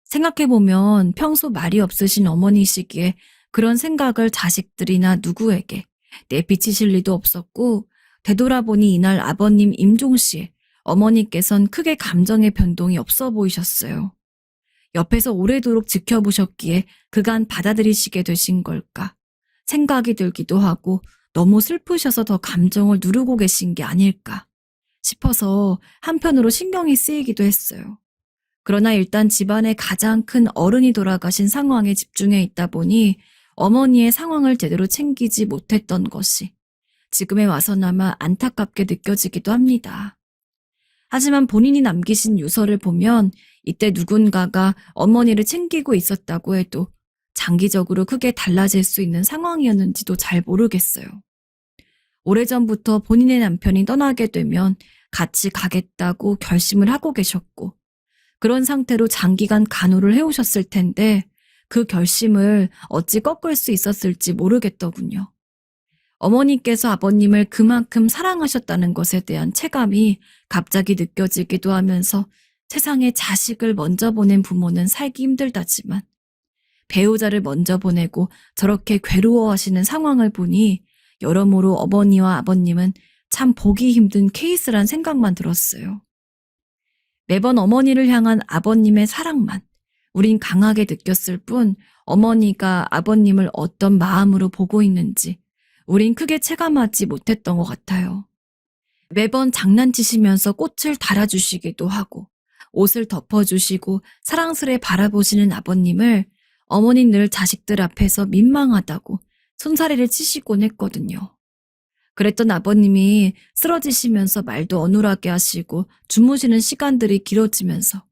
생각해보면 평소 말이 없으신 어머니시기에 그런 생각을 자식들이나 누구에게 내비치실 리도 없었고 되돌아보니 이날 아버님 임종시에 어머니께선 크게 감정의 변동이 없어 보이셨어요. 옆에서 오래도록 지켜보셨기에 그간 받아들이시게 되신 걸까 생각이 들기도 하고 너무 슬프셔서 더 감정을 누르고 계신 게 아닐까 싶어서 한편으로 신경이 쓰이기도 했어요. 그러나 일단 집안의 가장 큰 어른이 돌아가신 상황에 집중해 있다 보니 어머니의 상황을 제대로 챙기지 못했던 것이 지금에 와서나마 안타깝게 느껴지기도 합니다. 하지만 본인이 남기신 유서를 보면 이때 누군가가 어머니를 챙기고 있었다고 해도 장기적으로 크게 달라질 수 있는 상황이었는지도 잘 모르겠어요. 오래전부터 본인의 남편이 떠나게 되면 같이 가겠다고 결심을 하고 계셨고 그런 상태로 장기간 간호를 해오셨을 텐데 그 결심을 어찌 꺾을 수 있었을지 모르겠더군요. 어머니께서 아버님을 그만큼 사랑하셨다는 것에 대한 체감이 갑자기 느껴지기도 하면서 세상에 자식을 먼저 보낸 부모는 살기 힘들다지만 배우자를 먼저 보내고 저렇게 괴로워하시는 상황을 보니 여러모로 어머니와 아버님은 참 보기 힘든 케이스란 생각만 들었어요. 매번 어머니를 향한 아버님의 사랑만 우린 강하게 느꼈을 뿐 어머니가 아버님을 어떤 마음으로 보고 있는지 우린 크게 체감하지 못했던 것 같아요. 매번 장난치시면서 꽃을 달아주시기도 하고 옷을 덮어주시고 사랑스레 바라보시는 아버님을 어머니 늘 자식들 앞에서 민망하다고 손사래를 치시곤 했거든요. 그랬던 아버님이 쓰러지시면서 말도 어눌하게 하시고 주무시는 시간들이 길어지면서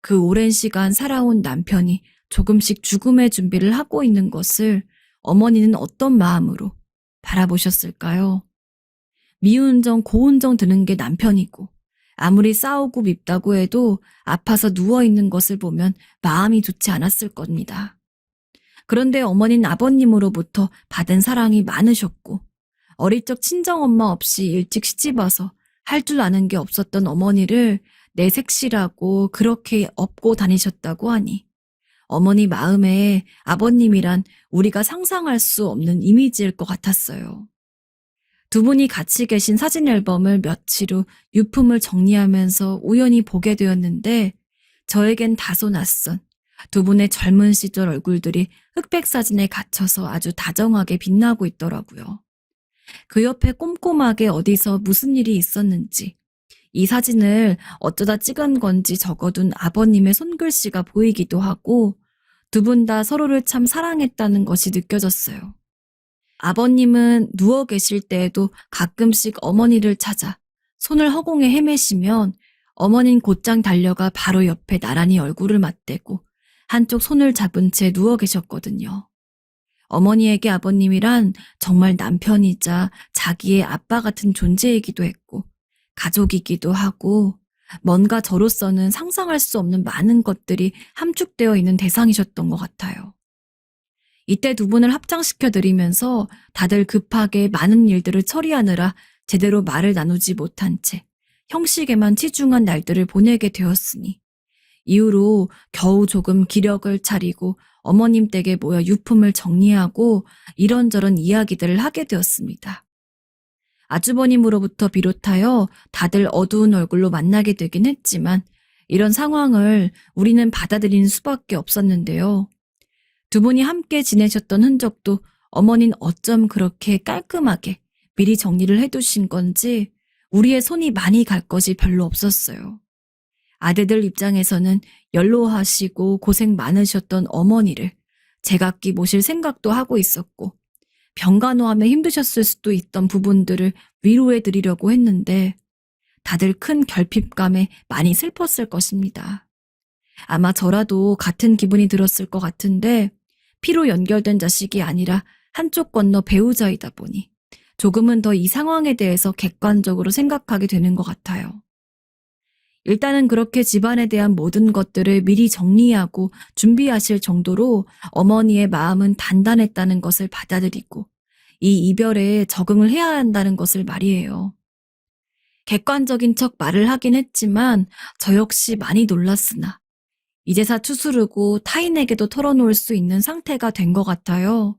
그 오랜 시간 살아온 남편이 조금씩 죽음의 준비를 하고 있는 것을 어머니는 어떤 마음으로 바라보셨을까요? 미운정 고운정 드는 게 남편이고 아무리 싸우고 밉다고 해도 아파서 누워있는 것을 보면 마음이 좋지 않았을 겁니다. 그런데 어머니는 아버님으로부터 받은 사랑이 많으셨고 어릴 적 친정엄마 없이 일찍 시집와서 할 줄 아는 게 없었던 어머니를 내색시라고 그렇게 업고 다니셨다고 하니 어머니 마음에 아버님이란 우리가 상상할 수 없는 이미지일 것 같았어요. 두 분이 같이 계신 사진 앨범을 며칠 후 유품을 정리하면서 우연히 보게 되었는데 저에겐 다소 낯선 두 분의 젊은 시절 얼굴들이 흑백 사진에 갇혀서 아주 다정하게 빛나고 있더라고요. 그 옆에 꼼꼼하게 어디서 무슨 일이 있었는지 이 사진을 어쩌다 찍은 건지 적어둔 아버님의 손글씨가 보이기도 하고 두 분 다 서로를 참 사랑했다는 것이 느껴졌어요. 아버님은 누워 계실 때에도 가끔씩 어머니를 찾아 손을 허공에 헤매시면 어머닌 곧장 달려가 바로 옆에 나란히 얼굴을 맞대고 한쪽 손을 잡은 채 누워 계셨거든요. 어머니에게 아버님이란 정말 남편이자 자기의 아빠 같은 존재이기도 했고 가족이기도 하고 뭔가 저로서는 상상할 수 없는 많은 것들이 함축되어 있는 대상이셨던 것 같아요. 이때 두 분을 합장시켜드리면서 다들 급하게 많은 일들을 처리하느라 제대로 말을 나누지 못한 채 형식에만 치중한 날들을 보내게 되었으니 이후로 겨우 조금 기력을 차리고 어머님 댁에 모여 유품을 정리하고 이런저런 이야기들을 하게 되었습니다. 아주버님으로부터 비롯하여 다들 어두운 얼굴로 만나게 되긴 했지만 이런 상황을 우리는 받아들이는 수밖에 없었는데요. 두 분이 함께 지내셨던 흔적도 어머니는 어쩜 그렇게 깔끔하게 미리 정리를 해두신 건지 우리의 손이 많이 갈 것이 별로 없었어요. 아들들 입장에서는 연로하시고 고생 많으셨던 어머니를 제각기 모실 생각도 하고 있었고 병간호하며 힘드셨을 수도 있던 부분들을 위로해 드리려고 했는데 다들 큰 결핍감에 많이 슬펐을 것입니다. 아마 저라도 같은 기분이 들었을 것 같은데 피로 연결된 자식이 아니라 한쪽 건너 배우자이다 보니 조금은 더 이 상황에 대해서 객관적으로 생각하게 되는 것 같아요. 일단은 그렇게 집안에 대한 모든 것들을 미리 정리하고 준비하실 정도로 어머니의 마음은 단단했다는 것을 받아들이고 이 이별에 적응을 해야 한다는 것을 말이에요. 객관적인 척 말을 하긴 했지만 저 역시 많이 놀랐으나 이제사 추스르고 타인에게도 털어놓을 수 있는 상태가 된 것 같아요.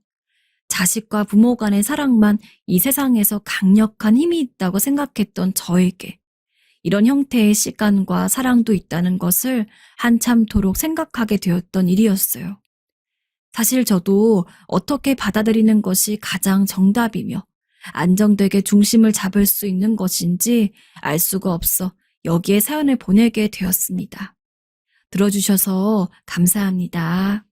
자식과 부모 간의 사랑만 이 세상에서 강력한 힘이 있다고 생각했던 저에게 이런 형태의 시간과 사랑도 있다는 것을 한참토록 생각하게 되었던 일이었어요. 사실 저도 어떻게 받아들이는 것이 가장 정답이며 안정되게 중심을 잡을 수 있는 것인지 알 수가 없어 여기에 사연을 보내게 되었습니다. 들어주셔서 감사합니다.